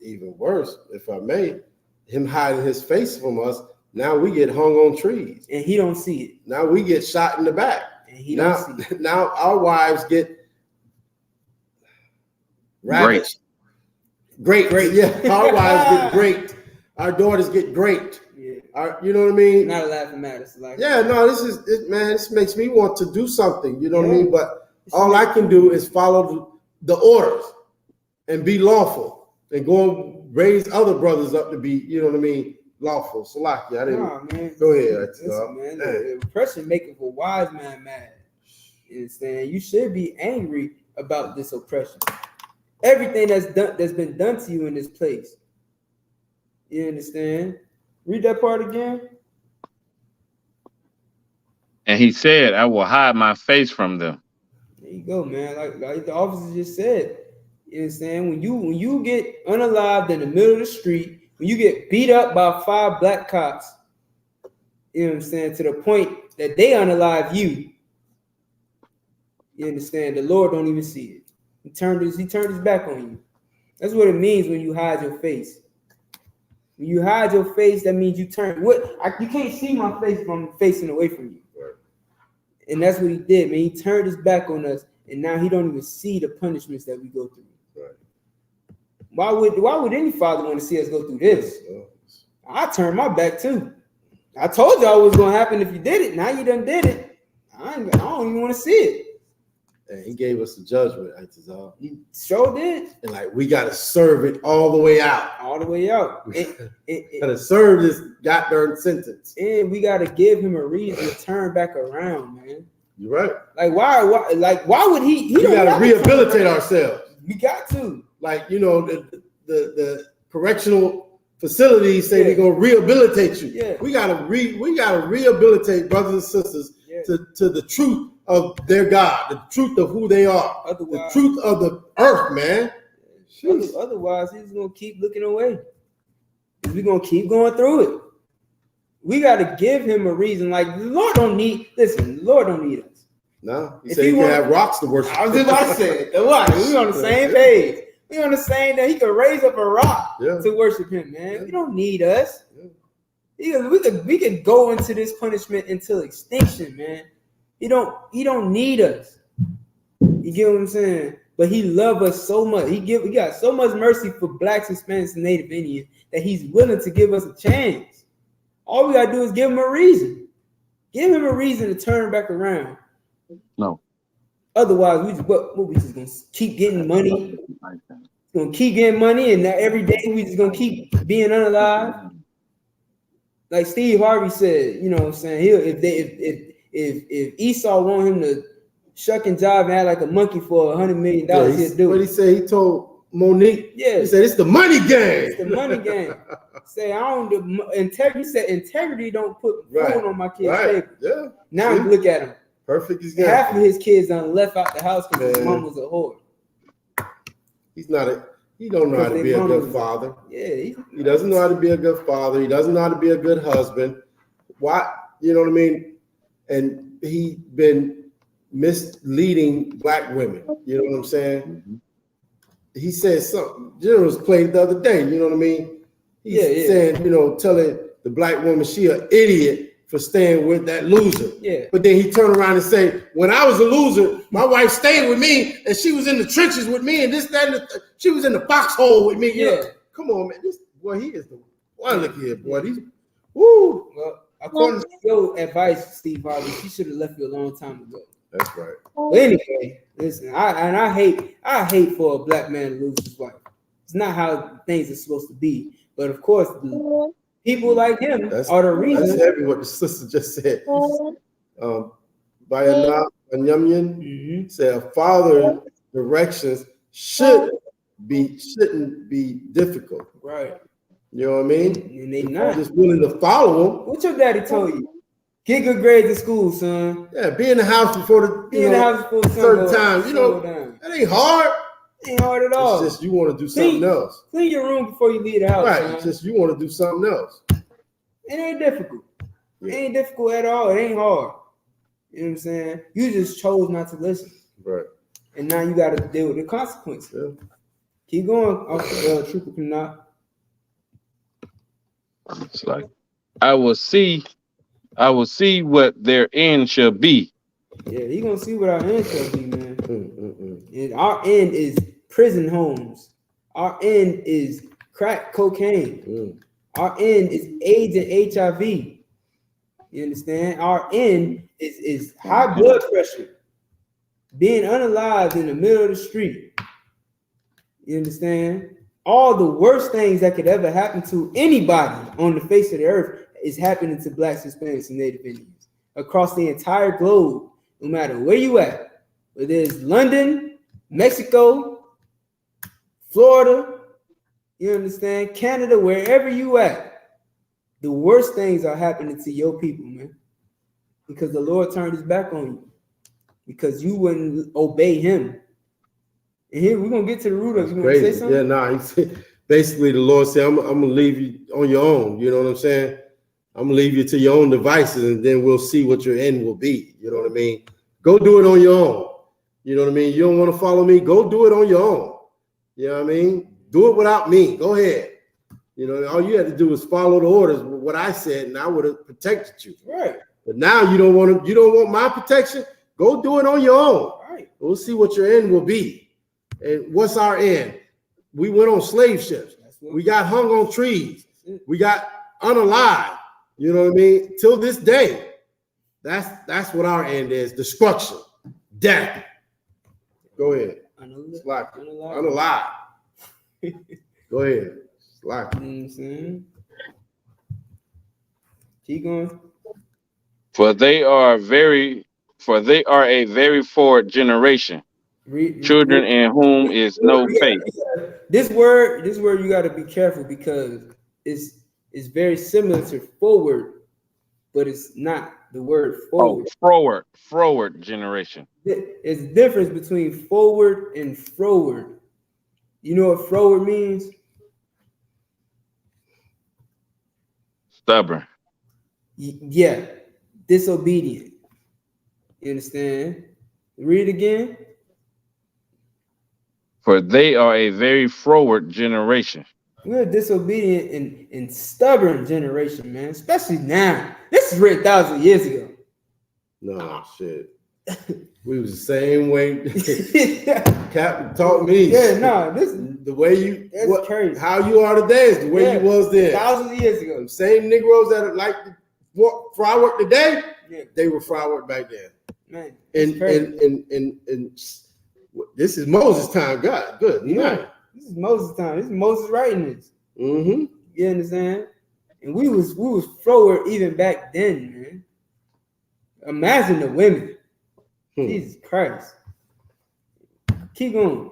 Even worse, if I may, him hiding his face from us. Now we get hung on trees, and he don't see it. Now we get shot in the back, and he don't see it. Now our wives get ravaged. Great. Yeah, our wives get great. Our daughters get great. Yeah. You know what I mean? Not a laughing matter. Like, yeah, no, this is it, man. This makes me want to do something. You know what I mean? But all I can do is follow the orders and be lawful and go and raise other brothers up to be, you know what I mean, lawful. Salaki, I didn't. Man. Go ahead. Listen, man. The oppression maketh a wise man mad. You understand? You should be angry about this oppression. Everything that's been done to you in this place. You understand? Read that part again. And he said, I will hide my face from them. There you go, man. Like the officer just said. You understand? When you get unalived in the middle of the street, when you get beat up by 5 black cops, you know what I'm saying, to the point that they unalive you, you understand? The Lord don't even see it. He turned his back on you. That's what it means when you hide your face. When you hide your face, that means you turn. You can't see my face from facing away from you. Right. And that's what he did, man. He turned his back on us, and now he don't even see the punishments that we go through. Right. Why would any father want to see us go through this? I turned my back too. I told y'all what was gonna happen if you did it. Now you done did it. I don't even want to see it. And he gave us the judgment, Itazal. He sure did. And like we gotta serve it all the way out. All the way out. Gotta serve this goddamn sentence. And we gotta give him a reason to turn back around, man. You're right. Like why would he we gotta rehabilitate ourselves. We got to. Like, you know, the correctional facilities say they're gonna rehabilitate you. Yeah. We gotta rehabilitate brothers and sisters to the truth of their God, the truth of who they are, the truth of the earth, man. Otherwise, he's gonna keep looking away. We're gonna keep going through it. We gotta give him a reason. Like the Lord don't need us. No, he said he can have rocks to worship. I was just about to say it. We're on the same page. We on the same that he could raise up a rock Yeah. to worship him, man. Yeah. We don't need us. Yeah. We could go into this punishment until extinction, man. He don't need us. You get what I'm saying? But he loves us so much. He got so much mercy for blacks, Hispanics, and Native Indians that he's willing to give us a chance. All we gotta do is give him a reason. Give him a reason to turn back around. No. Otherwise, we just gonna keep getting money. Gonna keep getting money, and every day we just gonna keep being unalive. Like Steve Harvey said, you know what I'm saying? If Esau want him to shuck and jive and act like a monkey for $100 million, he'll do it. What he said, he told Monique, Yeah. he said, it's the money game. It's the money game. Say, integrity said integrity don't put food on my kid's table. Yeah. Now look at him. Perfect example. Half of his kids done left out the house because his mom was a whore. He don't know how to be a good father. Yeah. He doesn't know how to be a good father. He doesn't know how to be a good husband. Why? You know what I mean? And he been misleading black women. You know what I'm saying? Mm-hmm. He said something. General's played the other day. You know what I mean? He's saying, telling the black woman she an idiot for staying with that loser. Yeah. But then he turned around and say, when I was a loser, my wife stayed with me and she was in the trenches with me and this, that, and she was in the foxhole with me. Yeah. Come on, man. This boy, he is the one. Look here, boy. He's woo. Well, according to your advice, Steve Harvey, she should have left you a long time ago. That's right. But anyway, listen, I hate for a black man to lose his wife. It's not how things are supposed to be. But of course, people like him are the reason. That's heavy what the sister just said. By Anyamyan said a father's directions shouldn't be difficult. Right. You know what I mean? And they not just willing to follow him. What your daddy told you? Get good grades in school, son. Yeah, be in the house before certain times. That ain't hard. It ain't hard at all. It's just you want to do something else. Clean your room before you leave the house. Right. Son. It's just you want to do something else. It ain't difficult. It ain't difficult at all. It ain't hard. You know what I'm saying? You just chose not to listen. Right. And now you got to deal with the consequences. Yeah. Keep going, Trooper Cannot. It's like I will see what their end shall be. Yeah, he gonna see what our end shall be, man. And our end is prison homes. Our end is crack cocaine. Our end is AIDS and HIV. You understand? Our end is high blood pressure, being unalived in the middle of the street. You understand? All the worst things that could ever happen to anybody on the face of the earth is happening to blacks, Hispanics, and Native Indians across the entire globe, no matter where you at. Whether it's London, Mexico, Florida, you understand, Canada, wherever you at, the worst things are happening to your people, man. Because the Lord turned his back on you. Because you wouldn't obey him. And here we're gonna get to the root of it. You want to say something? Yeah, nah. Basically, the Lord said, I'm gonna leave you on your own. You know what I'm saying? I'm gonna leave you to your own devices, and then we'll see what your end will be. You know what I mean? Go do it on your own. You know what I mean? You don't want to follow me? Go do it on your own. You know what I mean? Do it without me. Go ahead. You know, all you had to do was follow the orders, what I said, and I would have protected you. Right. But now you don't want my protection. Go do it on your own. Right. We'll see what your end will be. And what's our end? We went on slave ships. We got hung on trees. We got unalive. You know what I mean? Till this day, that's what our end is: destruction, death. Go ahead. Unalive. Go ahead. Slack. You know what I'm saying? Keep going. For they are a very forward generation. Children in whom is no faith. This word you got to be careful because it's very similar to forward, but it's not the word forward. Forward generation. It's a difference between forward and froward. You know what froward means? Stubborn. Yeah, disobedient. You understand? Read it again. For they are a very froward generation. We're a disobedient and stubborn generation, man. Especially now. This is written 1,000 years ago. No shit. We was the same way. Captain taught me. Yeah, no, this the way you crazy. How you are today is the way you was then. 1,000 years ago. The same Negroes that are like fry work today, they were fry work back then. Man, and this is Moses' time. God, good. Yeah. This is Moses' time. This is Moses writing this. Mm-hmm. You understand? And we was forward even back then, man. Imagine the women. Jesus Christ. Keep going.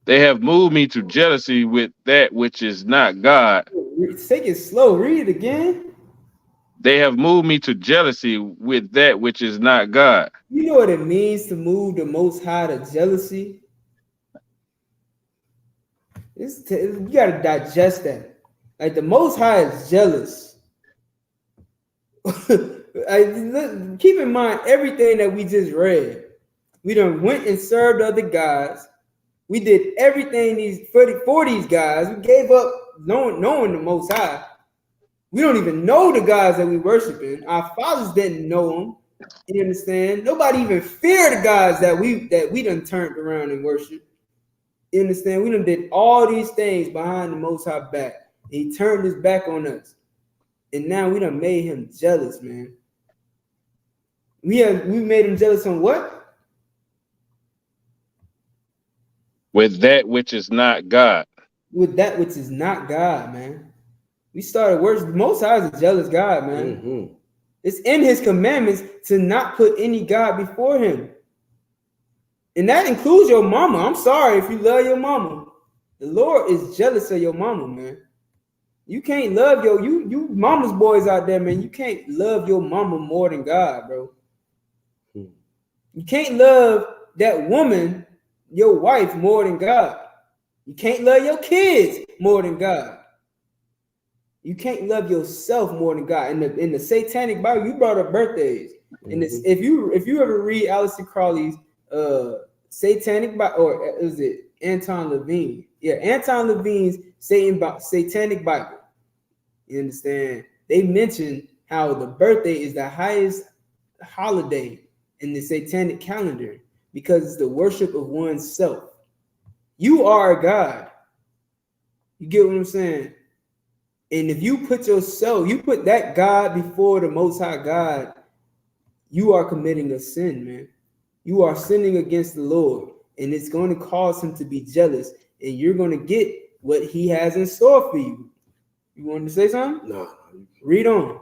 They have moved me to jealousy with that which is not God. Take it slow. Read it again. They have moved me to jealousy with that which is not God. You know what it means to move the Most High to jealousy? You got to digest that. Like the Most High is jealous. Keep in mind everything that we just read. We done went and served other gods. We did everything for these guys. We gave up knowing the Most High. We don't even know the gods that we worshiping. Our fathers didn't know them. You understand? Nobody even feared the gods that we done turned around and worship. You understand? We done did all these things behind the Most High back. He turned his back on us. And now we done made him jealous, man. We made him jealous on what? With that which is not God. With that which is not God, man. We started worshiping. Most High is a jealous God, man. Mm-hmm. It's in his commandments to not put any God before him. And that includes your mama. I'm sorry if you love your mama. The Lord is jealous of your mama, man. You can't love you mama's boys out there, man. You can't love your mama more than God, bro. You can't love that woman, your wife, more than God. You can't love your kids more than God. You can't love yourself more than God. In the Satanic Bible, you brought up birthdays. And if you ever read Aleister Crowley's Satanic Bible, or is it Anton Levine? Yeah, Anton Levine's Satanic Bible. You understand? They mention how the birthday is the highest holiday in the Satanic calendar because it's the worship of oneself. You are a God. You get what I'm saying? And if you put that God before the Most High God, you are committing a sin, man. You are sinning against the Lord, and it's going to cause him to be jealous, and you're going to get what he has in store for you. You wanted to say something? No. Read on.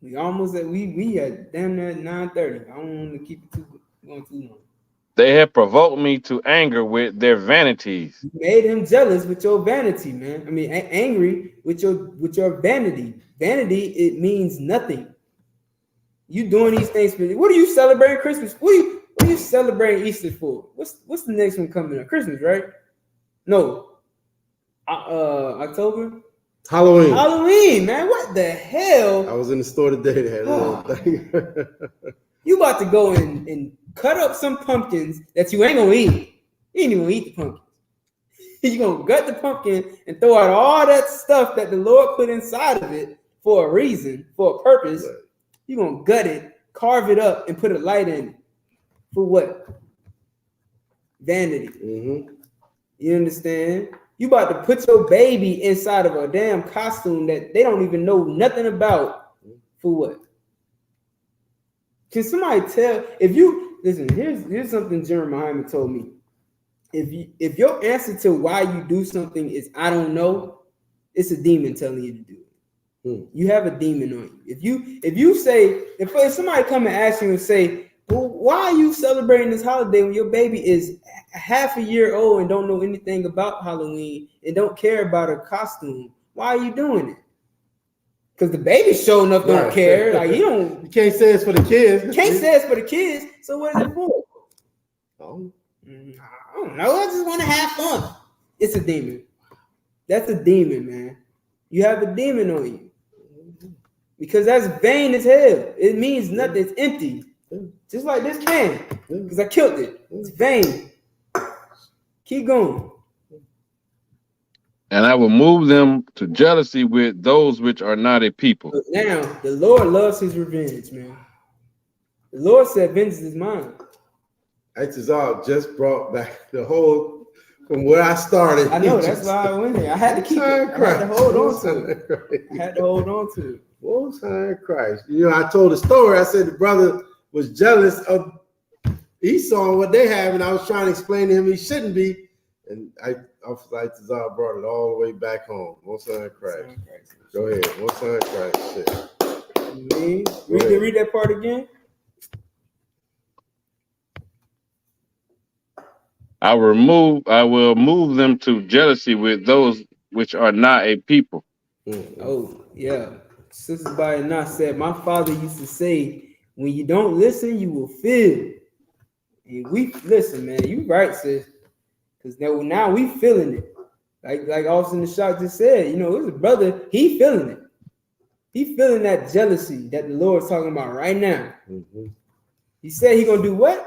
We almost at we at damn near 9:30. I don't want to keep it going too long. They have provoked me to anger with their vanities. You made him jealous with your vanity, man. I mean, angry with your vanity. Vanity, it means nothing. You doing these things for what are you celebrating Christmas? What are you celebrating Easter for? What's the next one coming up? Christmas, right? No. October? Halloween, man. What the hell? I was in the store today. They had a little thing. You about to go and cut up some pumpkins that you ain't gonna eat. You ain't even gonna eat the pumpkins. You're gonna gut the pumpkin and throw out all that stuff that the Lord put inside of it for a reason, for a purpose. Right. You're gonna gut it, carve it up, and put a light in it. For what? Vanity. Mm-hmm. You understand? You about to put your baby inside of a damn costume that they don't even know nothing about. For what? Can somebody tell? If you listen, here's something Jeremiah told me. If your answer to why you do something is I don't know, it's a demon telling you to do it. You have a demon on you. If you say, if somebody come and ask you and say, well, why are you celebrating this holiday when your baby is half a year old and don't know anything about Halloween and don't care about a costume? Why are you doing it? Because the baby sure enough don't care. Like you can't say it's for the kids. You can't say it's for the kids. So what is it for? Oh. I don't know. I just want to have fun. It's a demon. That's a demon, man. You have a demon on you. Because that's vain as hell. It means nothing. It's empty. Just like this can, because I killed it. It's vain. Keep going. And I will move them to jealousy with those which are not a people. But now, the Lord loves his revenge, man. The Lord said, vengeance is mine. Itazal just brought back the whole, from where I started. I know, that's why I went here. I had to keep it. I had to hold on to it. I had to hold on to it. Most High Christ. You know, I told the story. I said the brother was jealous of Esau and what they have, and I was trying to explain to him he shouldn't be. And Itazal brought it all the way back home. Most High Christ. Go ahead. Most High Christ. Shit. Read that part again. I will move them to jealousy with those which are not a people. Oh, yeah. Sister Bayana said, my father used to say, when you don't listen, you will feel. And we listen, man. You right, sis. Because now we feeling it. Like Austin the Shot just said, you know, it was a brother, he feeling it. He feeling that jealousy that the Lord's talking about right now. Mm-hmm. He said he gonna do what?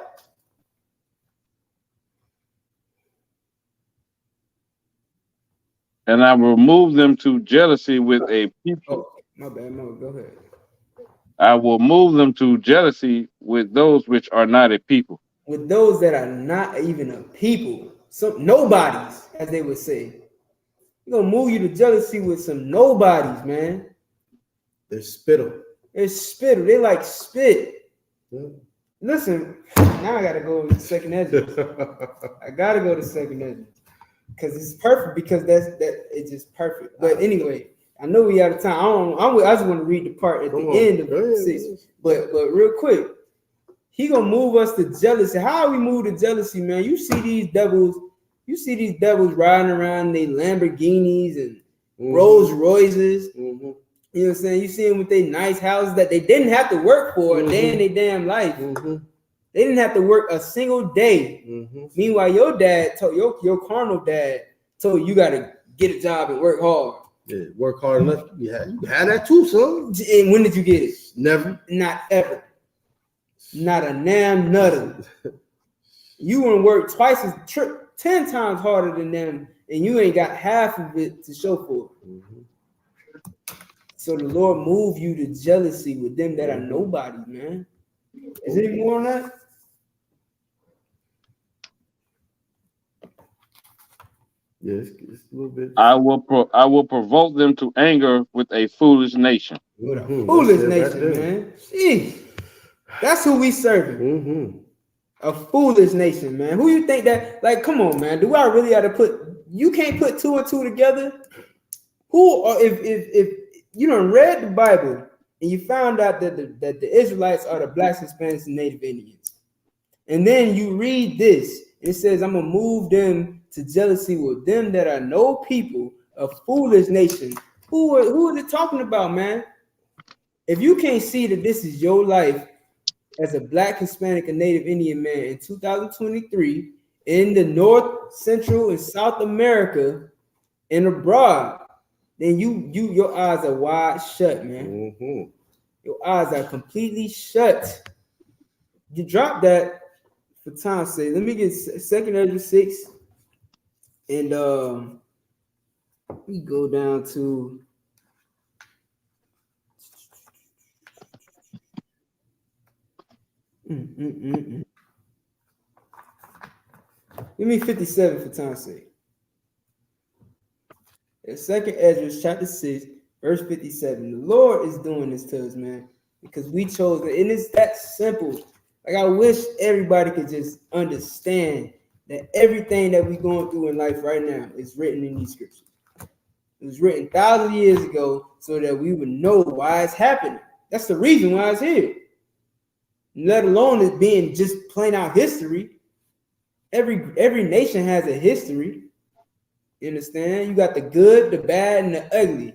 And I will move them to jealousy with a people. Oh, my bad, go ahead. I will move them to jealousy with those which are not a people. With those that are not even a people. Some nobodies, as they would say. He's gonna move you to jealousy with some nobodies, man. They're spittle. They're spittle. They like spit. Yeah. Listen, now I gotta go to second edges. I gotta go to second edges. Because it's perfect, because it's just perfect. But anyway, I know we out of time. I just want to read the part at the end of the 6. But real quick, he gonna move us to jealousy. How we move to jealousy, man? You see these devils riding around in their Lamborghinis and Rolls Royces. Mm-hmm. You know what I'm saying? You see them with their nice houses that they didn't have to work for a day in their damn life. Mm-hmm. They didn't have to work a single day. Mm-hmm. Meanwhile, your dad told your carnal dad told you got to get a job and work hard. Yeah, work hard enough. You had that too, son. And when did you get it? Never. Not ever. Not a damn nutter. You want to work twice 10 times harder than them, and you ain't got half of it to show for it. Mm-hmm. So the Lord move you to jealousy with them that are nobody, man. Is there any more on that? Yes, it's a little bit. I will provoke them to anger with a foolish nation. With a foolish nation, right, man. Jeez. That's who we serving. Mm-hmm. A foolish nation, man. Who you think that? Like, come on, man. Do I really have to put? You can't put 2 and 2 together. Who? Or if you done read the Bible and you found out that the Israelites are the Blacks, Hispanics, and Native Indians, and then you read this, it says, "I'm gonna move them to jealousy with them that are no people, a foolish nation." Who are they talking about, man? If you can't see that this is your life as a Black, Hispanic, and Native Indian man in 2023 in the North, Central, and South America and abroad, then your eyes are wide shut, man. Mm-hmm. Your eyes are completely shut. You drop that for time's sake. Let me get 2 Ezra 6, and we go down to Give me 57 for time's sake. 2 Ezra chapter 6, verse 57. The Lord is doing this to us, man, because we chose it. And it's that simple. Like, I wish everybody could just understand that everything that we're going through in life right now is written in these scriptures. It was written thousands of years ago so that we would know why it's happening. That's the reason why it's here. Let alone it being just plain out history. Every nation has a history. You understand? You got the good, the bad, and the ugly.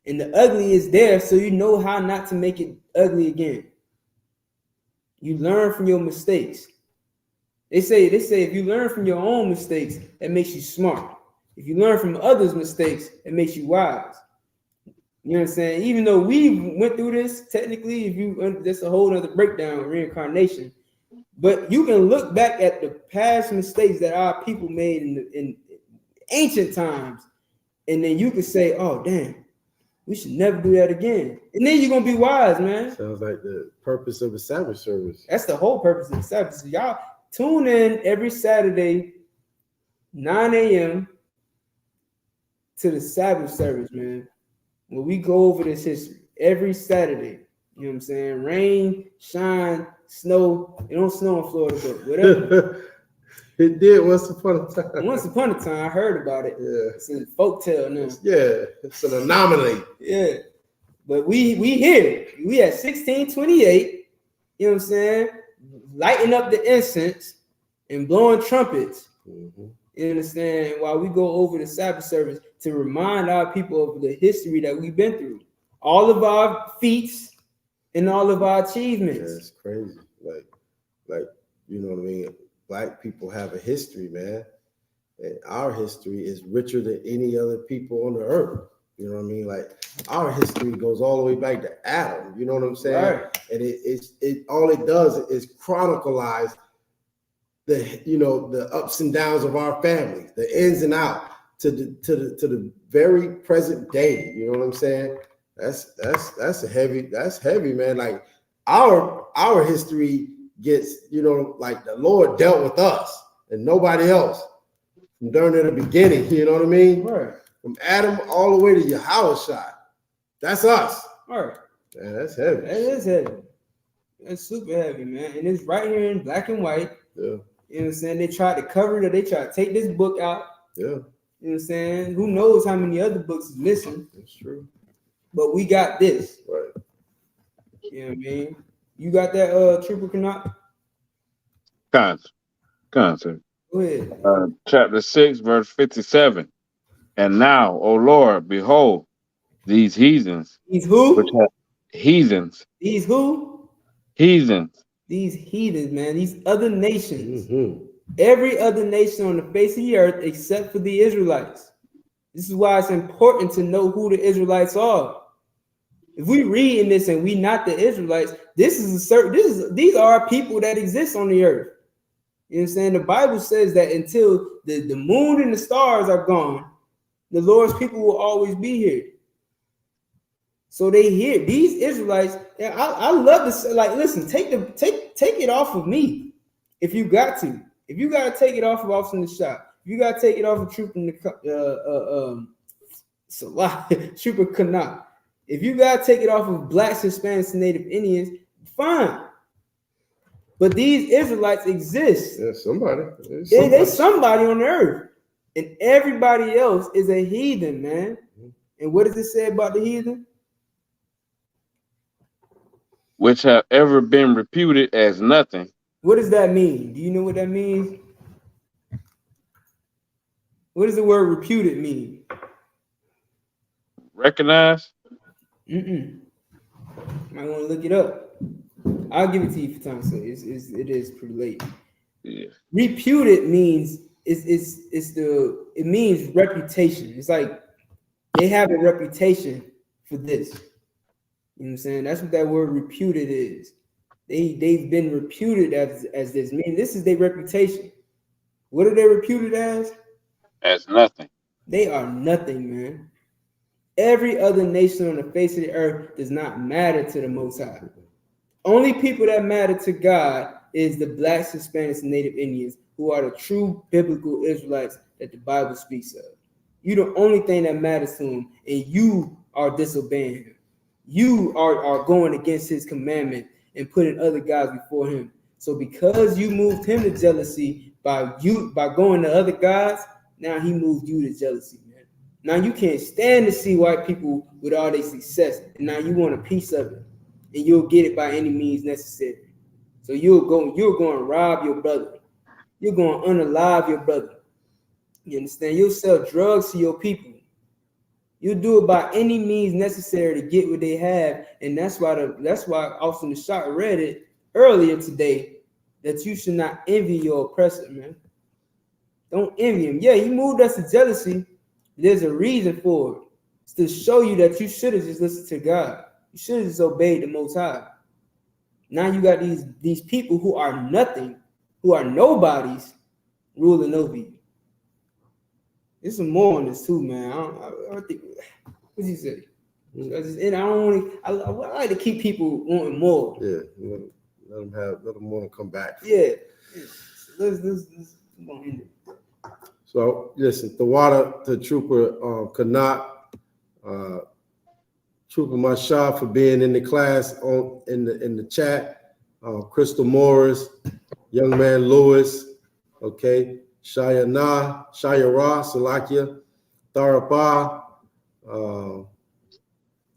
And the ugly is there so you know how not to make it ugly again. You learn from your mistakes. They say if you learn from your own mistakes, that makes you smart. If you learn from others' mistakes, it makes you wise. You know what I'm saying? Even though we went through this, technically, if you that's a whole other breakdown, reincarnation. But you can look back at the past mistakes that our people made in ancient times, and then you can say, "Oh, damn, we should never do that again." And then you're gonna be wise, man. Sounds like the purpose of a Sabbath service. That's the whole purpose of the Sabbath. So y'all tune in every Saturday, 9 a.m. to the Sabbath service, man. When we go over this history every Saturday, you know what I'm saying? Rain, shine, snow. It don't snow in Florida, but whatever. It did once upon a time. Once upon a time, I heard about it. Yeah. It's a folktale now. Yeah, it's an anomaly. Yeah. But we here. We at 1628, you know what I'm saying? Lighting up the incense and blowing trumpets. Mm-hmm. You understand? While we go over the Sabbath service to remind our people of the history that we've been through, all of our feats and all of our achievements. Yeah, it's crazy. Like you know what I mean? Black people have a history, man. And our history is richer than any other people on the earth. You know what I mean? Like our history goes all the way back to Adam. You know what I'm saying? Right. And it all it does is chronicleize the ups and downs of our family, the ins and outs to the very present day. You know what I'm saying? That's heavy, man. Like our history gets, like the Lord dealt with us and nobody else from during the beginning. You know what I mean? Right. From Adam all the way to Yahushua. That's us. All right. Man, that's heavy. That is heavy. That's super heavy, man. And it's right here in black and white. Yeah. You know what I'm saying? They tried to cover it. They tried to take this book out. Yeah. You know what I'm saying? Who knows how many other books is missing? That's true. But we got this. Right. You know what I mean? You got that Trooper Canuck? Concept. Go ahead. Chapter 6, verse 57. And now, O Lord, behold, these heathens. These who? Heathens. These who? Heathens. These heathens, man. These other nations. Mm-hmm. Every other nation on the face of the earth except for the Israelites. This is why it's important to know who the Israelites are. If we read in this and we not the Israelites, these are people that exist on the earth. You know what I'm saying? The Bible says that until the moon and the stars are gone, the Lord's people will always be here. So they here. These Israelites, I love this. Like, listen, take it off of me if you got to. If you got to take it off of Officer in the Shop, if you got to take it off of Trooper Trooper Canuck. If you got to take it off of Blacks, Hispanics, and Native Indians, fine. But these Israelites exist. Yeah, somebody. There's somebody on the earth. And everybody else is a heathen, man. And what does it say about the heathen? Which have ever been reputed as nothing. What does that mean? Do you know what that means? What does the word reputed mean? Recognize? Might want to look it up. I'll give it to you for time's sake. It is pretty late. Yeah. Reputed means it means reputation. It's like they have a reputation for this. You know what I'm saying? That's what that word reputed is. They've been reputed as this. Meaning this is their reputation. What are they reputed as? As nothing. They are nothing, man. Every other nation on the face of the earth does not matter to the Most High. Only people that matter to God is the Blacks, Hispanics, and Native Indians, who are the true biblical Israelites that the Bible speaks of. You're the only thing that matters to him, and you are disobeying him. You are going against his commandment and putting other gods before him. So because you moved him to jealousy by going to other gods, now he moved you to jealousy, man. Now you can't stand to see white people with all their success, and now you want a piece of it, and you'll get it by any means necessary. So you're going to rob your brother. You're going to unalive your brother. You understand? You'll sell drugs to your people. You'll do it by any means necessary to get what they have, and that's why Austin the Shot read it earlier today that you should not envy your oppressor, man. Don't envy him. Yeah, he moved us to jealousy. There's a reason for it. It's to show you that you should have just listened to God. You should have just obeyed the Most High. Now you got these people who are nothing, who are nobodies, ruling over you. There's some more on this too, man. I don't think. What'd you say? And I don't want to. I like to keep people wanting more. Yeah, let them want to come back. Yeah. Let's come on in there. So listen, the water to Trooper Kanak, Trooper Mashah for being in the class in the chat. Crystal Morris, young man Lewis, okay. Shayara, Salakia, Tharapa,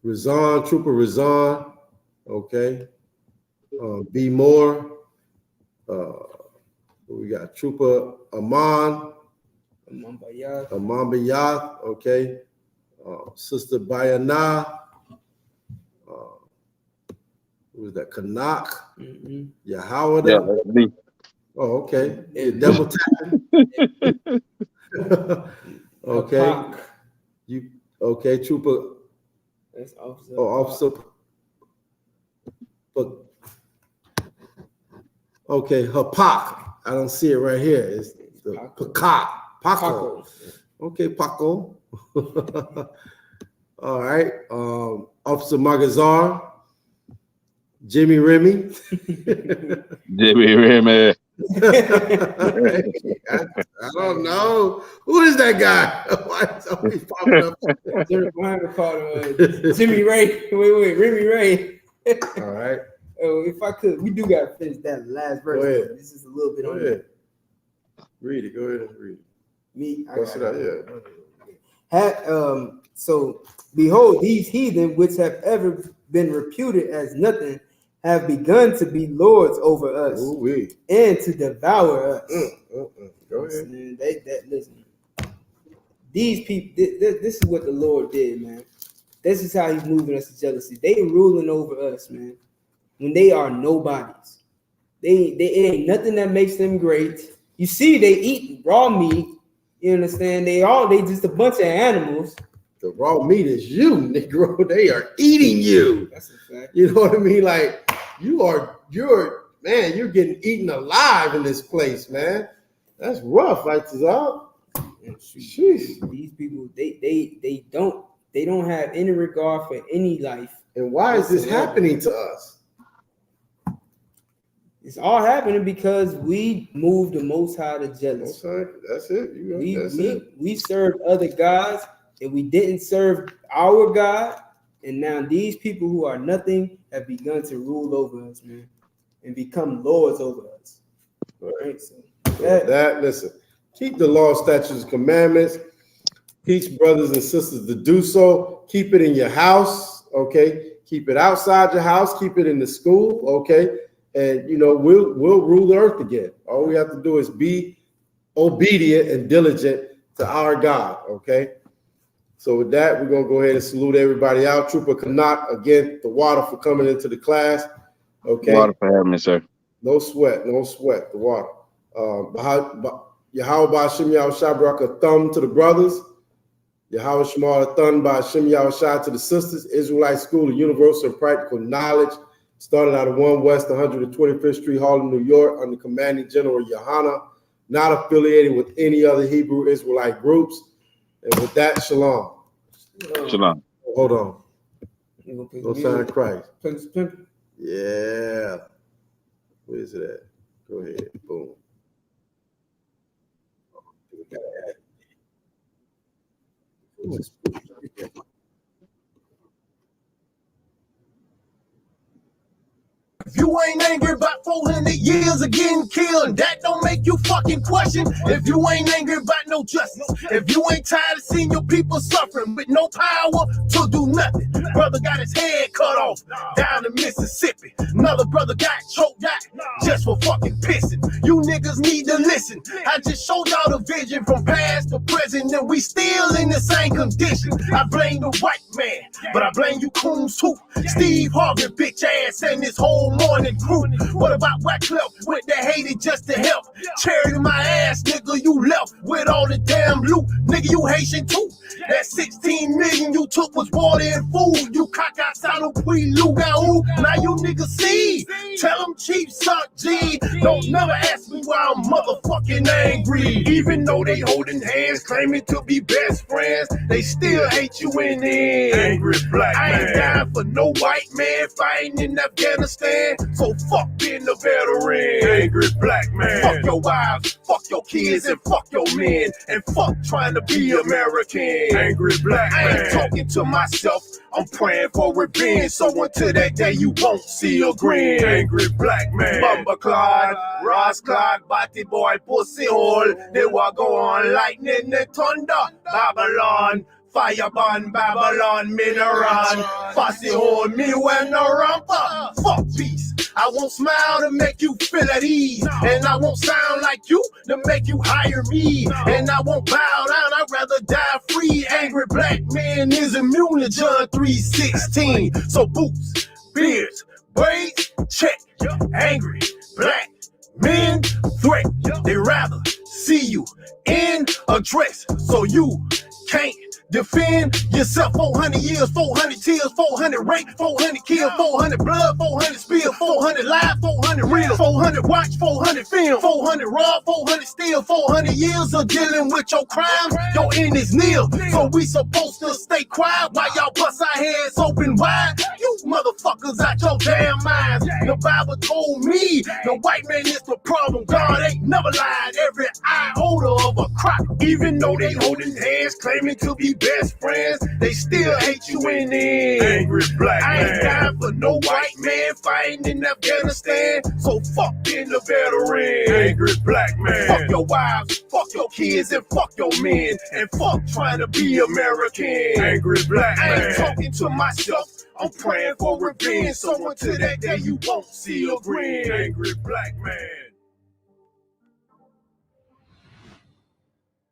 Razan, Trooper Razan, okay. B. Moore, we got Trooper Amman Bayath, okay. Sister Bayana, who was that? Kanak, Yahawada. Yeah, that's me. Oh, okay. Yeah, double tapping. Okay. You okay, Trooper? That's officer. Oh, officer. But okay, Hapak. I don't see it right here. It's the Paco. Okay, Paco. All right. Officer Magazar. Jimmy Remy. Jimmy Remy. I don't know. Who is that guy? Why is always popping up? Jimmy Ray. Wait, Remy Ray. All right. Oh, if I could, we do gotta finish that last verse. Go ahead. This is a little bit Go on ahead. Read it. Go ahead and read it. Me. Bust it out, yeah. So behold, these heathen which have ever been reputed as nothing have begun to be lords over us. Ooh-wee. And to devour us. Go ahead. Listen. These people, this is what the Lord did, man. This is how he's moving us to jealousy. They ruling over us, man. When they are nobodies. It ain't nothing that makes them great. You see, they eat raw meat. You understand? They just a bunch of animals. The raw meat is you, Negro. They are eating you. That's a fact. You know what I mean? Like you're getting eaten alive in this place, man. That's rough, right, Tazal? These people, they don't have any regard for any life. And why is this happening to us? It's all happening because we moved the Most High to jealousy. That's it. We served other gods and we didn't serve our God. And now these people who are nothing have begun to rule over us, man, and become lords over us. All right. So listen, keep the law, statutes, commandments. Teach brothers and sisters to do so. Keep it in your house, okay? Keep it outside your house. Keep it in the school, okay? And we'll rule the earth again. All we have to do is be obedient and diligent to our God. Okay. So with that, we're gonna go ahead and salute everybody out. Trooper Kanak, again, the water for coming into the class. Okay. Water for having me, sir. No sweat. The water. Yahweh Ba'Shem Yahushua Baraka thumb to the brothers. Yahweh Shemal thumb Ba'Shem Yahushua to the sisters. Israelite School of Universal and Practical Knowledge. Started out of 1 West 125th Street, Harlem, New York, under Commanding General Yohana, not affiliated with any other Hebrew Israelite groups. And with that, shalom. Shalom. Hold on. No sign of Christ. Yeah. Where is it at? Go ahead. Boom. If you ain't angry about 400 years of getting killed, that don't make you fucking question. If you ain't angry about no justice, if you ain't tired of seeing your people suffering with no power to do nothing. Brother got his head cut off down in Mississippi. Another brother got choked out just for fucking pissing. You niggas need to listen. I just showed y'all the vision from past to present, and we still in the same condition. I blame the white man, but I blame you coons too. Steve Harvey, bitch ass, and this whole morning crew. What about Wyclef? Went to Haiti just to help. Charity my ass, nigga, you left with all the damn loot. Nigga, you Haitian too. That 16 million you took was water and food. You cock outside of Lugaoo. Now you niggas see. Tell them Chief suck G. Don't never ask me why I'm motherfucking angry. Even though they holding hands, claiming to be best friends, they still hate you in the end. Angry black I ain't man. dying for no white man fighting in Afghanistan. So fuck being a veteran. Angry black man. Fuck your wives, fuck your kids, and fuck your men, and fuck trying to be American. Angry black I ain't man. talking to myself, I'm praying for revenge. So until that day you won't see a grin. Angry black man. Bumba Clyde, Ross Clyde, Batty Boy, Pussy Hole. They will go on lightning and thunder. Babylon, Fireburn, Babylon, Mineron. Fussy Hole, me when no ramper. Fuck peace. I won't smile to make you feel at ease. And I won't sound like you to make you hire me. And I won't bow down, I'd rather die free. Angry black man is immune to John 3:16. So boots, beards, braids, check. Angry black men threat. They rather see you in a dress. So you can't defend yourself. 400 years, 400 tears, 400 rape, 400 kill, 400 blood, 400 spill, 400 live, 400 real, 400 watch, 400 film, 400 raw, 400 steal, 400 years of dealing with your crimes. Your end is nil. So we supposed to stay quiet while y'all bust our heads open wide. You motherfuckers out your damn minds. The Bible told me the white man is the problem. God ain't never lied. Every iota of a crock. Even though they holding hands, claiming to be best friends, they still hate you in the end. Angry black I ain't man. dying for no white man fighting in Afghanistan. So fuck being a veteran. Angry black man. Fuck your wives, fuck your kids, and fuck your men, and fuck trying to be American. Angry black I ain't man. talking to myself, I'm praying for revenge. So until that day you won't see a grin. Angry black man.